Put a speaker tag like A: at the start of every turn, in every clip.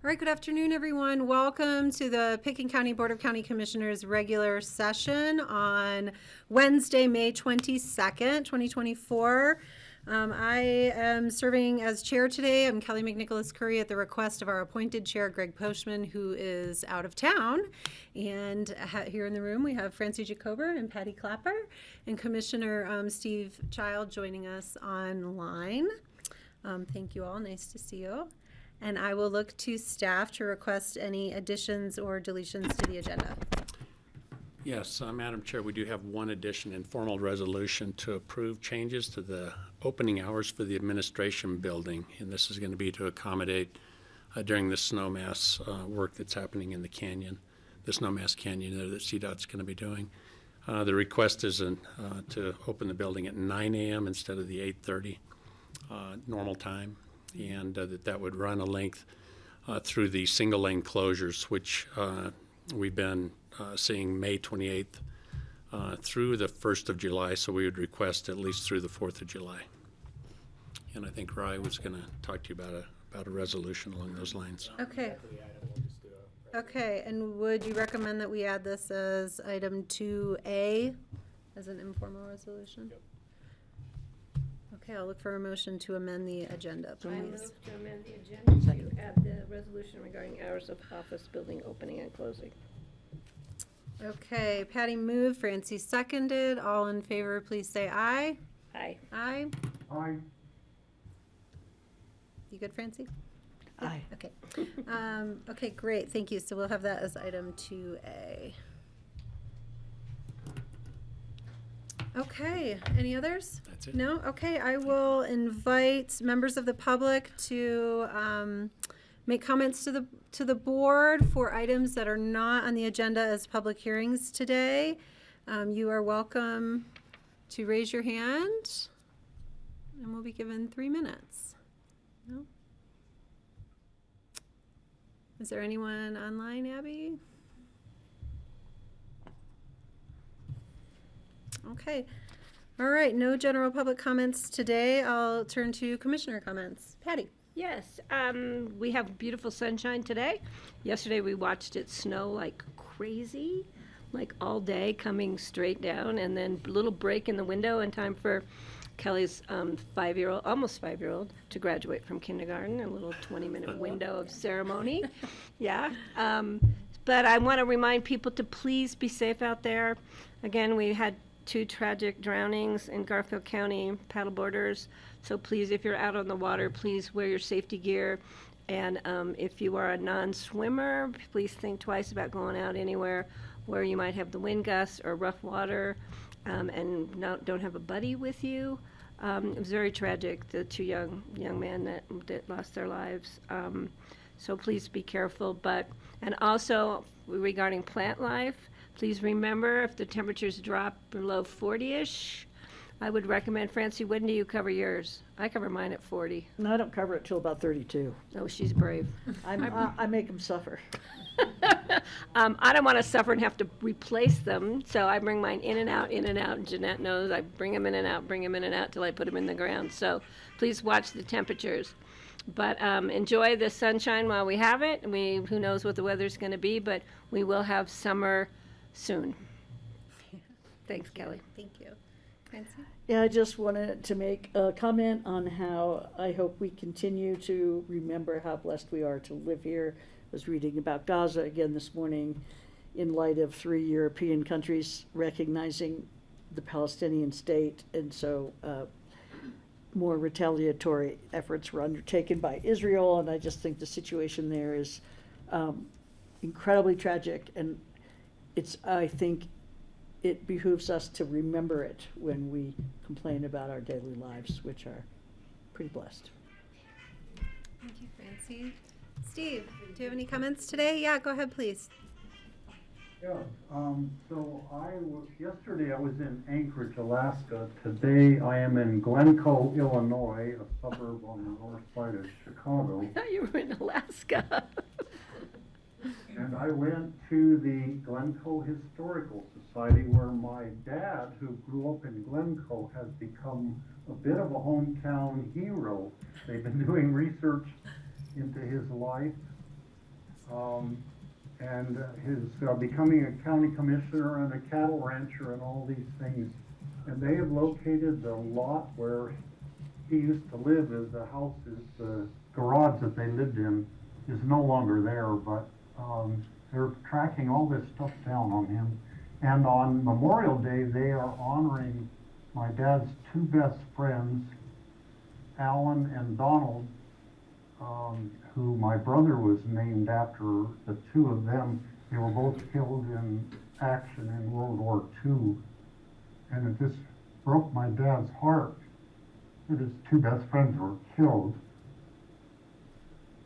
A: All right, good afternoon, everyone. Welcome to the Pickens County Board of County Commissioners regular session on Wednesday, May 22nd, 2024. I am serving as chair today. I'm Kelly McNicholas Curry at the request of our appointed chair, Greg Postman, who is out of town. And here in the room, we have Francie Jacober and Patty Clapper and Commissioner Steve Child joining us online. Thank you all. Nice to see you. And I will look to staff to request any additions or deletions to the agenda.
B: Yes, Madam Chair, we do have one addition and formal resolution to approve changes to the opening hours for the administration building. And this is going to be to accommodate during the snowmass work that's happening in the canyon, the snowmass canyon there that CDOT's going to be doing. The request is to open the building at 9 a.m. instead of the 8:30 normal time. And that would run a length through the single lane closures, which we've been seeing May 28th through the 1st of July, so we would request at least through the 4th of July. And I think Rye was going to talk to you about a resolution along those lines.
A: Okay. Okay, and would you recommend that we add this as item 2A as an informal resolution? Yep. Okay, I'll look for a motion to amend the agenda, please.
C: I move to amend the agenda to add the resolution regarding hours of office building opening and closing.
A: Okay, Patty moved, Francie seconded. All in favor, please say aye.
C: Aye.
A: Aye.
D: Aye.
A: You good, Francie?
E: Aye.
A: Okay. Okay, great, thank you. So we'll have that as item 2A. Okay, any others?
B: That's it.
A: No? Okay, I will invite members of the public to make comments to the board for items that are not on the agenda as public hearings today. You are welcome to raise your hand, and we'll be given 3 minutes. No? Is there anyone online, Abby? Okay. All right, no general public comments today. I'll turn to commissioner comments. Patty.
C: Yes, we have beautiful sunshine today. Yesterday we watched it snow like crazy, like all day coming straight down, and then a little break in the window in time for Kelly's almost five-year-old to graduate from kindergarten, a little 20-minute window of ceremony. Yeah. But I want to remind people to please be safe out there. Again, we had 2 tragic drownings in Garfield County, paddleboarders. So please, if you're out on the water, please wear your safety gear. And if you are a non-swimmer, please think twice about going out anywhere where you might have the wind gusts or rough water and don't have a buddy with you. It was very tragic, the 2 young men that lost their lives. So please be careful. And also regarding plant life, please remember, if the temperatures drop below 40-ish, I would recommend, Francie, when do you cover yours? I cover mine at 40.
E: No, I don't cover it till about 32.
C: Oh, she's brave.
E: I make them suffer.
C: I don't want to suffer and have to replace them, so I bring mine in and out, and Jeanette knows I bring them in and out till I put them in the ground. So please watch the temperatures. But enjoy the sunshine while we have it. Who knows what the weather's going to be, but we will have summer soon. Thanks, Kelly.
A: Thank you. Francie?
E: Yeah, I just wanted to make a comment on how I hope we continue to remember how blessed we are to live here. I was reading about Gaza again this morning in light of 3 European countries recognizing the Palestinian state, and so more retaliatory efforts were undertaken by Israel, and I just think the situation there is incredibly tragic, and I think it behooves us to remember it when we complain about our daily lives, which are pretty blessed.
A: Thank you, Francie. Steve, do you have any comments today? Yeah, go ahead, please.
D: Yeah, so yesterday I was in Anchorage, Alaska. Today I am in Glencoe, Illinois, a suburb on the north side of Chicago.
C: I thought you were in Alaska.
D: And I went to the Glencoe Historical Society, where my dad, who grew up in Glencoe, has become a bit of a hometown hero. They've been doing research into his life And his becoming a county commissioner and a cattle rancher and all these things. And they have located the lot where he used to live, as the house is, the garage that they lived in is no longer there, but they're tracking all this stuff down on him. And on Memorial Day, they are honoring my dad's two best friends, Alan and Donald, who my brother was named after. The two of them, they were both killed in action in World War II. And it just broke my dad's heart that his two best friends were killed.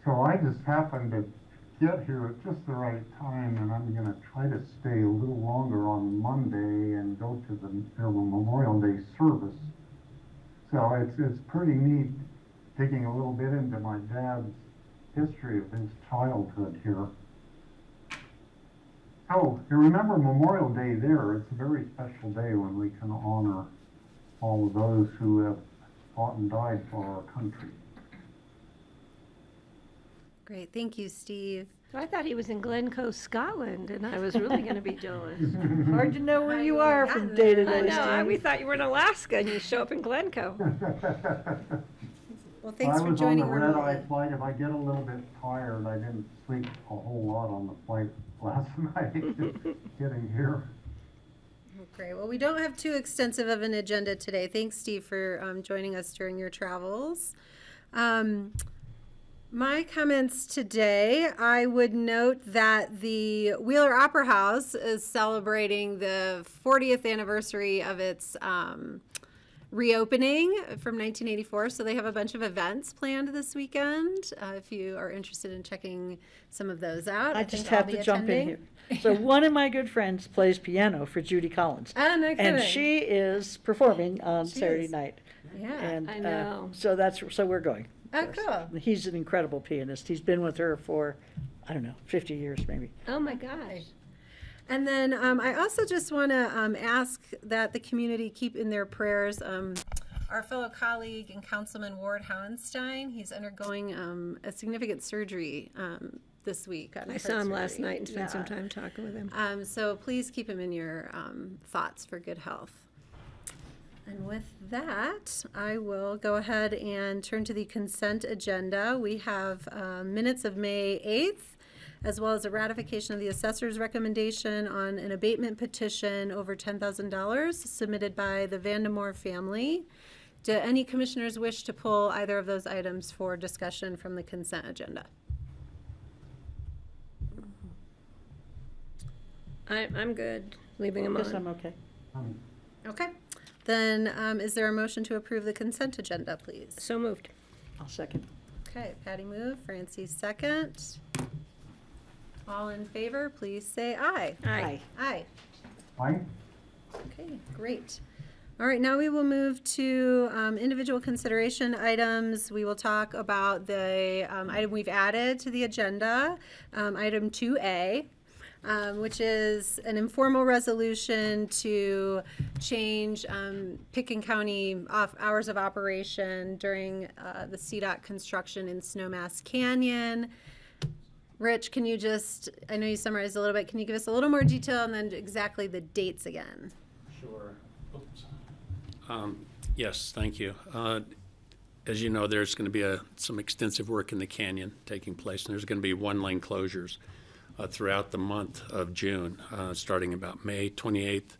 D: So I just happened to get here at just the right time, and I'm gonna try to stay a little longer on Monday and go to their Memorial Day service. So it's pretty neat digging a little bit into my dad's history of his childhood here. Oh, you remember Memorial Day there, it's a very special day when we can honor all of those who have fought and died for our country.
A: Great, thank you, Steve.
C: So I thought he was in Glencoe, Scotland, and I was really going to be jealous.
E: Hard to know where you are from
A: gotten
E: day to
A: there.
E: day,
C: I know.
E: Steve.
C: We thought you were in Alaska, and you show up in Glencoe.
A: Well, thanks for
D: I was
A: joining
D: on the red-eye
A: remotely.
D: flight. If I get a little bit tired, I didn't sleep a whole lot on the flight last night getting here.
A: Great. Well, we don't have too extensive of an agenda today. Thanks, Steve, for joining us during your travels. My comments today, I would note that the Wheeler Opera House is celebrating the 40th anniversary of its reopening from 1984. So they have a bunch of events planned this weekend. If you are interested in checking some of those out,
E: I
A: think
E: just
A: I'll
E: have
A: be
E: to jump in
A: attending.
E: here. So one of my good friends plays piano for Judy Collins.
A: Oh, no
E: And
A: kidding.
E: she is performing on
A: She
E: Saturday
A: is.
E: night.
A: Yeah.
E: And
C: I know.
E: so we're going.
A: Oh, cool.
E: He's an incredible pianist. He's been with her for, I don't know, 50 years maybe.
C: Oh, my gosh.
A: And then I also just want to ask that the community keep in their prayers our fellow colleague and Councilman Ward Howenstein. He's undergoing a significant surgery this week.
C: I saw him last night and spent some time talking with him.
A: So please keep him in your thoughts for good health. And with that, I will go ahead and turn to the consent agenda. We have minutes of May 8th, as well as a ratification of the assessor's recommendation on an abatement petition over $10,000 submitted by the Vandemore family. Do any commissioners wish to pull either of those items for discussion from the consent agenda?
C: I'm good, leaving him
E: Yes, I'm
C: on.
E: okay.
A: Okay. Then is there a motion to approve the consent agenda, please?
C: So moved.
E: I'll second.
A: Okay, Patty move, Francie second. All in favor, please say aye.
C: Aye.
A: Aye.
D: Aye?
A: Okay, great. All right, now we will move to individual consideration items. We will talk about the item we've added to the agenda, item 2A, which is an informal resolution to change Picken County hours of operation during the CDOT construction in Snowmass Canyon. Rich, can you just, I know you summarized a little bit, can you give us a little more detail and then exactly the dates again?
B: Sure. Oops. Yes, thank you. As you know, there's going to be some extensive work in the canyon taking place, and there's going to be one-lane closures throughout the month of June, starting about May 28th,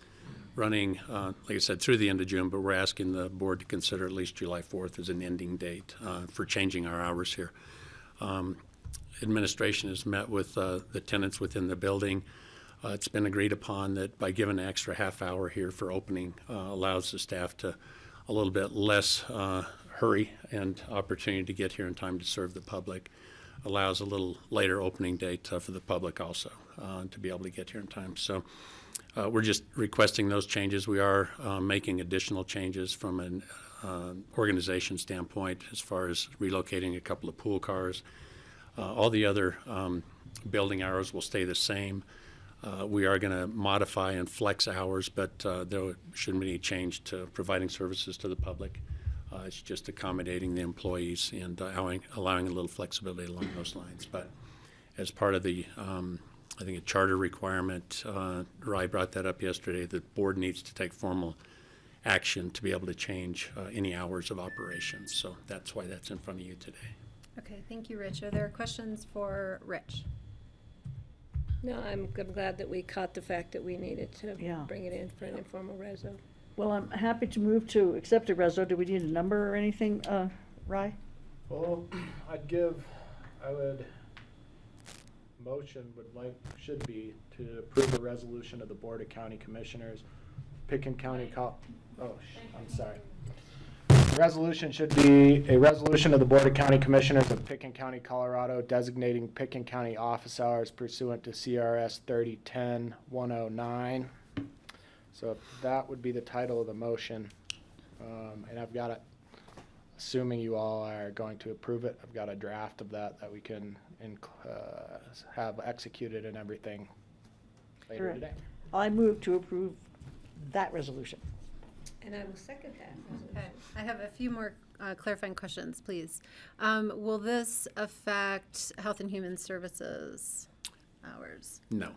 B: running, like I said, through the end of June, but we're asking the board to consider at least July 4th as an ending date for changing our hours here. Administration has met with the tenants within the building. It's been agreed upon that by giving an extra half hour here for opening allows the staff to a little bit less hurry and opportunity to get here in time to serve the public. Allows a little later opening date for the public also to be able to get here in time. So we're just requesting those changes. We are making additional changes from an organization standpoint as far as relocating a couple of pool cars. All the other building hours will stay the same. We are going to modify and flex hours, but there shouldn't be any change to providing services to the public. It's just accommodating the employees and allowing a little flexibility along those lines. But as part of the, I think, a charter requirement. Rai brought that up yesterday. The board needs to take formal action to be able to change any hours of operations. So that's why that's in front of you today.
A: Okay, thank you, Rich. Are there questions for Rich?
C: No, I'm glad that we caught the fact that we needed to
E: Yeah.
C: bring it in for an informal reso.
E: Well, I'm happy to move to accept a reso. Do we need a number or anything, Rye?
F: Well, should be to approve a resolution of the Board of County Commissioners, Picken County, I'm sorry. The resolution should be a resolution of the Board of County Commissioners of Picken County, Colorado, designating Picken County office hours pursuant to CRS 3010-109. So that would be the title of the motion. And I've got it, assuming you all are going to approve it, I've got a draft of that we can have executed and everything later
E: Correct.
F: today.
E: I move to approve that resolution.
C: And I will second that.
A: Okay, I have a few more clarifying questions, please. Will this affect Health and Human Services hours?
B: No,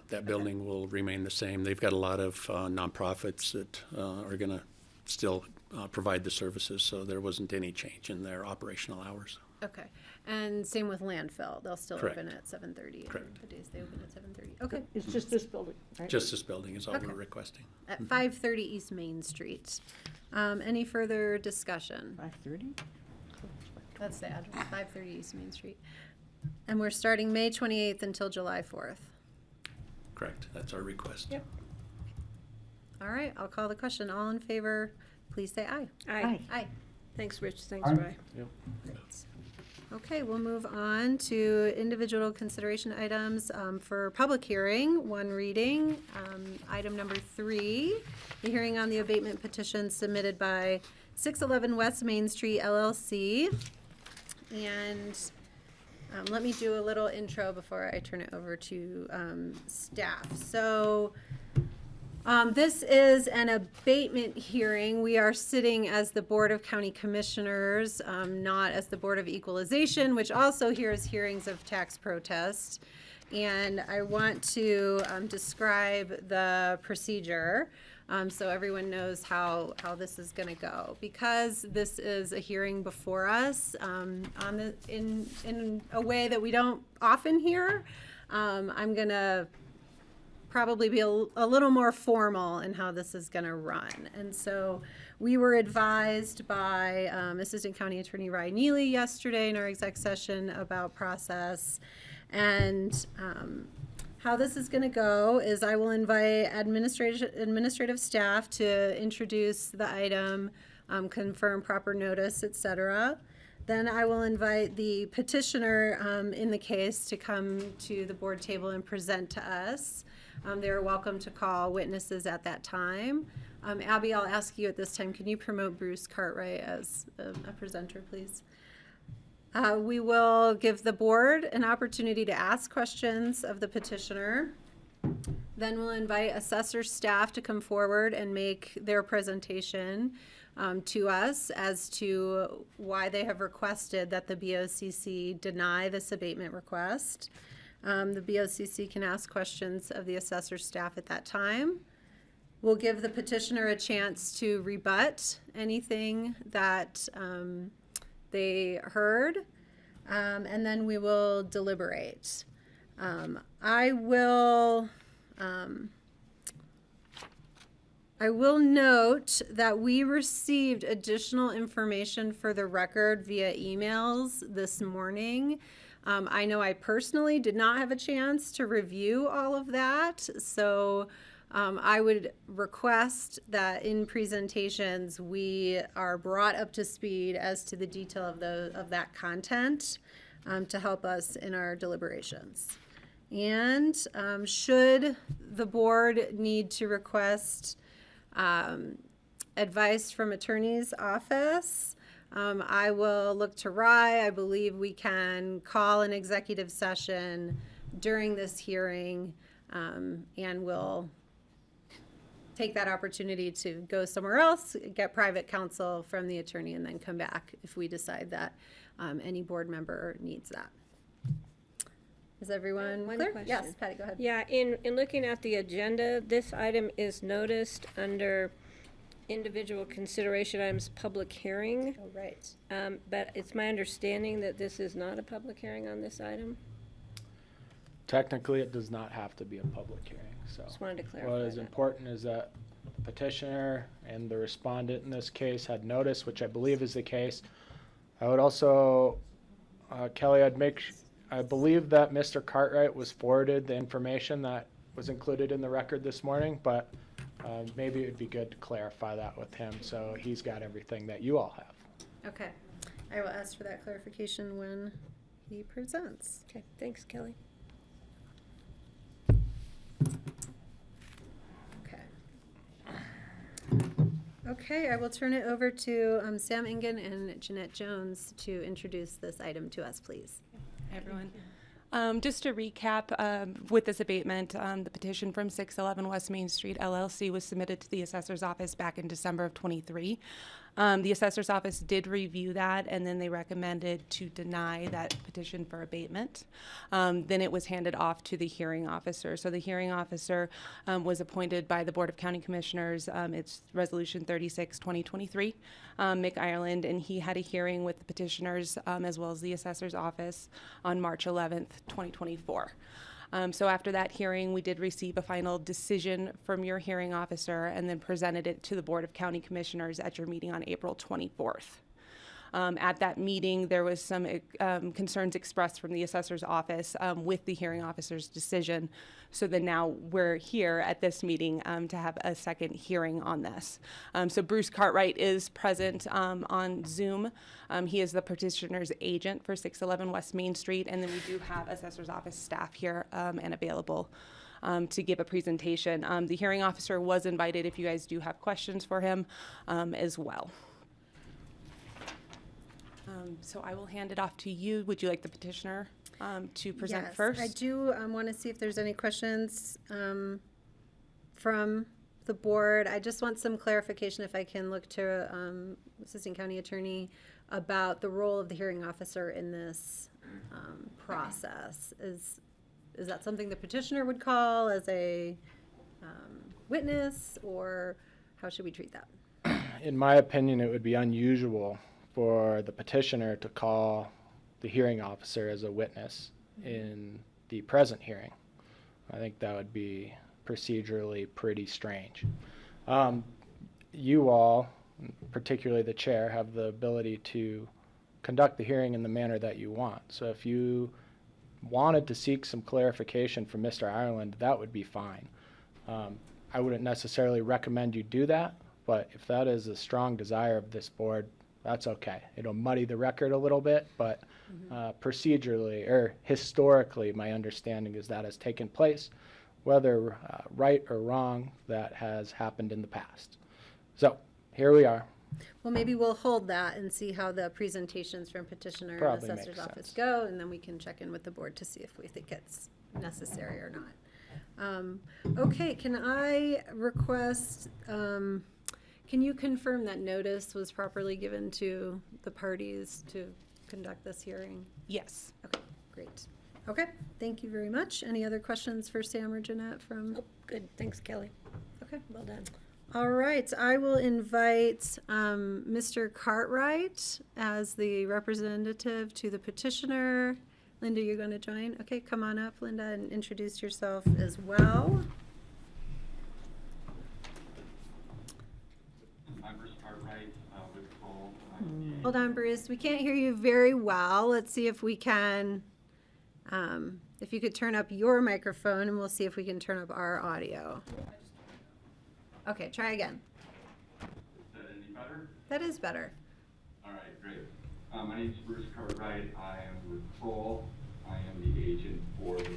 B: that building will remain the same. They've got a lot of nonprofits that are going to still provide the services, so there wasn't any change in their operational hours.
A: Okay, and same with landfill, they'll still
B: Correct.
A: open at 7:30?
B: Correct.
A: The days they open at 7:30, okay.
E: It's just this building, right?
B: Just this building is all
A: Okay.
B: we're requesting.
A: At 530 East Main Street. Any further discussion?
E: 5:30?
A: That's the address, 530 East Main Street. And we're starting May 28th until July 4th.
B: Correct, that's our request.
C: Yep.
A: All right, I'll call the question. All in favor, please say aye.
C: Aye.
A: Aye.
C: Thanks, Rich. Thanks,
D: Aye.
C: Ray.
A: Great. Okay, we'll move on to individual consideration items for public hearing, one reading. Item number 3, the hearing on the abatement petition submitted by 611 West Main Street LLC. And let me do a little intro before I turn it over to staff. So this is an abatement hearing. We are sitting as the Board of County Commissioners, not as the Board of Equalization, which also hears hearings of tax protest. And I want to describe the procedure so everyone knows how this is going to go. Because this is a hearing before us in a way that we don't often hear, I'm going to probably be a little more formal in how this is going to run. And so we were advised by Assistant County Attorney Ryan Neely yesterday in our exec session about process. And how this is going to go is I will invite administrative staff to introduce the item, confirm proper notice, etc. Then I will invite the petitioner in the case to come to the board table and present to us. They're welcome to call witnesses at that time. Abby, I'll ask you at this time, can you promote Bruce Cartwright as a presenter, please? We will give the board an opportunity to ask questions of the petitioner. Then we'll invite assessor staff to come forward and make their presentation to us as to why they have requested that the BoCC deny this abatement request. The BoCC can ask questions of the assessor staff at that time. We'll give the petitioner a chance to rebut anything that they heard, and then we will deliberate. I will note that we received additional information for the record via emails this morning. I know I personally did not have a chance to review all of that, so I would request that in presentations we are brought up to speed as to the detail of that content to help us in our deliberations. And should the board need to request advice from attorney's office, I will look to Rye. I believe we can call an executive session during this hearing, and we'll take that opportunity to go somewhere else, get private counsel from the attorney, and then come back if we decide that any board member needs that. Is everyone
C: One
A: clear?
C: question.
A: Yes, Patty, go ahead.
C: Yeah, in looking at the agenda, this item is noticed under individual consideration items, public hearing.
A: Oh, right.
C: But it's my understanding that this is not a public hearing on this item.
F: Technically, it does not have to be a public hearing, so.
C: Just wanted to clarify
F: What is
C: that.
F: important is that the petitioner and the respondent in this case had notice, which I believe is the case. I would also, Kelly, I believe that Mr. Cartwright was forwarded the information that was included in the record this morning, but maybe it would be good to clarify that with him, so he's got everything that you all have.
A: Okay. I will ask for that clarification when he presents.
C: Okay, thanks, Kelly.
A: Okay. Okay, I will turn it over to Sam Ingen and Jeanette Jones to introduce this item to us, please.
G: Hi, everyone. Just to recap, with this abatement, the petition from 611 West Main Street LLC was submitted to the assessor's office back in December of '23. The assessor's office did review that, and then they recommended to deny that petition for abatement. Then it was handed off to the hearing officer. So the hearing officer was appointed by the Board of County Commissioners. It's Resolution 36/2023, Mick Ireland, and he had a hearing with the petitioners as well as the assessor's office on March 11th, 2024. So after that hearing, we did receive a final decision from your hearing officer and then presented it to the Board of County Commissioners at your meeting on April 24th. At that meeting, there was some concerns expressed from the assessor's office with the hearing officer's decision. So then now we're here at this meeting to have a second hearing on this. So Bruce Cartwright is present on Zoom. He is the petitioner's agent for 611 West Main Street, and then we do have assessor's office staff here and available to give a presentation. The hearing officer was invited if you guys do have questions for him as well. So I will hand it off to you. Would you like the petitioner to present
A: Yes,
G: first?
A: I do want to see if there's any questions from the board. I just want some clarification, if I can look to Assistant County Attorney, about the role of the hearing officer in this process. Is that something the petitioner would call as a witness, or how should we treat that?
F: In my opinion, it would be unusual for the petitioner to call the hearing officer as a witness in the present hearing. I think that would be procedurally pretty strange. You all, particularly the chair, have the ability to conduct the hearing in the manner that you want. So if you wanted to seek some clarification from Mr. Ireland, that would be fine. I wouldn't necessarily recommend you do that, but if that is a strong desire of this board, that's okay. It'll muddy the record a little bit, but procedurally or historically, my understanding is that has taken place. Whether right or wrong, that has happened in the past. So here we are.
A: Well, maybe we'll hold that and see how the presentations from petitioner and
F: Probably
A: assessor's
F: makes
A: office
F: sense.
A: go, and then we can check in with the board to see if we think it's necessary or not. Okay, can I request, can you confirm that notice was properly given to the parties to conduct this hearing?
G: Yes.
A: Okay, great. Okay, thank you very much. Any other questions for Sam or Jeanette from?
C: Oh, good, thanks, Kelly.
A: Okay.
C: Well done.
A: All right, I will invite Mr. Cartwright as the representative to the petitioner. Linda, you're going to join? Okay, come on up, Linda, and introduce yourself as well.
H: I'm Bruce Cartwright with Cole.
A: Hold on, Bruce, we can't hear you very well. Let's see if we can, if you could turn up your microphone, and we'll see if we can turn up our audio. Okay, try again.
H: Is that any better?
A: That is better.
H: All right, great. My name is Bruce Cartwright. I am with Cole. I am the agent for the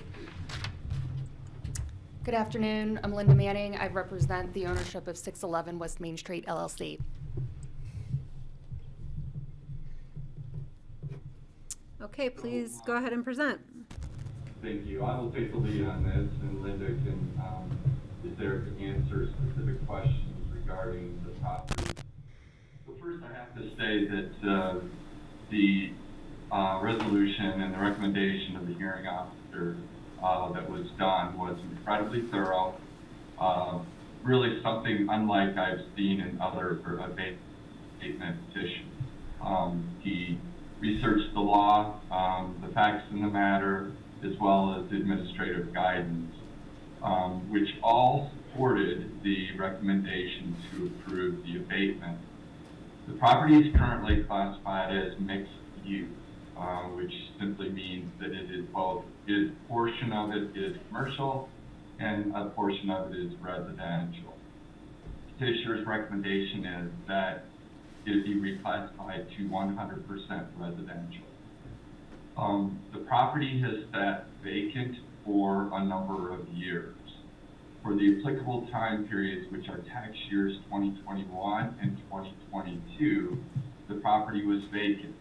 I: Good afternoon. I'm Linda Manning. I represent the ownership of 611 West Main Street LLC.
A: Okay, please go ahead and present.
H: Thank you. I will take the lead on this, and Linda is there to answer specific questions regarding the property. So first, I have to say that the resolution and the recommendation of the hearing officer that was done was incredibly thorough. Really something unlike I've seen in other abatement petitions. He researched the law, the facts in the matter, as well as administrative guidance, which all supported the recommendation to approve the abatement. The property is currently classified as mixed use, which simply means that it is both, a portion of it is commercial and a portion of it is residential. Petitioner's recommendation is that it be reclassified to 100% residential. The property has sat vacant for a number of years. For the applicable time periods, which are tax years 2021 and 2022, the property was vacant.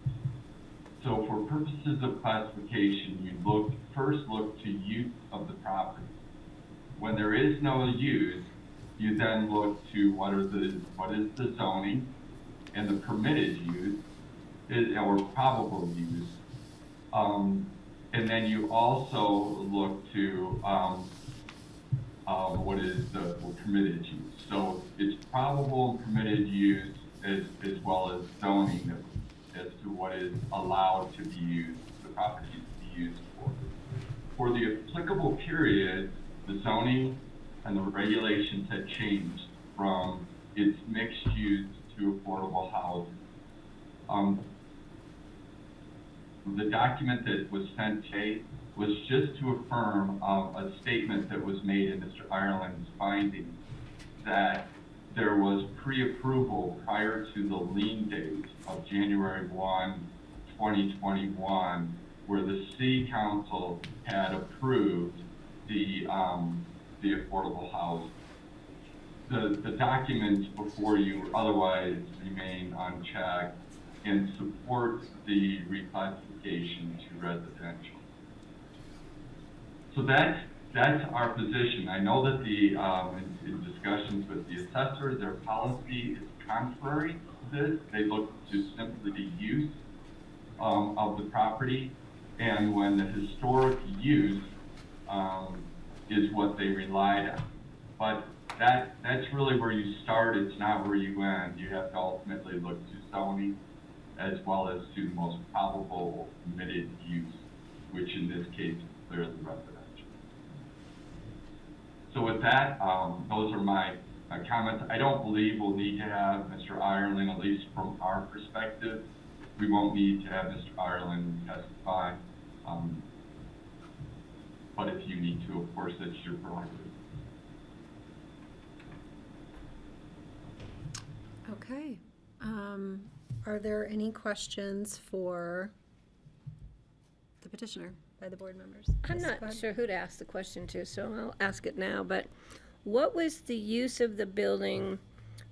H: So for purposes of classification, you first look to use of the property. When there is no use, you then look to what is the zoning and the permitted use, or probable use. And then you also look to what is the permitted use. So it's probable and permitted use as well as zoning as to what is allowed to be used, the property to be used for. For the applicable period, the zoning and the regulations had changed from its mixed use to affordable housing. The document that was sent today was just to affirm a statement that was made in Mr. Ireland's findings that there was pre-approval prior to the lien date of January 1, 2021, where the city council had approved the affordable housing. The documents before you otherwise remain unchecked and support the reclassification to residential. So that's our position. I know that in discussions with the assessor, their policy is contrary to this. They look to simply the use of the property, and when the historic use is what they relied on. But that's really where you start. It's not where you end. You have to ultimately look to zoning as well as to the most probable permitted use, which in this case is clearly residential. So with that, those are my comments. I don't believe we'll need to have Mr. Ireland, at least from our perspective. We won't need to have Mr. Ireland testify. But if you need to, of course, that's your prerogative.
A: Okay. Are there any questions for the petitioner by the board members?
C: I'm
A: Yes, go
C: not
A: ahead.
C: sure who to ask the question to, so I'll ask it now, but what was the use of the building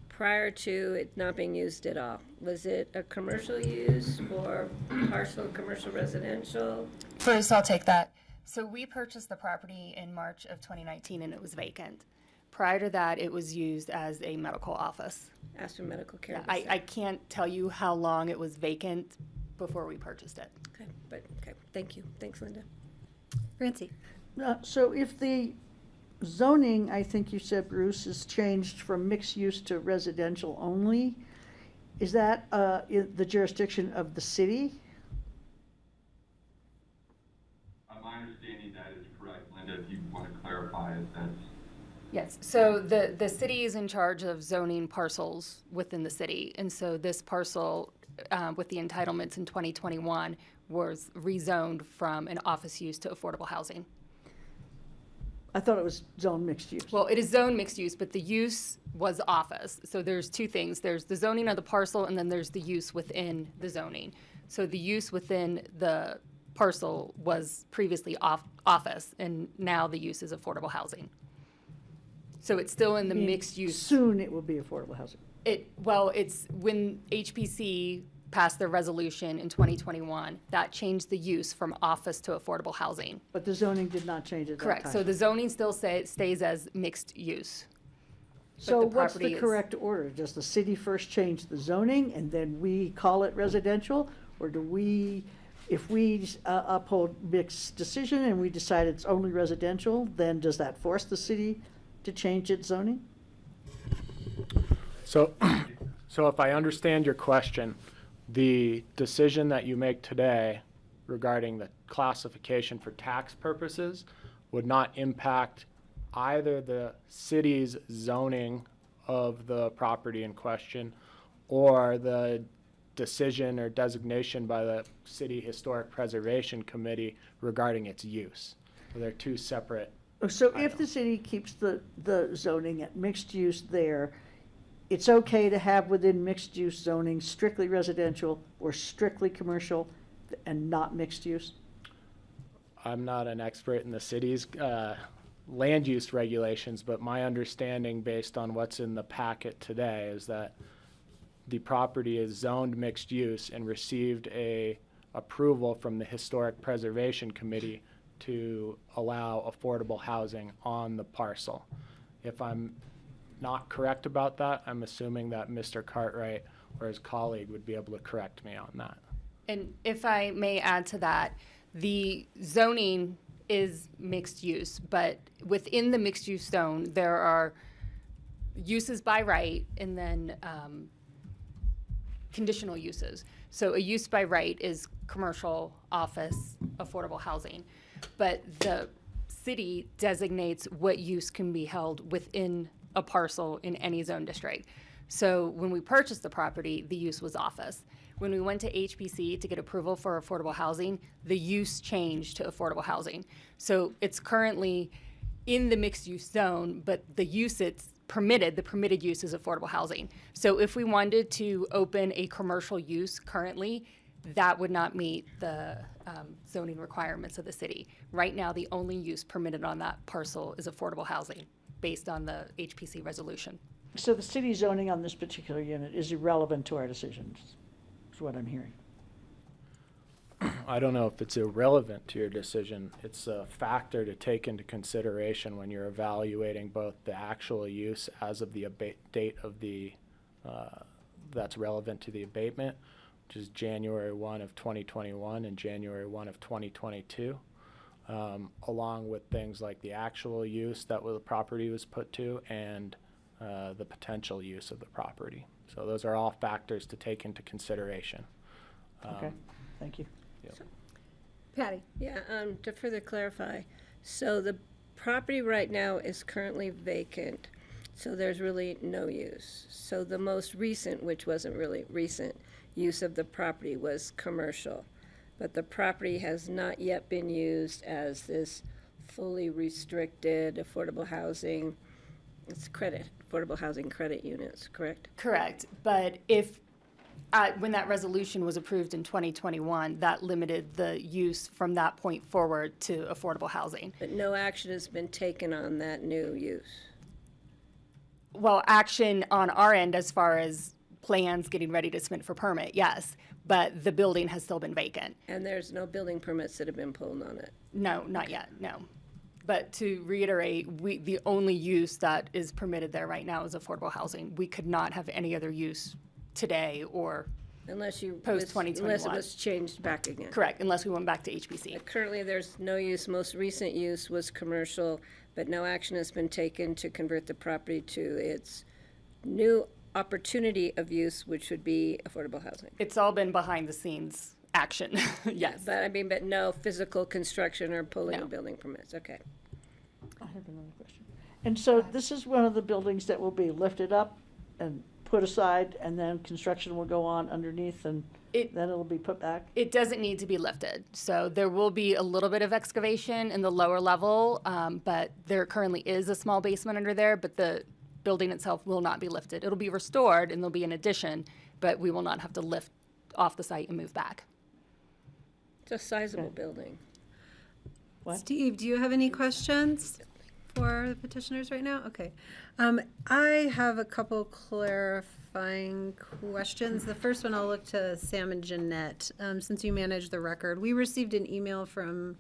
C: prior to it not being used at all? Was it a commercial use or partial commercial residential?
I: First, I'll take that. So we purchased the property in March of 2019 and it was vacant. Prior to that, it was used as a medical office.
C: Asked for medical care.
I: Yeah, I can't tell you how long it was vacant before we purchased it.
C: Okay, thank you. Thanks, Linda.
A: Francie?
E: So if the zoning, I think you said, Bruce, is changed from mixed use to residential only, is that in the jurisdiction of the city?
H: My understanding that is correct, Linda. If you want to clarify it, that's.
I: Yes, so the city is in charge of zoning parcels within the city. And so this parcel with the entitlements in 2021 was rezoned from an office use to affordable housing.
E: I thought it was zone mixed use.
I: Well, it is zone mixed use, but the use was office. So there's two things. There's the zoning of the parcel and then there's the use within the zoning. So the use within the parcel was previously office and now the use is affordable housing. So it's still in the mixed use.
E: Soon it will be affordable housing.
I: It's when HPC passed their resolution in 2021, that changed the use from office to affordable housing.
E: But the zoning did not change at that time.
I: Correct, so the zoning still stays as mixed use.
E: So
I: the
E: what's
I: property
E: the
I: is-
E: correct order? Does the city first change the zoning and then we call it residential? Or do we if we uphold Mick's decision and we decide it's only residential, then does that force the city to change its zoning?
F: So, so if I understand your question, the decision that you make today regarding the classification for tax purposes would not impact either the city's zoning of the property in question or the decision or designation by the City Historic Preservation Committee regarding its use. They're two separate.
E: So if the city keeps the zoning at mixed use there, it's okay to have within mixed use zoning strictly residential or strictly commercial and not mixed use?
F: I'm not an expert in the city's land use regulations, but my understanding based on what's in the packet today is that the property is zoned mixed use and received a approval from the Historic Preservation Committee to allow affordable housing on the parcel. If I'm not correct about that, I'm assuming that Mr. Cartwright or his colleague would be able to correct me on that.
I: And if I may add to that, the zoning is mixed use, but within the mixed use zone, there are uses by right and then conditional uses. So a use by right is commercial, office, affordable housing. But the city designates what use can be held within a parcel in any zone district. So when we purchased the property, the use was office. When we went to HPC to get approval for affordable housing, the use changed to affordable housing. So it's currently in the mixed use zone, but the use it's permitted, the permitted use is affordable housing. So if we wanted to open a commercial use currently, that would not meet the zoning requirements of the city. Right now, the only use permitted on that parcel is affordable housing based on the HPC resolution.
E: So the city zoning on this particular unit is irrelevant to our decisions, is what I'm hearing.
F: I don't know if it's irrelevant to your decision. It's a factor to take into consideration when you're evaluating both the actual use as of the date of the, that's relevant to the abatement, which is January 1 of 2021 and January 1 of 2022, along with things like the actual use that the property was put to and the potential use of the property. So those are all factors to take into consideration.
E: Okay, thank you.
F: Yep.
A: Patty?
C: Yeah, to further clarify, so the property right now is currently vacant, so there's really no use. So the most recent, which wasn't really recent, use of the property was commercial, but the property has not yet been used as this fully restricted affordable housing, it's affordable housing credit units, correct?
I: Correct, but if, when that resolution was approved in 2021, that limited the use from that point forward to affordable housing.
C: But no action has been taken on that new use.
I: Well, action on our end as far as plans getting ready to submit for permit, yes, but the building has still been vacant.
C: And there's no building permits that have been pulled on it.
I: No, not yet, no. But to reiterate, the only use that is permitted there right now is affordable housing. We could not have any other use today or
C: Unless you.
I: Post-2021.
C: Unless it was changed back again.
I: correct, unless we went back to HPC.
C: Currently, there's no use. Most recent use was commercial, but no action has been taken to convert the property to its new opportunity of use, which would be affordable housing.
I: It's all been behind the scenes action, yes.
C: But no physical construction or pulling
I: No.
C: of building permits. Okay.
E: I have another question. And so this is one of the buildings that will be lifted up and put aside, and then construction will go on underneath, and then it'll be put back?
I: It doesn't need to be lifted. So there will be a little bit of excavation in the lower level, but there currently is a small basement under there, but the building itself will not be lifted. It'll be restored and there'll be an addition, but we will not have to lift off the site and move back.
C: It's a sizable
E: Okay.
C: building.
E: What?
A: Steve, do you have any questions for the petitioners right now? Okay. I have a couple clarifying questions. The first one I'll look to Sam and Jeanette, since you manage the record. We received an email from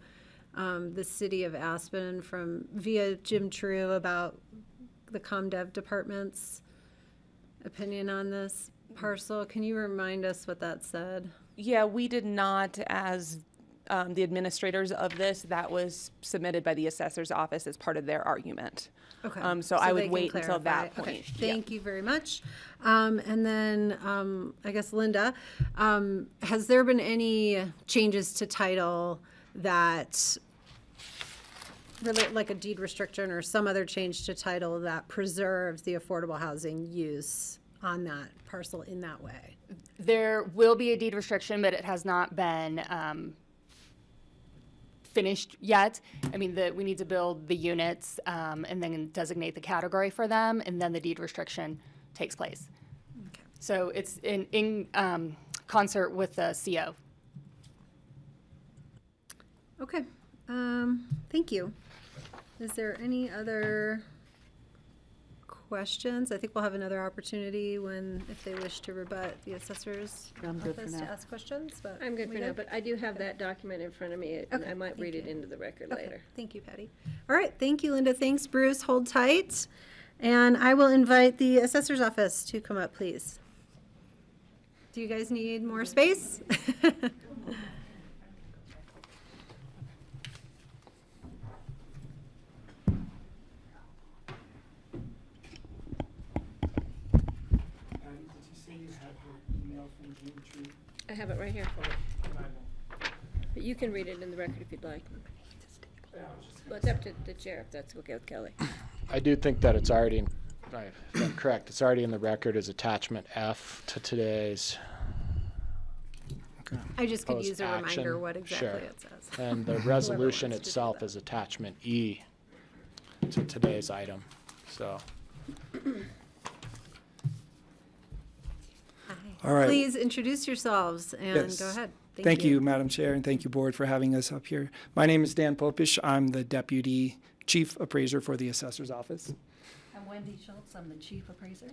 A: the city of Aspen via Jim True about the ComDev department's opinion on this parcel. Can you remind us what that said?
G: Yeah, we did not, as the administrators of this, that was submitted by the assessor's office as part of their argument.
A: Okay.
G: So I
A: they
G: would
A: can
G: wait until
A: clarify.
G: that point.
A: Okay.
G: Yeah.
A: Thank you very much. And then I guess Linda, has there been any changes to title that relate, like a deed restriction or some other change to title that preserves the affordable housing use on that parcel in that way?
I: There will be a deed restriction, but it has not been finished yet. I mean, we need to build the units and then designate the category for them, and then the deed restriction takes place.
A: Okay.
I: So it's in concert with the CO.
A: Okay. Thank you. Is there any other questions? I think we'll have another opportunity if they wish to rebut the assessor's
E: I'm good for
A: office to
E: now.
A: ask questions, but.
C: I'm good
A: we
C: for now, but I do have that document in front of me, and
A: Okay,
C: I might read
A: thank
C: it
A: you.
C: into the record
A: Okay,
C: later.
A: thank you, Patty. All right, thank you, Linda. Thanks, Bruce. Hold tight. And I will invite the assessor's office to come up, please. Do you guys need more space?
J: Patty, did you say you had her email from Dimitri?
C: I have it right here for you, but you can read it in the record if you'd like. Well, it's up to the chair, if that's okay with Kelly.
F: I do think that it's already, if I'm correct, it's already in the record as attachment F to today's.
A: I just could
F: Post
A: use a reminder
F: action,
A: what exactly
F: sure.
A: it says.
F: And the resolution
A: wants to do
F: itself
A: that.
F: is attachment E to today's item, so.
J: All right.
A: Please introduce yourselves and
J: Yes.
A: go ahead.
J: Thank you, Madam Chair, and thank you, Board, for having us up here. My name is Dan Popish. I'm the Deputy Chief Appraiser for the Assessor's Office.
E: I'm Wendy Schultz, I'm the chief appraiser.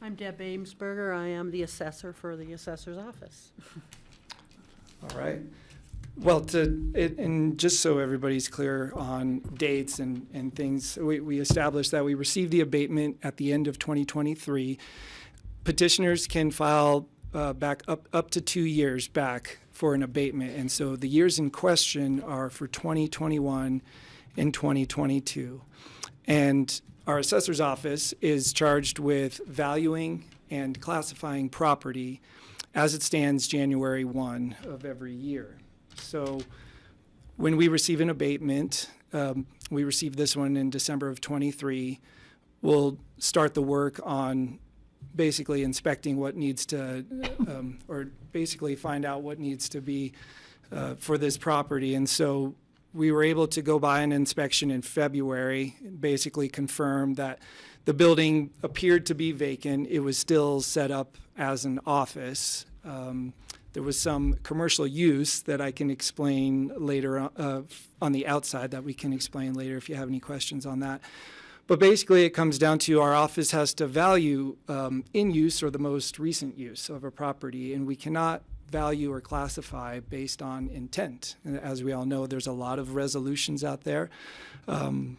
E: I'm Deb Amesberger, I am the assessor for the assessor's office.
J: All right. Well, and just so everybody's clear on dates and things, we established that we received the abatement at the end of 2023. Petitioners can file back up to 2 years back for an abatement. And so the years in question are for 2021 and 2022. And our assessor's office is charged with valuing and classifying property as it stands January 1 of every year. So when we receive an abatement, we received this one in December of 23, we'll start the work on basically inspecting what needs to, or basically find out what needs to be for this property. And so we were able to go by an inspection in February, basically confirm that the building appeared to be vacant. It was still set up as an office. There was some commercial use that I can explain later on the outside that we can explain later if you have any questions on that. But basically, it comes down to our office has to value in use or the most recent use of a property, and we cannot value or classify based on intent. And as we all know, there's a lot of resolutions out there.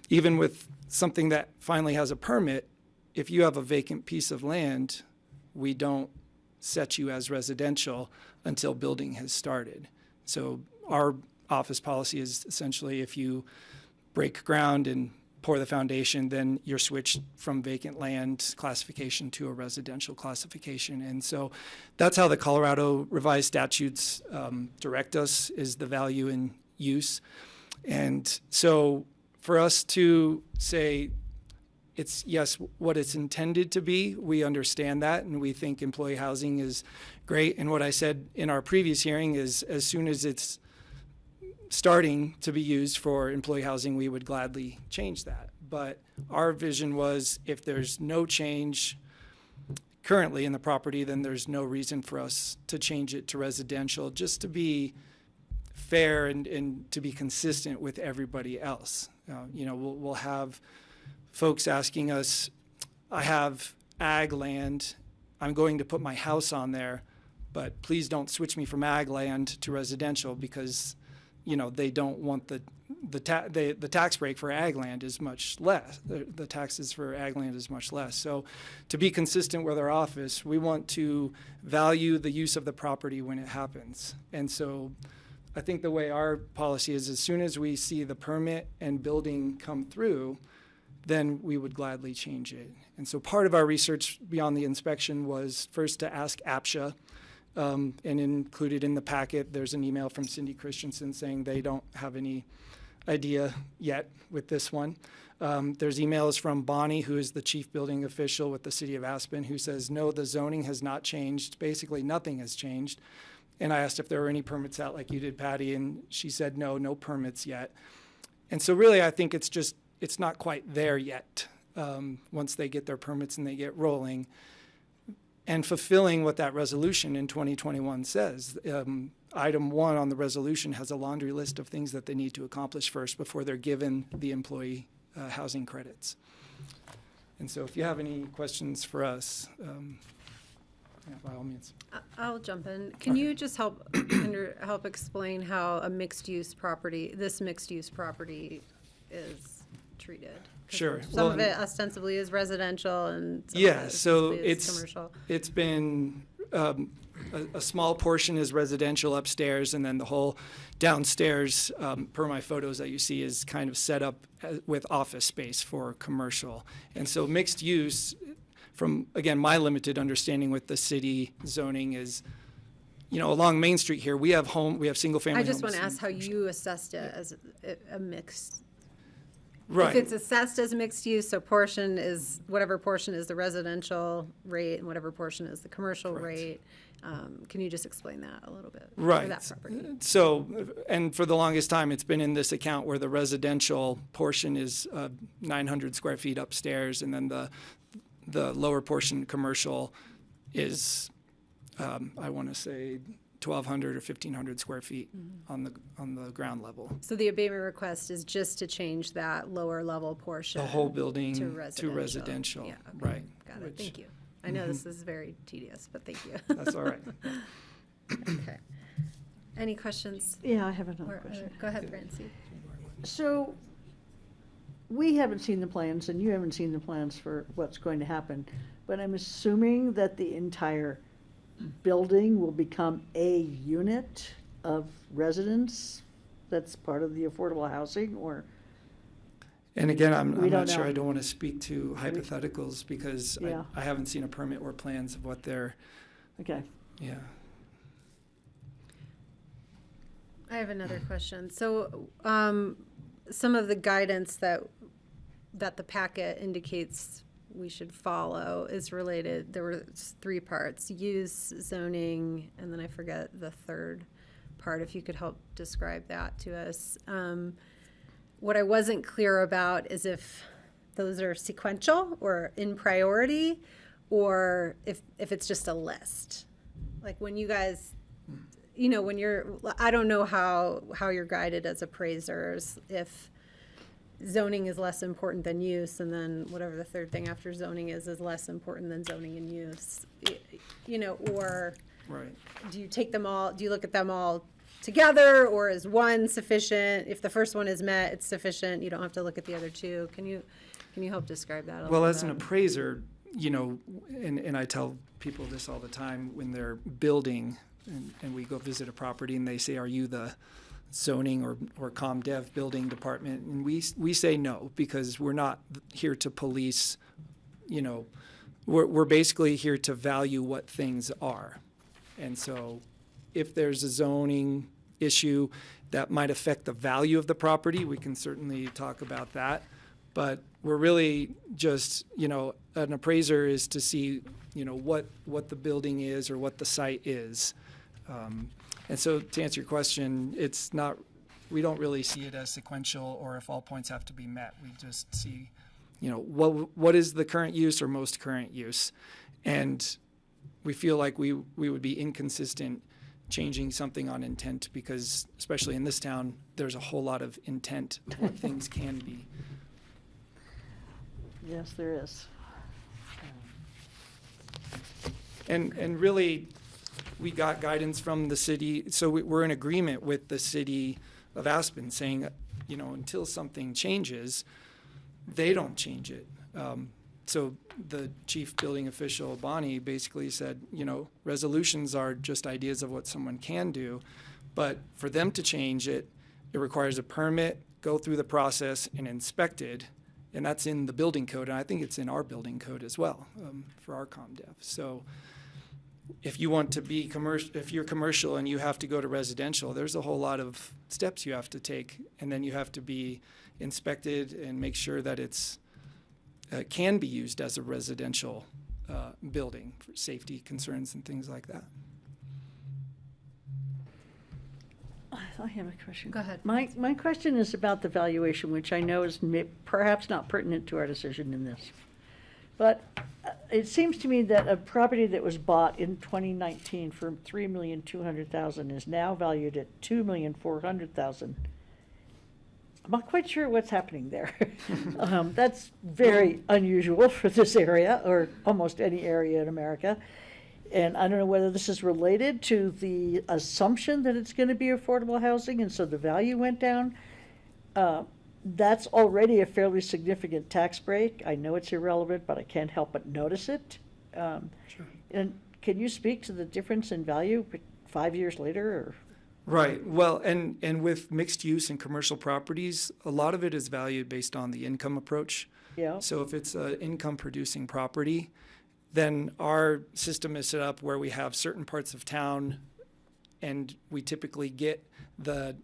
J: Even with something that finally has a permit, if you have a vacant piece of land, we don't set you as residential until building has started. So our office policy is essentially if you break ground and pour the foundation, then you're switched from vacant land classification to a residential classification. And so that's how the Colorado revised statutes direct us, is the value in use. And so for us to say it's, yes, what it's intended to be, we understand that, and we think employee housing is great. And what I said in our previous hearing is as soon as it's starting to be used for employee housing, we would gladly change that. But our vision was if there's no change currently in the property, then there's no reason for us to change it to residential, just to be fair and to be consistent with everybody else. We'll have folks asking us, I have ag land, I'm going to put my house on there, but please don't switch me from ag land to residential because they don't want the tax break for ag land is much less. The taxes for ag land is much less. So to be consistent with our office, we want to value the use of the property when it happens. And so I think the way our policy is, as soon as we see the permit and building come through, then we would gladly change it. And so part of our research beyond the inspection was first to ask APSHA, and included in the packet, there's an email from Cindy Christensen saying they don't have any idea yet with this one. There's emails from Bonnie, who is the chief building official with the city of Aspen, who says, no, the zoning has not changed. Basically, nothing has changed. And I asked if there were any permits out like you did, Patty, and she said, no permits yet. And so really, I think it's not quite there yet. Once they get their permits and they get rolling, and fulfilling what that resolution in 2021 says. Item 1 on the resolution has a laundry list of things that they need to accomplish first before they're given the employee housing credits. And so if you have any questions for us, yeah, by all means.
A: I'll jump in. Can you just help explain how this mixed use property is treated? 'Cause
J: Sure.
A: Some of it ostensibly is residential and some
J: Yeah,
A: of it
J: so
A: ostensibly is commercial.
J: it's been, a small portion is residential upstairs, and then the whole downstairs, per my photos that you see, is kind of set up with office space for commercial. And so mixed use, from, again, my limited understanding with the city zoning is, along Main Street here, we have single family
A: I
J: homes.
A: just want to ask how you assessed it as a mixed.
J: Right.
A: If it's assessed as mixed use, so whatever portion is the residential rate and whatever portion is the commercial rate. Can you just explain that a little bit? For
J: Right.
A: that property.
J: So, and for the longest time, it's been in this account where the residential portion is 900 square feet upstairs, and then the lower portion, commercial, is, I want to say, 1,200 or 1,500 square feet on the ground level.
A: So the abatement request is just to change that lower level portion.
J: The whole building
A: To residential. Yeah, okay.
J: right.
A: Got it,
J: which-
A: thank you. I know this is very tedious, but thank you.
J: That's all right.
A: Okay. Any questions?
E: Yeah, I have another
A: Or-
E: question.
A: Go ahead, Francie.
E: So, we haven't seen the plans, and you haven't seen the plans for what's going to happen, but I'm assuming that the entire building will become a unit of residence that's part of the affordable housing, or?
J: And again, I'm
E: We
J: not
E: don't
J: sure,
E: know.
J: I don't want to speak to hypotheticals because
E: Yeah.
J: I haven't seen a permit or plans of what they're,
E: Okay.
J: yeah.
A: I have another question. So, some of the guidance that the packet indicates we should follow is related, there were 3 parts: use, zoning, and then I forget the third part, if you could help describe that to us. What I wasn't clear about is if those are sequential or in priority, or if it's just a list. Like when you guys, I don't know how you're guided as appraisers, if zoning is less important than use, and then whatever the third thing after zoning is less important than zoning and use, or
J: Right.
A: do you look at them all together, or is one sufficient? If the first one is met, it's sufficient, you don't have to look at the other 2. Can you help describe that a little
J: Well,
A: bit?
J: as an appraiser, and I tell people this all the time when they're building and we go visit a property and they say, are you the zoning or ComDev building department? And we say no, because we're not here to police, we're basically here to value what things are. And so if there's a zoning issue that might affect the value of the property, we can certainly talk about that. But we're really just, an appraiser is to see, what the building is or what the site is. And so to answer your question, we don't really see it as sequential or if all points have to be met. We just see, what is the current use or most current use. And we feel like we would be inconsistent changing something on intent because, especially in this town, there's a whole lot of intent to what things can be.
E: Yes, there is.
J: And really, we got guidance from the city, so we're in agreement with the city of Aspen saying, until something changes, they don't change it. So the chief building official, Bonnie, basically said, resolutions are just ideas of what someone can do, but for them to change it, it requires a permit, go through the process, and inspected, and that's in the building code, and I think it's in our building code as well, for our ComDev. So if you want to be commercial, if you're commercial and you have to go to residential, there's a whole lot of steps you have to take, and then you have to be inspected and make sure that it's can be used as a residential building for safety concerns and things like that.
E: I have a question.
A: Go ahead.
E: My question is about the valuation, which I know is perhaps not pertinent to our decision in this. But it seems to me that a property that was bought in 2019 for $3,200,000 is now valued at $2,400,000. I'm not quite sure what's happening there. That's very unusual for this area, or almost any area in America. And I don't know whether this is related to the assumption that it's going to be affordable housing, and so the value went down. That's already a fairly significant tax break. I know it's irrelevant, but I can't help but notice it.
J: Sure.
E: And can you speak to the difference in value 5 years later? Or?
J: Right. Well, and with mixed use and commercial properties, a lot of it is valued based on the income approach.
E: Yeah.
J: So if it's an income producing property, then our system is set up where we have certain parts of town, and we typically get the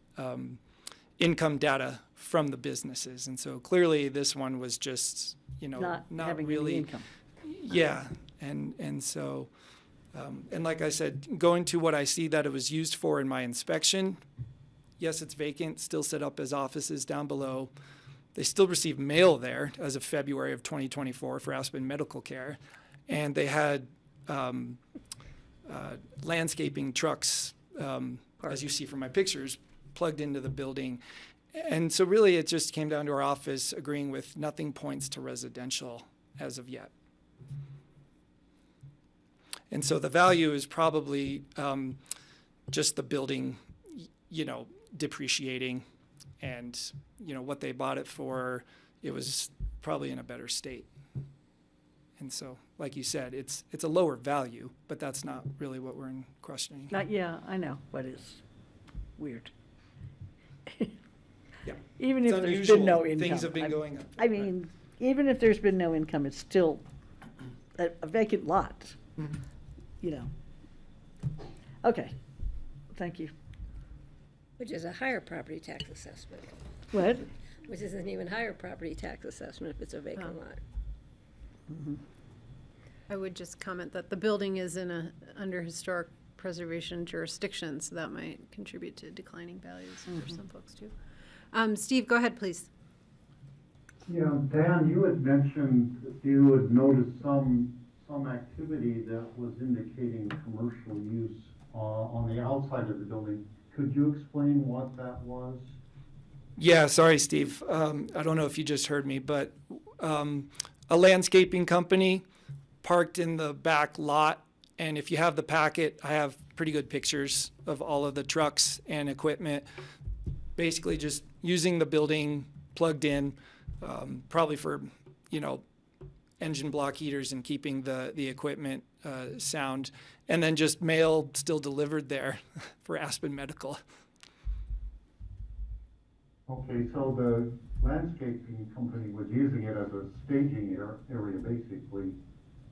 J: income data from the businesses. And so clearly this one was just,
E: Not having
J: really
E: any income.
J: Yeah. And so, and like I said, going to what I see that it was used for in my inspection, yes, it's vacant, still set up as offices down below. They still receive mail there as of February of 2024 for Aspen Medical Care. And they had landscaping trucks, as you see from my pictures, plugged into the building. And so really it just came down to our office agreeing with nothing points to residential as of yet. And so the value is probably just the building, depreciating, and, what they bought it for, it was probably in a better state. And so, like you said, it's a lower value, but that's not really what we're questioning.
E: Yeah, I know, but it's weird.
J: Yeah.
E: Even
J: It's
E: if there's
J: unusual.
E: been no income.
J: Things have been going up.
E: I mean, even if there's been no income, it's still a vacant lot,
J: Mhm.
E: Okay, thank you.
C: Which is a higher property tax assessment,
E: What?
C: which is an even higher property tax assessment if it's a vacant lot.
A: I would just comment that the building is under historic preservation jurisdiction, so that might contribute to declining values for some folks too. Steve, go ahead, please.
D: Yeah, Dan, you had mentioned that you had noticed some activity that was indicating commercial use on the outside of the building. Could you explain what that was?
J: Yeah, sorry, Steve. I don't know if you just heard me, but a landscaping company parked in the back lot. And if you have the packet, I have pretty good pictures of all of the trucks and equipment. Basically just using the building plugged in, probably for, engine block heaters and keeping the equipment sound. And then just mail still delivered there for Aspen Medical.
D: Okay, so the landscaping company was using it as a staging area, basically,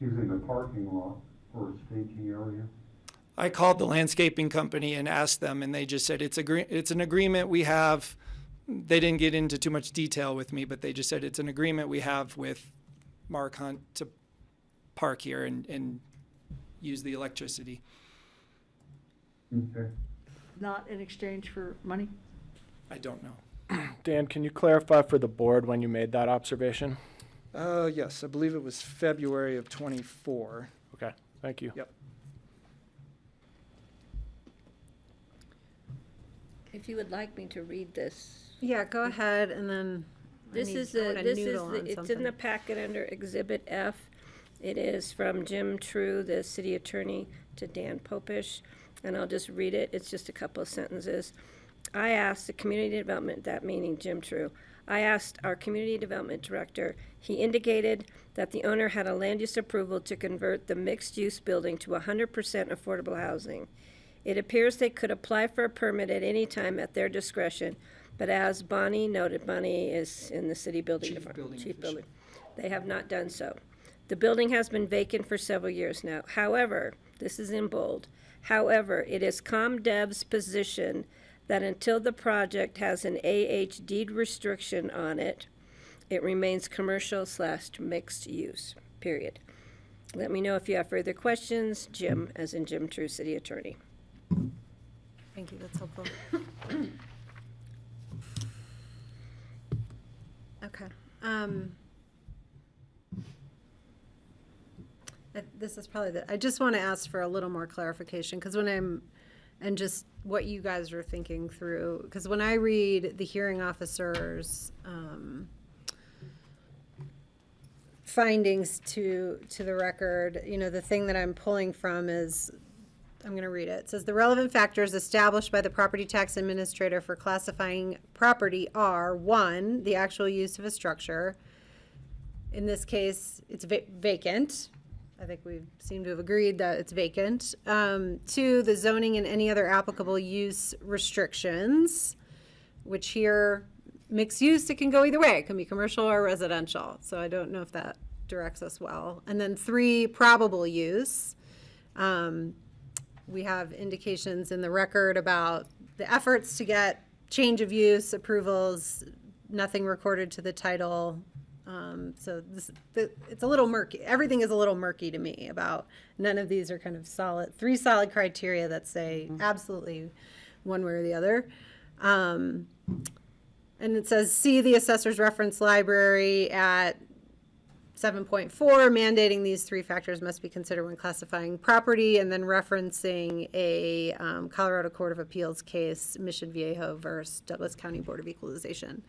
D: using the parking lot for a staging area.
J: I called the landscaping company and asked them, and they just said it's an agreement we have. They didn't get into too much detail with me, but they just said it's an agreement we have with Mark Hunt to park here and use the electricity.
D: Okay.
E: Not in exchange for money?
J: I don't know.
F: Dan, can you clarify for the board when you made that observation?
J: Yes, I believe it was February of 24.
F: Okay, thank you.
J: Yep.
C: If you would like me to read this.
A: Yeah, go ahead, and then
C: It's in the packet under Exhibit F. It is from Jim True, the city attorney, to Dan Popish, and I'll just read it. It's just a couple of sentences. I asked the community development, that meaning Jim True, I asked our community development director. He indicated that the owner had a land use approval to convert the mixed-use building to 100% affordable housing. It appears they could apply for a permit at any time at their discretion, but as Bonnie noted, Bonnie is in the city building department. Chief building. They have not done so. The building has been vacant for several years now. However, this is in bold, however, it is ComDev's position that until the project has an AH deed restriction on it, it remains commercial/mixed use, period. Let me know if you have further questions. Jim, as in Jim True, City Attorney.
A: Thank you, that's helpful. Okay. This is probably I just want to ask for a little more clarification, because and just what you guys are thinking through, because when I read the hearing officer's findings to the record, the thing that I'm pulling from is, I'm going to read it. It says the relevant factors established by the property tax administrator for classifying property are: 1, the actual use of a structure. In this case, it's vacant. I think we seem to have agreed that it's vacant. 2, the zoning and any other applicable use restrictions, which here, mixed use, it can go either way. It can be commercial or residential. So I don't know if that directs us well. And then 3, probable use. We have indications in the record about the efforts to get change of use approvals, nothing recorded to the title. So it's a little murky. Everything is a little murky to me about, none of these are kind of solid, 3 solid criteria that say absolutely one way or the other. And it says, see the assessor's reference library at 7.4, mandating these 3 factors must be considered when classifying property, and then referencing a Colorado Court of Appeals case, Mission Viejo versus Douglas County Board of Equalization.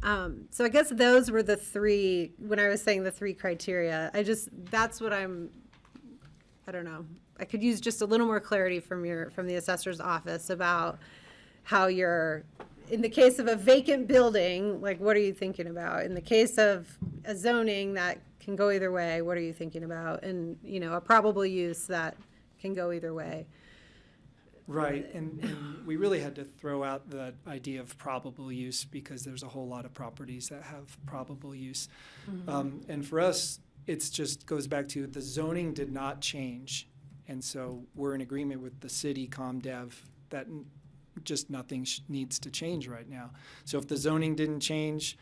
A: So I guess those were the 3, when I was saying the 3 criteria, that's what I don't know. I could use just a little more clarity from the assessor's office about how in the case of a vacant building, like, what are you thinking about? In the case of a zoning that can go either way, what are you thinking about? And, a probable use that can go either way.
J: Right, and we really had to throw out the idea of probable use because there's a whole lot of properties that have probable use. And for us, it's just goes back to the zoning did not change. And so we're in agreement with the city ComDev that just nothing needs to change right now. So if the zoning didn't change,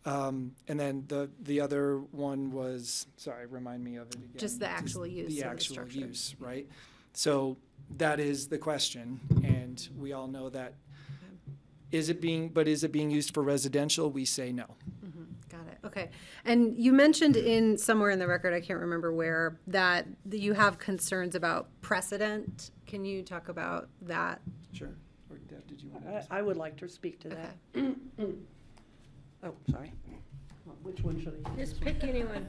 J: and then the other one was, sorry, remind me of it again.
A: Just the actual use.
J: The
A: of
J: actual
A: structure.
J: use, right? So that is the question, and we all know that. Is it being used for residential? We say no.
A: Got it. Okay. And you mentioned in somewhere in the record, I can't remember where, that you have concerns about precedent. Can you talk about that?
J: Sure. Or Deb, did you want to?
K: I would like to speak to that. Oh, sorry. Which one should I use?
C: Just pick anyone.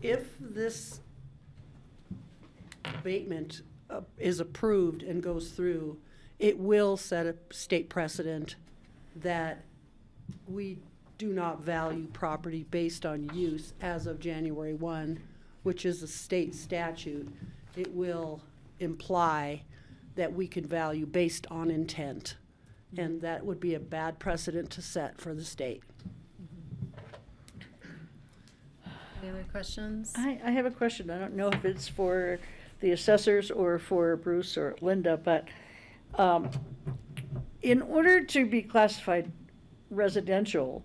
K: If this abatement is approved and goes through, it will set a state precedent that we do not value property based on use as of January 1, which is a state statute. It will imply that we can value based on intent, and that would be a bad precedent to set for the state.
A: Any other questions?
E: I have a question. I don't know if it's for the assessors or for Bruce or Linda, but in order to be classified residential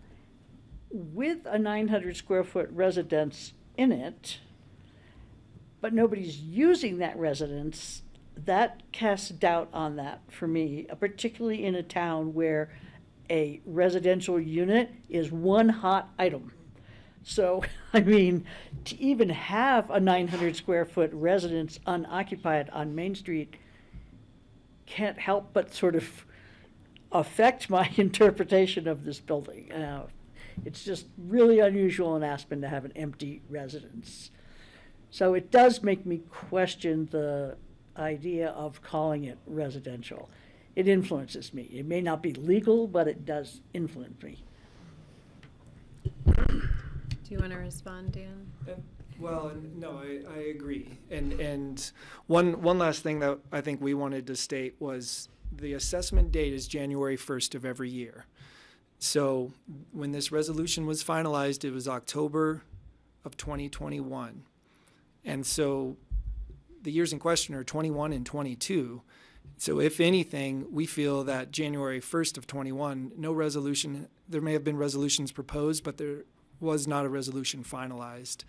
E: with a 900 square foot residence in it, but nobody's using that residence, that casts doubt on that for me, particularly in a town where a residential unit is one hot item. So, I mean, to even have a 900 square foot residence unoccupied on Main Street can't help but sort of affect my interpretation of this building. It's just really unusual in Aspen to have an empty residence. So it does make me question the idea of calling it residential. it influences me. It may not be legal, but it does influence me.
A: Do you want to respond, Dan?
J: Well, no, I agree. And one last thing that I think we wanted to state was the assessment date is January 1st of every year. So when this resolution was finalized, it was October of 2021. And so the years in question are 21 and 22. So if anything, we feel that January 1st of 21, no resolution, there may have been resolutions proposed, but there was not a resolution finalized.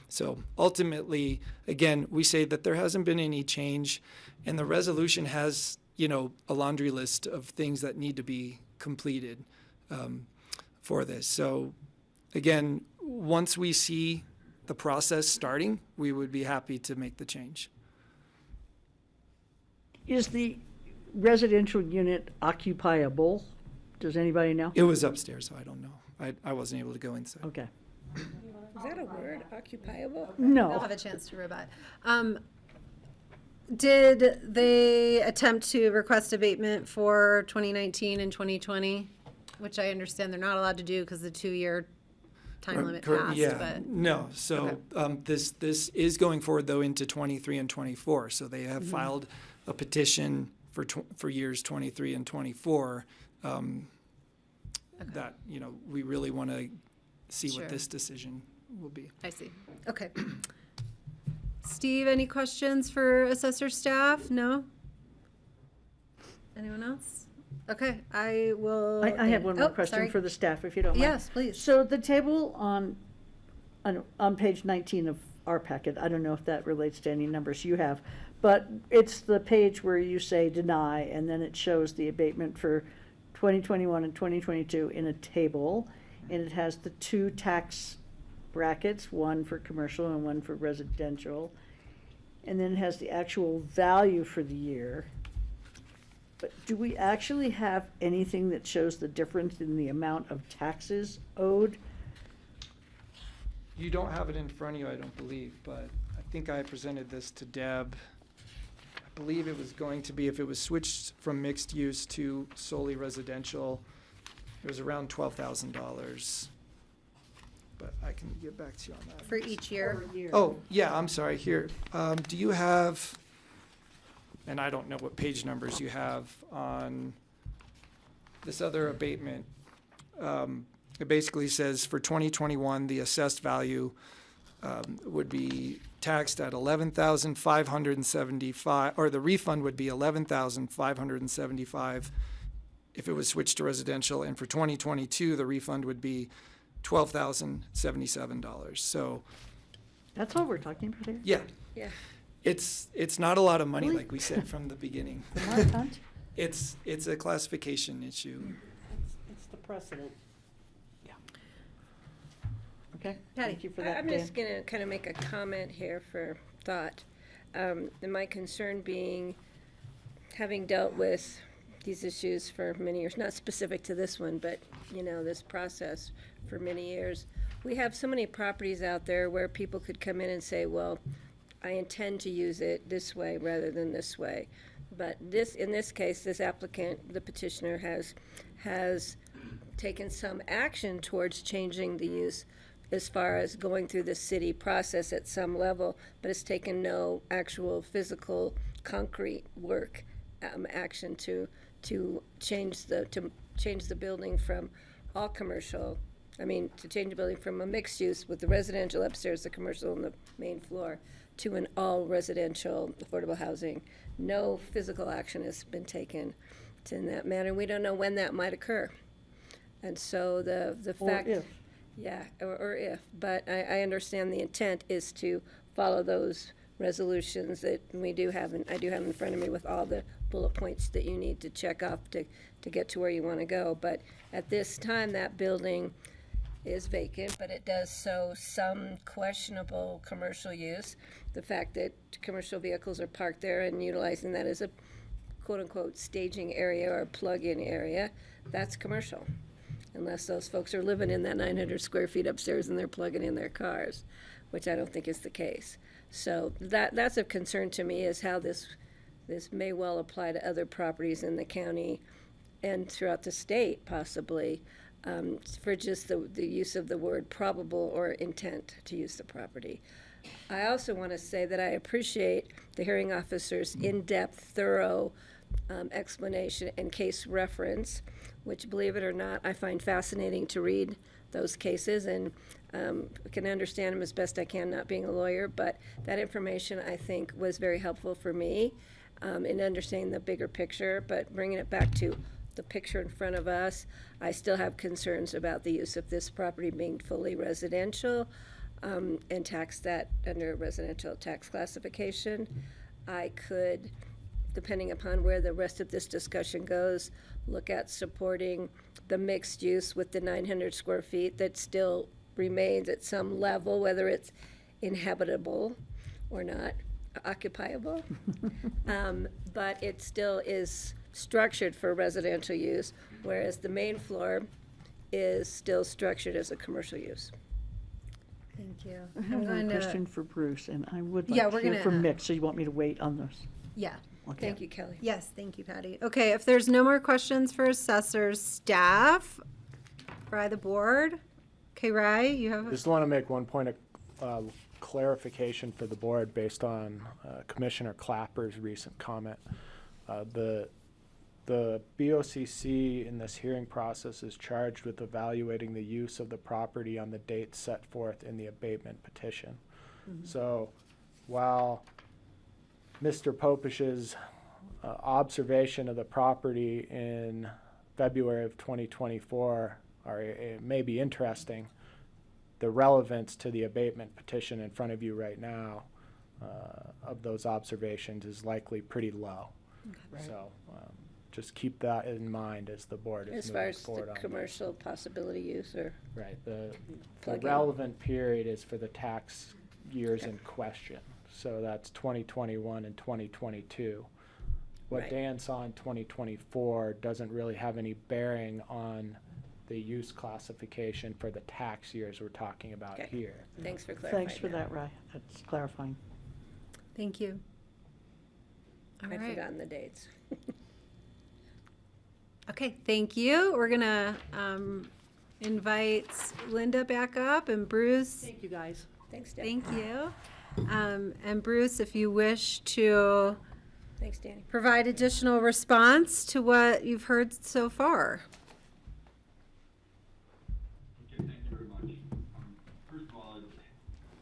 J: So ultimately, again, we say that there hasn't been any change, and the resolution has, a laundry list of things that need to be completed for this. So again, once we see the process starting, we would be happy to make the change.
E: Is the residential unit occupiable? Does anybody know?
J: It was upstairs, so I don't know. I wasn't able to go inside.
E: Okay.
C: Is that a word, occupiable?
A: They'll
E: No.
A: have a chance to rebut. Did they attempt to request abatement for 2019 and 2020? Which I understand they're not allowed to do because the 2-year time limit passed,
J: Yeah,
A: but.
J: no. So this is going forward though into 23 and 24. So they have filed a petition for years 23 and 24. That we really want to see
A: Sure.
J: what this decision will be.
A: I see. Okay. Steve, any questions for assessor staff? No? Anyone else? Okay, I will.
E: I have one more
A: Oh,
E: question
A: sorry.
E: for the staff, if you don't mind.
A: Yes, please.
E: So the table on page 19 of our packet, I don't know if that relates to any numbers you have, but it's the page where you say deny, and then it shows the abatement for 2021 and 2022 in a table, and it has the 2 tax brackets, one for commercial and one for residential, and then it has the actual value for the year. But do we actually have anything that shows the difference in the amount of taxes owed?
J: You don't have it in front of you, I don't believe, but I think I presented this to Deb. I believe it was going to be, if it was switched from mixed use to solely residential, it was around $12,000. But I can get back to you on that.
A: For each year?
J: Oh, yeah, I'm sorry, here. Do you have, and I don't know what page numbers you have on this other abatement. It basically says for 2021, the assessed value would be taxed at $11,575, or the refund would be $11,575 if it was switched to residential, and for 2022, the refund would be $12,077. So,
E: That's all we're talking about here?
J: yeah,
C: Yeah.
J: it's not a lot of money,
E: Really?
J: like we said from the beginning.
E: Not much?
J: It's a classification issue.
E: It's the precedent. Yeah. Okay,
A: Patty.
E: thank you for that,
C: I'm
E: Dan.
C: just going to kind of make a comment here for thought. And my concern being, having dealt with these issues for many years, not specific to this one, but, this process for many years, we have so many properties out there where people could come in and say, well, I intend to use it this way rather than this way. But in this case, this applicant, the petitioner, has taken some action towards changing the use as far as going through the city process at some level, but it's taken no actual physical, concrete work action to change the building from all commercial. To change the building from a mixed use with the residential upstairs, the commercial on the main floor, to an all residential affordable housing. No physical action has been taken in that manner. We don't know when that might occur. And so the
E: Or
C: fact.
E: if.
C: Yeah, or if, but I understand the intent is to follow those resolutions that we do have, and I do have in front of me with all the bullet points that you need to check off to get to where you want to go. But at this time, that building is vacant, but it does show some questionable commercial use. The fact that commercial vehicles are parked there and utilizing that as a quote-unquote staging area or plug-in area, that's commercial. Unless those folks are living in that 900 square feet upstairs and they're plugging in their cars, which I don't think is the case. So that's of concern to me, is how this this may well apply to other properties in the county and throughout the state possibly, for just the use of the word probable or intent to use the property. I also want to say that I appreciate the hearing officer's in-depth, thorough explanation and case reference, which, believe it or not, I find fascinating to read those cases, and can understand them as best I can, not being a lawyer, but that information, I think, was very helpful for me in understanding the bigger picture, but bringing it back to the picture in front of us, I still have concerns about the use of this property being fully residential and tax that under residential tax classification. I could, depending upon where the rest of this discussion goes, look at supporting the mixed use with the 900 square feet that still remains at some level, whether it's inhabitable or not, occupiable. But it still is structured for residential use, whereas the main floor is still structured as a commercial use.
A: Thank you.
E: I have a question for Bruce, and I would
A: Yeah,
E: like
A: we're
E: to hear
A: gonna-
E: from Mick, so you want me to wait on this?
A: Yeah.
E: Okay.
C: Thank you, Kelly.
A: Yes, thank you, Patty. Okay, if there's no more questions for assessors staff, by the board. Okay, Rye, you have,
F: Just want to make one point of clarification for the board based on Commissioner Clapper's recent comment. The BoCC in this hearing process is charged with evaluating the use of the property on the date set forth in the abatement petition. So while Mr. Popish's observation of the property in February of 2024 may be interesting, the relevance to the abatement petition in front of you right now of those observations is likely pretty low.
E: Right.
F: So just keep that in mind as the board is
C: As far
F: moving
C: as the
F: forward on this.
C: commercial possibility use or
F: Right, the
C: Plug in.
F: relevant period is for the tax years in question. So that's 2021 and 2022. What
C: Right.
F: Dan saw in 2024 doesn't really have any bearing on the use classification for the tax years we're talking about
C: Okay.
F: here.
C: thanks for clarifying.
E: Thanks for that, Rye. That's clarifying.
A: thank you. All
C: I'd
A: right.
C: forgotten the dates.
A: Okay, thank you. We're gonna invite Linda back up and Bruce.
K: Thank you, guys.
C: Thanks, Deb.
A: Thank you. And Bruce, if you wish to
C: Thanks, Danny.
A: provide additional response to what you've heard so far.
H: Okay, thank you very much. First of all,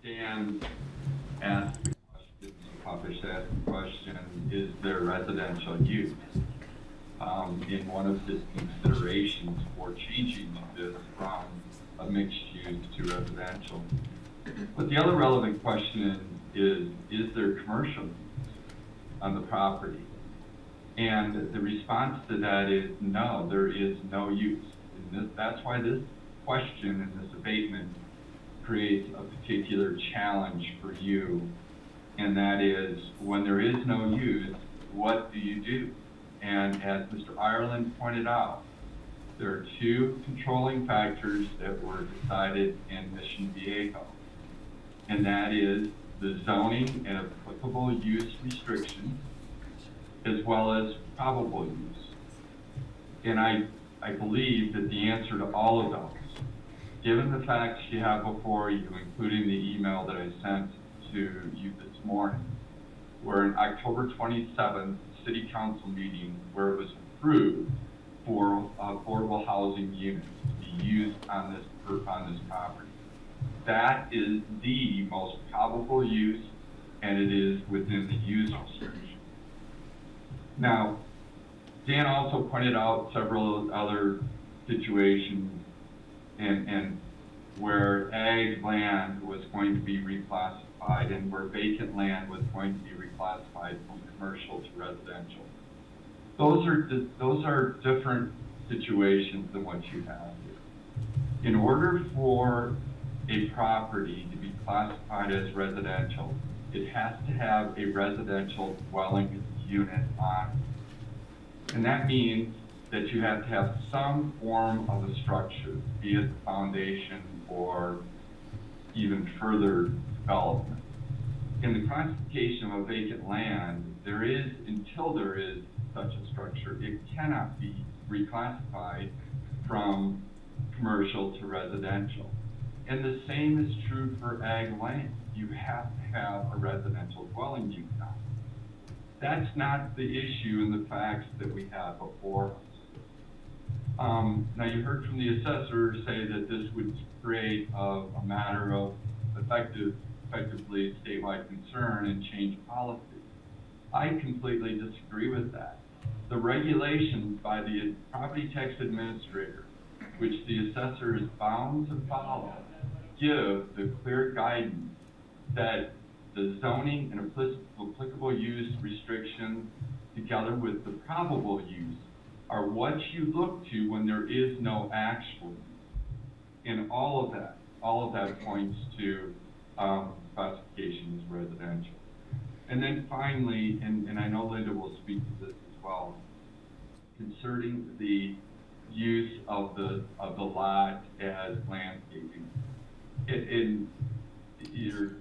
H: Dan asked the question, Popish asked the question, is there residential use? In one of his considerations for changing this from a mixed use to residential. But the other relevant question is there commercial use on the property? And the response to that is no, there is no use. And that's why this question and this abatement creates a particular challenge for you. And that is, when there is no use, what do you do? And as Mr. Ireland pointed out, there are two controlling factors that were decided in Mission Viejo. And that is the zoning and applicable use restrictions, as well as probable use. And I believe that the answer to all of those, given the facts you have before you, including the email that I sent to you this morning, where in October 27th, City Council meeting where it was approved for affordable housing units to be used on this property. That is the most probable use, and it is within the use restriction. Now, Dan also pointed out several other situations and where ag land was going to be reclassified and where vacant land was going to be reclassified from commercial to residential. Those are different situations than what you have here. In order for a property to be classified as residential, it has to have a residential dwelling unit on it. And that means that you have to have some form of a structure, be it the foundation or even further development. In the classification of a vacant land, there is, until there is such a structure, it cannot be reclassified from commercial to residential. And the same is true for ag land. You have to have a residential dwelling unit on it. That's not the issue in the facts that we have before us. Now you heard from the assessor say that this would create a matter of effectively statewide concern and change policy. I completely disagree with that. The regulations by the property tax administrator, which the assessor is bound to follow, give the clear guidance that the zoning and applicable use restrictions, together with the probable use, are what you look to when there is no actual use. And all of that points to classification as residential. And then finally, and I know Linda will speak to this as well, concerning the use of the lot as landscaping.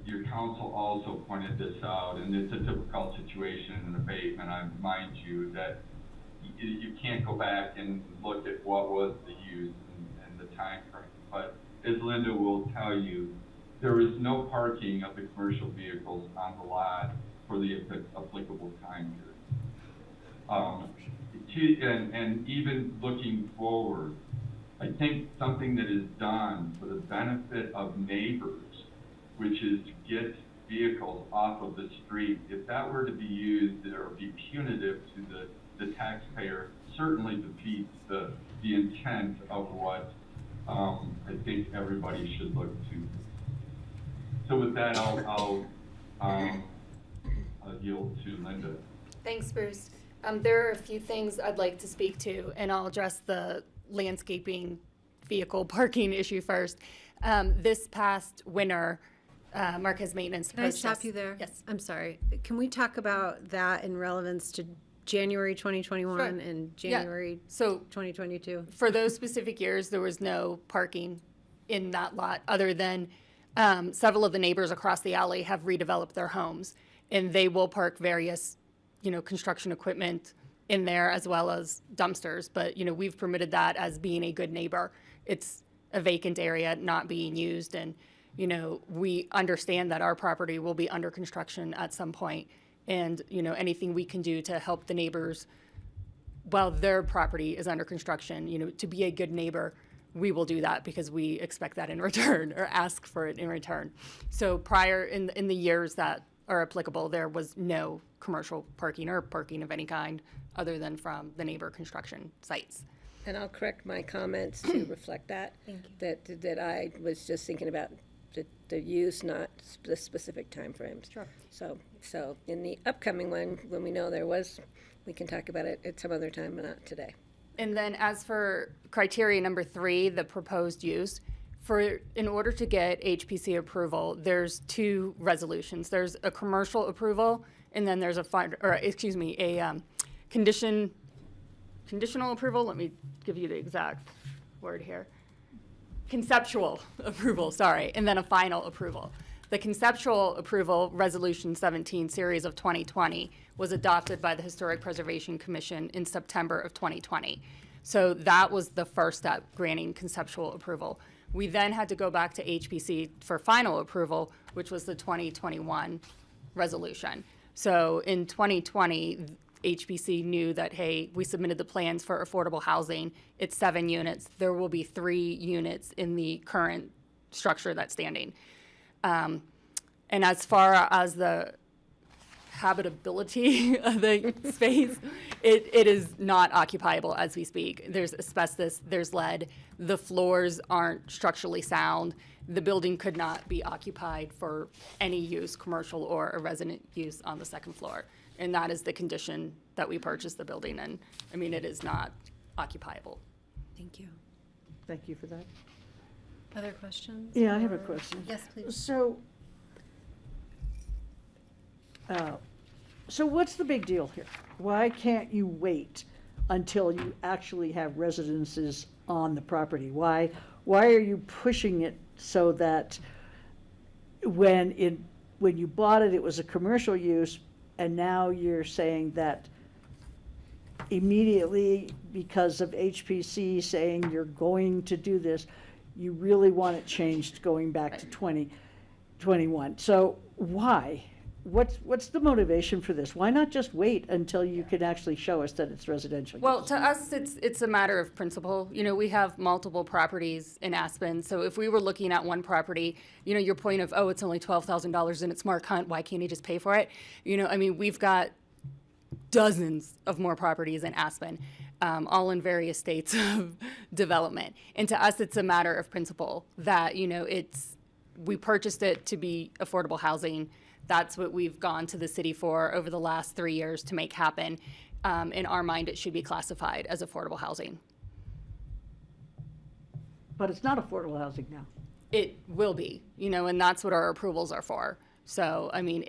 H: Your counsel also pointed this out, and it's a difficult situation in an abatement. I mind you that you can't go back and look at what was the use and the time frame. But as Linda will tell you, there is no parking of the commercial vehicles on the lot for the applicable time period. And even looking forward, I think something that is done for the benefit of neighbors, which is to get vehicles off of the street, if that were to be used or be punitive to the taxpayer, certainly defeats the intent of what I think everybody should look to. So with that, I'll yield to Linda.
I: Thanks, Bruce. There are a few things I'd like to speak to, and I'll address the landscaping vehicle parking issue first. This past winter, Marquez Maintenance
A: Can I stop you there?
I: Yes.
A: I'm sorry. Can we talk about that in relevance to January 2021
I: Sure.
A: and
I: Yeah.
A: January
I: So
A: 2022?
I: for those specific years, there was no parking in that lot other than several of the neighbors across the alley have redeveloped their homes, and they will park various, construction equipment in there as well as dumpsters. But, we've permitted that as being a good neighbor. It's a vacant area not being used, and, we understand that our property will be under construction at some point. And, anything we can do to help the neighbors while their property is under construction, to be a good neighbor, we will do that because we expect that in return or ask for it in return. So prior in the years that are applicable, there was no commercial parking or parking of any kind other than from the neighbor construction sites.
C: And I'll correct my comments to reflect that.
A: Thank you.
C: That I was just thinking about the use, not the specific timeframes.
A: Sure.
C: So in the upcoming one, when we know there was, we can talk about it at some other time, but not today.
I: And then as for criteria number 3, the proposed use, in order to get HPC approval, there's 2 resolutions. There's a commercial approval, and then there's a conditional approval. Let me give you the exact word here. Conceptual approval, sorry, and then a final approval. The conceptual approval, Resolution 17, Series of 2020, was adopted by the Historic Preservation Commission in September of 2020. So that was the first step, granting conceptual approval. We then had to go back to HPC for final approval, which was the 2021 resolution. So in 2020, HPC knew that, hey, we submitted the plans for affordable housing. It's 7 units. There will be 3 units in the current structure that's standing. And as far as the habitability of the space, it is not occupiable as we speak. There's asbestos, there's lead, the floors aren't structurally sound. The building could not be occupied for any use, commercial or a resident use on the 2nd floor. And that is the condition that we purchased the building in. I mean, it is not occupiable.
A: Thank you.
E: Thank you for that.
A: Other questions?
E: Yeah, I have a
A: or-
E: question.
A: Yes, please.
E: So what's the big deal here? Why can't you wait until you actually have residences on the property? Why are you pushing it so that when you bought it, it was a commercial use, and now you're saying that immediately, because of HPC saying you're going to do this, you really want it changed going back to 2021. So why? What's the motivation for this? Why not just wait until you can actually show us that it's residential?
I: Well, to us, it's a matter of principle. You know, we have multiple properties in Aspen, so if we were looking at one property, you know, your point of, oh, it's only $12,000 and it's Mark Hunt, why can't he just pay for it? You know, I mean, we've got dozens of more properties in Aspen, all in various states of development. And to us, it's a matter of principle that, you know, we purchased it to be affordable housing. That's what we've gone to the city for over the last 3 years to make happen. In our mind, it should be classified as affordable housing.
E: But it's not affordable housing now.
I: It will be, you know, and that's what our approvals are for. So, I mean,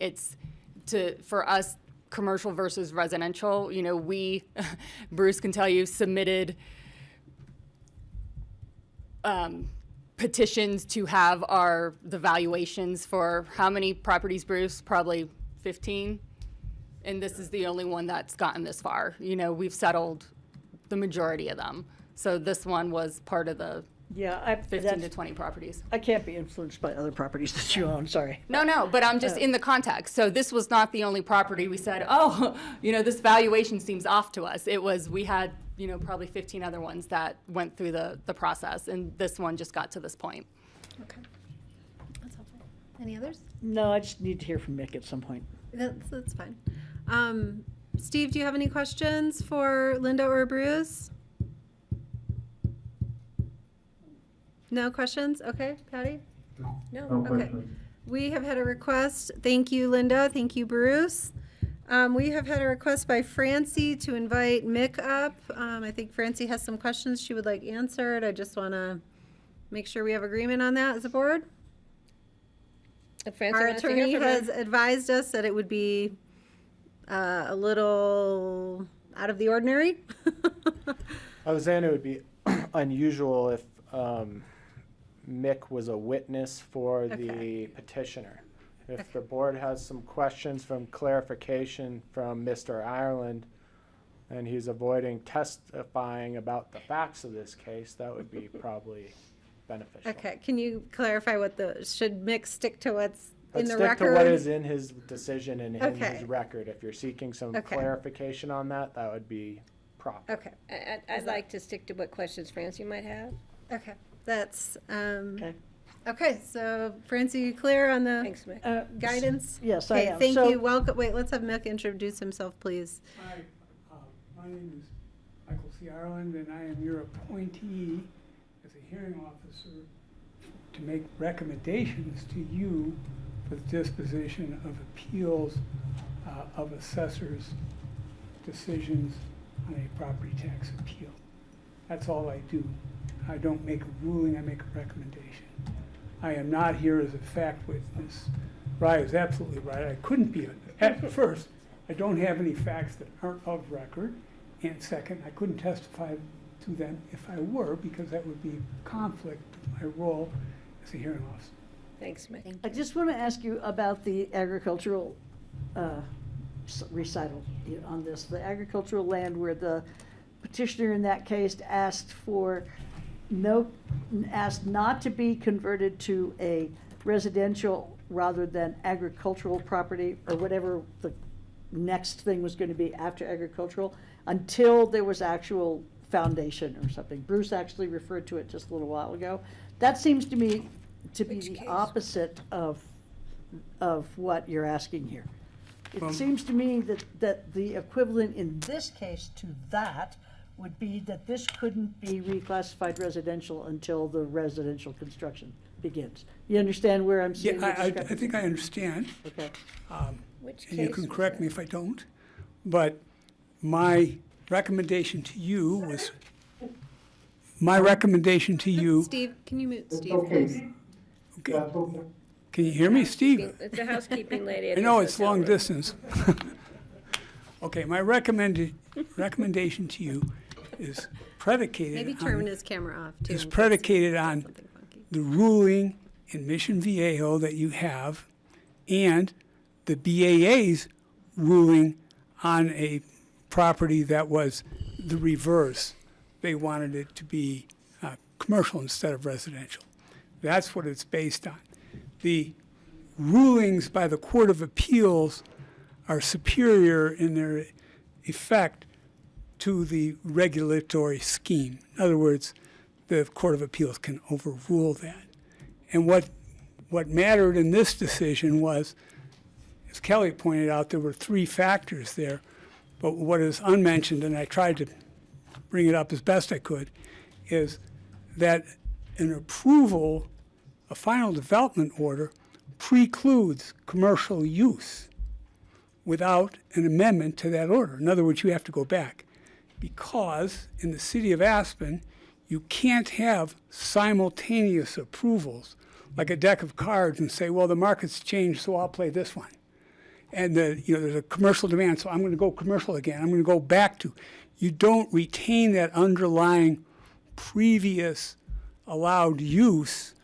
I: for us, commercial versus residential, you know, we, Bruce can tell you, submitted petitions to have the valuations for how many properties, Bruce? Probably 15. And this is the only one that's gotten this far. You know, we've settled the majority of them. So this one was part of the 15 to 20 properties.
E: I can't be influenced by other properties that you own, sorry.
I: No, but I'm just in the context. So this was not the only property we said, oh, you know, this valuation seems off to us. We had, you know, probably 15 other ones that went through the process, and this one just got to this point.
A: Okay. That's helpful. Any others?
E: No, I just need to hear from Mick at some point.
A: That's fine. Steve, do you have any questions for Linda or Bruce? No questions? Okay, Patty? No? Okay. We have had a request. Thank you, Linda. Thank you, Bruce. We have had a request by Francie to invite Mick up. I think Francie has some questions she would like answered. I just want to make sure we have agreement on that as a board. Our attorney has advised us that it would be a little out of the ordinary.
F: I was saying it would be unusual if Mick was a witness for the petitioner. If the board has some questions from clarification from Mr. Ireland and he's avoiding testifying about the facts of this case, that would be probably beneficial.
A: Okay, can you clarify should Mick stick to what's in
F: Let's
A: the
F: stick
A: record?
F: to what is in his decision and in
A: Okay.
F: his record. If you're seeking some
A: Okay.
F: clarification on that, that would be proper.
A: Okay,
C: I'd like to stick to what questions Francie might have.
A: okay, that's,
E: Okay.
A: okay, so Francie, you clear on the
C: Thanks, Mick.
E: Yes, yes, I
A: Okay,
E: am.
A: thank
E: So-
A: you, welcome, wait, let's have Mick introduce himself, please.
L: Hi, my name is Michael C. Ireland, and I am your appointee as a hearing officer to make recommendations to you for the disposition of appeals of assessors' decisions on a property tax appeal. That's all I do. I don't make a ruling, I make a recommendation. I am not here as a fact witness. Rye is absolutely right, I couldn't be. At first, I don't have any facts that aren't of record, and second, I couldn't testify to them if I were, because that would be conflict with my role as a hearing officer.
C: Thanks, Mick.
E: I just want to ask you about the agricultural recital on this. The agricultural land where the petitioner in that case asked not to be converted to a residential rather than agricultural property, or whatever the next thing was going to be after agricultural, until there was actual foundation or something. Bruce actually referred to it just a little while ago. That seems to me to be the opposite of what you're asking here. It seems to me that the equivalent in this case to that would be that this couldn't be reclassified residential until the residential construction begins. You understand where I'm seeing the
L: Yeah, I
E: discrepancy?
L: think I understand.
E: Okay.
C: Which
L: And you
C: case
L: can
C: was
L: correct
C: that?
L: me if I don't, but my recommendation to you was,
A: Steve, can you mute Steve,
D: Okay.
A: please?
L: okay,
D: That's okay.
L: can you hear me, Steve?
C: It's a housekeeping lady. at
L: I know
C: this
L: it's
C: hotel
L: long
C: room.
L: distance. Okay, my recommendation to you is predicated
A: Maybe turn
L: on,
A: his camera off, too.
L: is
A: in case
L: predicated
A: he does
L: on
A: something funky.
L: the ruling in Mission Viejo that you have and the BAA's ruling on a property that was the reverse. They wanted it to be commercial instead of residential. That's what it's based on. The rulings by the Court of Appeals are superior in their effect to the regulatory scheme. In other words, the Court of Appeals can overrule that. And what mattered in this decision was, as Kelly pointed out, there were 3 factors there. But what is unmentioned, and I tried to bring it up as best I could, is that an approval, a final development order, precludes commercial use without an amendment to that order. In other words, you have to go back. Because in the city of Aspen, you can't have simultaneous approvals, like a deck of cards, and say, well, the market's changed, so I'll play this one. And there's a commercial demand, so I'm going to go commercial again. I'm going to go back to. You don't retain that underlying previous allowed use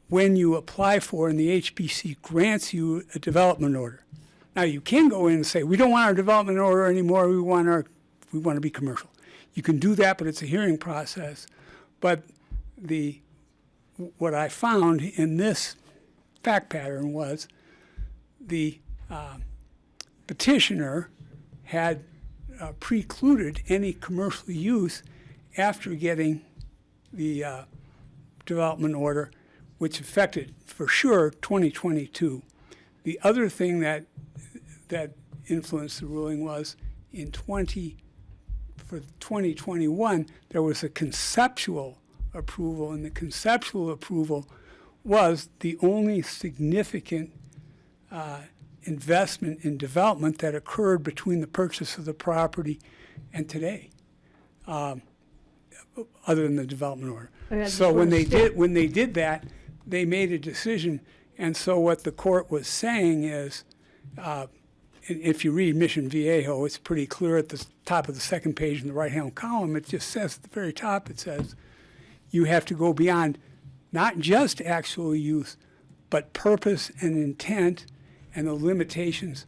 L: when you apply for, and the HPC grants you a development order. Now, you can go in and say, we don't want our development order anymore. We want to be commercial. You can do that, but it's a hearing process. But what I found in this fact pattern was the petitioner had precluded any commercial use after getting the development order, which affected, for sure, 2022. The other thing that influenced the ruling was for 2021, there was a conceptual approval, and the conceptual approval was the only significant investment in development that occurred between the purchase of the property and today, other than the development order. So when they did that, they made a decision. And so what the court was saying is, if you read Mission Viejo, it's pretty clear at the top of the second page in the right-hand column. It just says at the very top, it says, you have to go beyond not just actual use, but purpose and intent and the limitations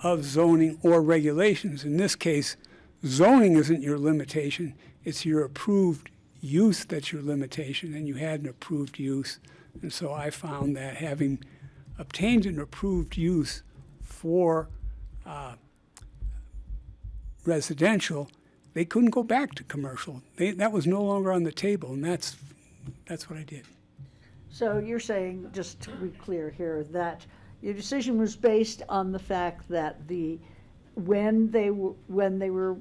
L: of zoning or regulations. In this case, zoning isn't your limitation. It's your approved use that's your limitation, and you had an approved use. And so I found that having obtained an approved use for residential, they couldn't go back to commercial. That was no longer on the table, and that's what I did.
E: So you're saying, just to be clear here, that your decision was based on the fact that when they were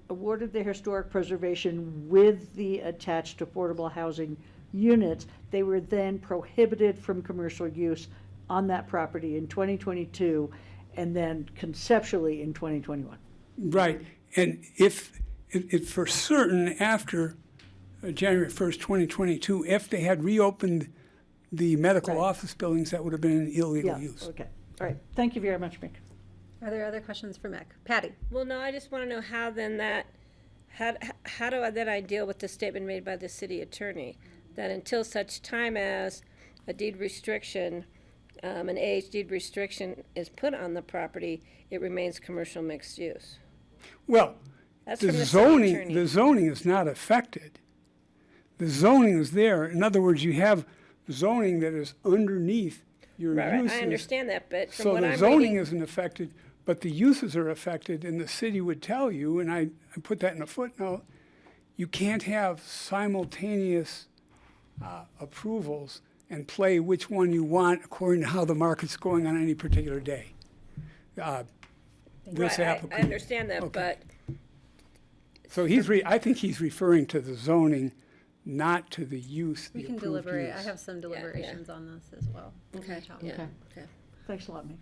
E: awarded the historic preservation with the attached affordable housing units, they were then prohibited from commercial use on that property in 2022, and then conceptually in 2021.
L: Right, and if for certain after January 1st, 2022, if they had reopened the medical office buildings, that would have been an illegal use.
E: Okay, all right. Thank you very much, Mick.
A: Are there other questions for Mick? Patty?
C: Well, no, I just want to know how then how do I deal with the statement made by the city attorney that until such time as a deed restriction, an age deed restriction is put on the property, it remains commercial mixed use?
L: Well,
C: That's
L: the
C: from the city attorney.
L: zoning is not affected. The zoning is there. In other words, you have zoning that is underneath your
C: Right,
L: uses.
C: I understand that, but from
L: So
C: what
L: the
C: I'm
L: zoning
C: reading,
L: isn't affected, but the uses are affected, and the city would tell you, and I put that in a footnote, you can't have simultaneous approvals and play which one you want according to how the market's going on any particular day. This
C: right, I
L: applicant.
C: understand that,
L: Okay.
C: but
L: So I think he's referring to the zoning, not to the use, the
A: We can
L: approved
A: deliberate. I
L: use.
A: have some deliberations on this as well.
C: okay, yeah,
E: Okay.
C: okay.
E: Thanks a lot, Mick.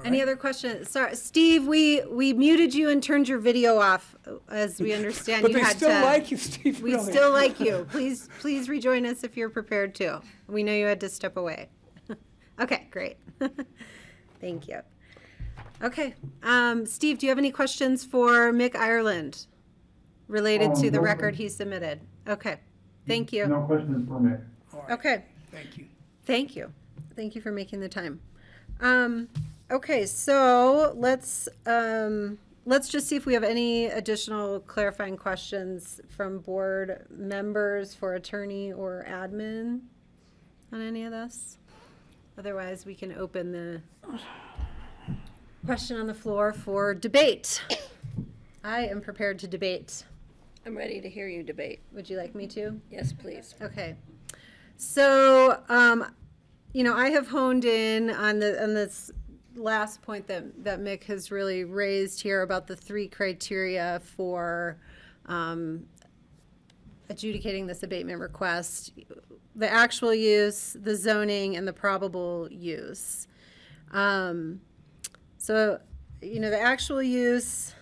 A: Any other questions? Sorry, Steve, we muted you and turned your video off, as we understand
L: But
A: you
L: they
A: had
L: still
A: to.
L: like you, Steve,
A: We
L: really.
A: still like you. Please rejoin us if you're prepared to. We know you had to step away. Okay, great. Thank you. Okay, Steve, do you have any questions for Mick Ireland related to the
D: No.
A: record he submitted? Okay, thank you.
D: No questions for me.
A: Okay,
L: Thank you.
A: thank you. Thank you for making the time. Okay, so let's just see if we have any additional clarifying questions from board members for attorney or admin on any of this. Otherwise, we can open the question on the floor for debate. I am prepared to debate.
C: I'm ready to hear you debate.
A: Would you like me to?
C: Yes, please.
A: Okay. So, I have honed in on this last point that Mick has really raised here about the 3 criteria for adjudicating this abatement request: the actual use, the zoning, and the probable use. So, the actual use,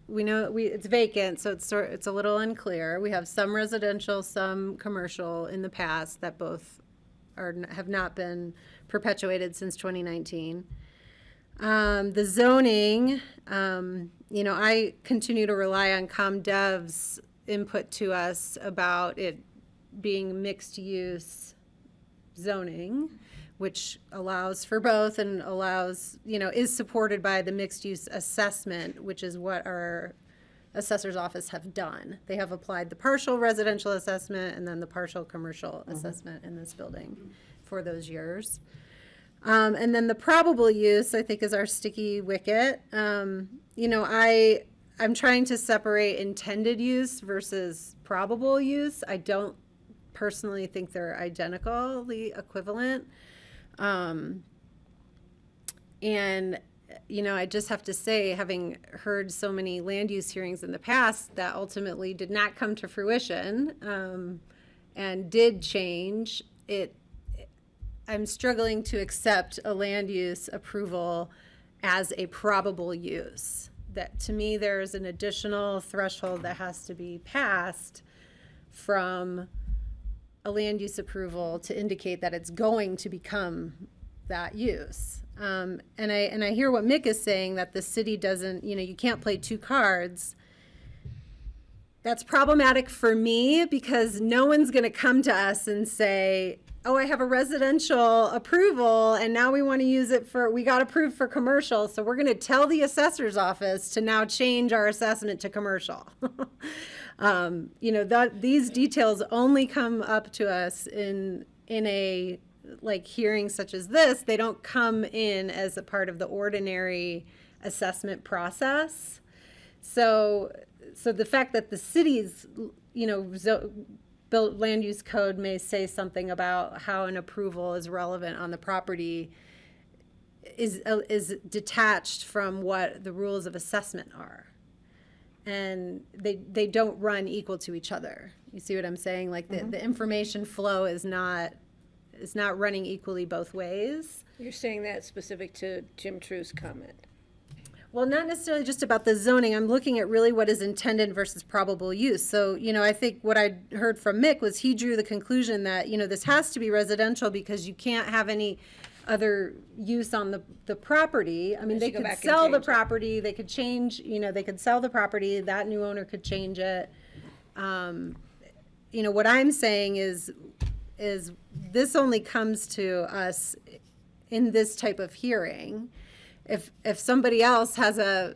A: we know it's vacant, so it's a little unclear. We have some residential, some commercial in the past that both have not been perpetuated since 2019. The zoning, I continue to rely on ComDev's input to us about it being mixed use zoning, which allows for both and allows, is supported by the mixed use assessment, which is what our assessor's office have done. They have applied the partial residential assessment and then the partial commercial assessment in this building for those years. And then the probable use, I think, is our sticky wicket. I'm trying to separate intended use versus probable use. I don't personally think they're identically equivalent. I just have to say, having heard so many land use hearings in the past that ultimately did not come to fruition and did change, I'm struggling to accept a land use approval as a probable use. That, to me, there's an additional threshold that has to be passed from a land use approval to indicate that it's going to become that use. And I hear what Mick is saying, that the city doesn't, you can't play 2 cards. That's problematic for me because no one's going to come to us and say, oh, I have a residential approval and now we want to use it we got approved for commercial, so we're going to tell the assessor's office to now change our assessment to commercial. These details only come up to us in a hearing such as this. They don't come in as a part of the ordinary assessment process. So the fact that the city's, built land use code may say something about how an approval is relevant on the property is detached from what the rules of assessment are. And they don't run equal to each other. You see what I'm saying? The information flow is not running equally both ways.
C: You're saying that specific to Jim True's comment.
A: Well, not necessarily just about the zoning. I'm looking at really what is intended versus probable use. So, I think what I heard from Mick was he drew the conclusion that, this has to be residential because you can't have any other use on the property. I mean, they could sell the property, they could change, they could sell the property, that new owner could change it. What I'm saying is this only comes to us in this type of hearing. If somebody else has a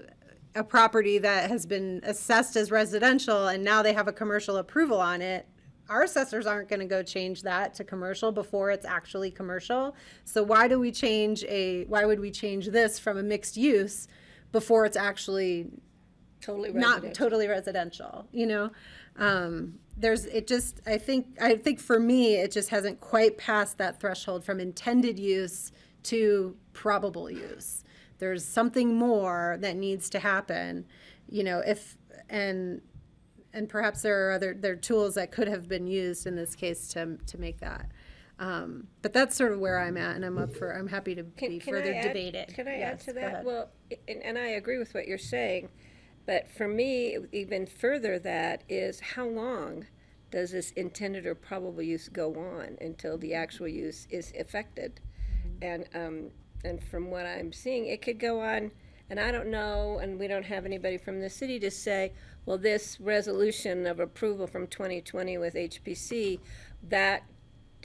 A: property that has been assessed as residential and now they have a commercial approval on it, our assessors aren't going to go change that to commercial before it's actually commercial. So why would we change this from a mixed use before it's actually not totally residential? I think for me, it just hasn't quite passed that threshold from intended use to probable use. There's something more that needs to happen, and perhaps there are other tools that could have been used in this case to make that. But that's sort of where I'm at, and I'm happy to be further debated.
C: Can I add to
A: Go
C: that?
A: ahead.
C: Well, and I agree with what you're saying, but for me, even further, that is, how long does this intended or probable use go on until the actual use is effected? And from what I'm seeing, it could go on, and I don't know, and we don't have anybody from the city to say, well, this resolution of approval from 2020 with HPC, that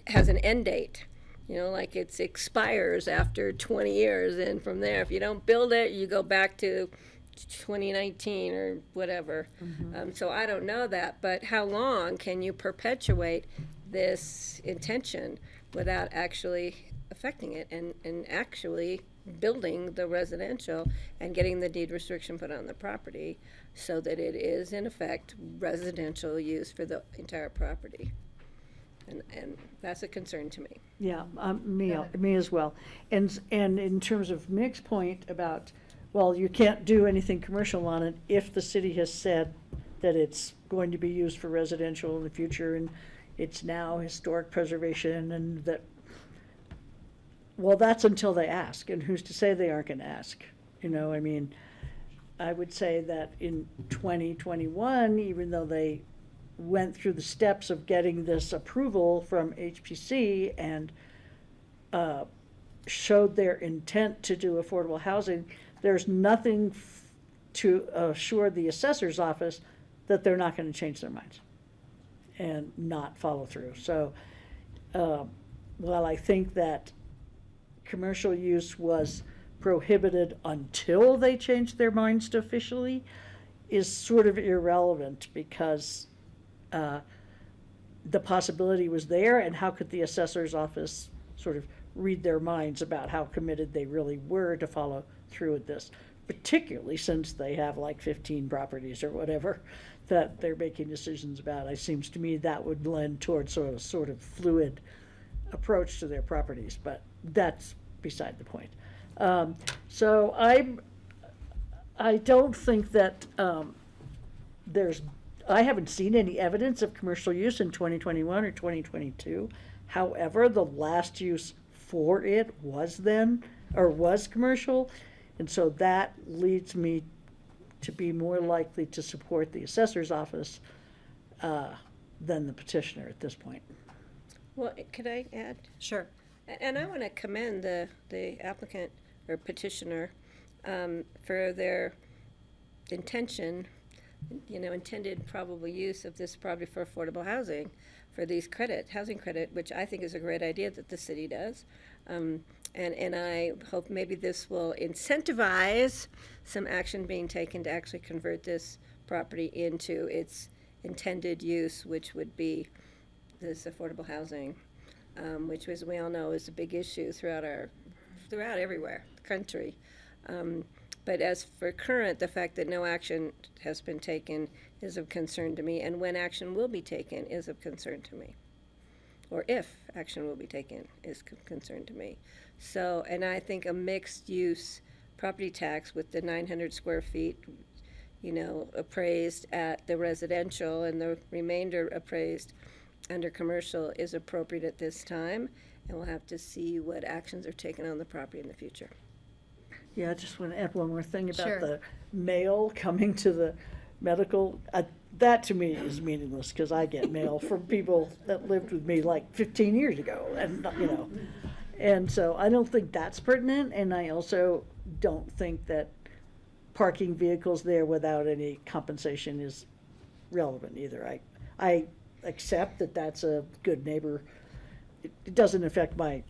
C: has an end date. You know, like it expires after 20 years, and from there, if you don't build it, you go back to 2019 or whatever. So I don't know that, but how long can you perpetuate this intention without actually affecting it and actually building the residential and getting the deed restriction put on the property so that it is in effect residential use for the entire property? And that's a concern to me.
E: Yeah, me as well. And in terms of Mick's point about, well, you can't do anything commercial on it if the city has said that it's going to be used for residential in the future and it's now historic preservation and that, well, that's until they ask, and who's to say they aren't gonna ask? You know, I mean, I would say that in 2021, even though they went through the steps of getting this approval from HPC and showed their intent to do affordable housing, there's nothing to assure the assessor's office that they're not going to change their minds and not follow through. So while I think that commercial use was prohibited until they changed their minds to officially, is sort of irrelevant because the possibility was there, and how could the assessor's office sort of read their minds about how committed they really were to follow through with this, particularly since they have like 15 properties or whatever that they're making decisions about. It seems to me that would lend towards sort of fluid approach to their properties, but that's beside the point. So I don't think that I haven't seen any evidence of commercial use in 2021 or 2022. However, the last use for it was commercial. And so that leads me to be more likely to support the assessor's office than the petitioner at this point.
C: Well, could I add?
A: Sure.
C: And I want to commend the applicant or petitioner for their intention, intended probable use of this property for affordable housing, for these housing credit, which I think is a great idea that the city does. And I hope maybe this will incentivize some action being taken to actually convert this property into its intended use, which would be this affordable housing, which, as we all know, is a big issue throughout everywhere, the country. But as for current, the fact that no action has been taken is of concern to me, and when action will be taken is of concern to me. Or if action will be taken is of concern to me. So, and I think a mixed-use property tax with the 900 square feet, appraised at the residential and the remainder appraised under commercial is appropriate at this time, and we'll have to see what actions are taken on the property in the future.
E: Yeah, I just want to add one more thing about
A: Sure.
E: the mail coming to the medical. That to me is meaningless because I get mail from people that lived with me like 15 years ago, and so I don't think that's pertinent, and I also don't think that parking vehicles there without any compensation is relevant either. I accept that that's a good neighbor. It doesn't affect my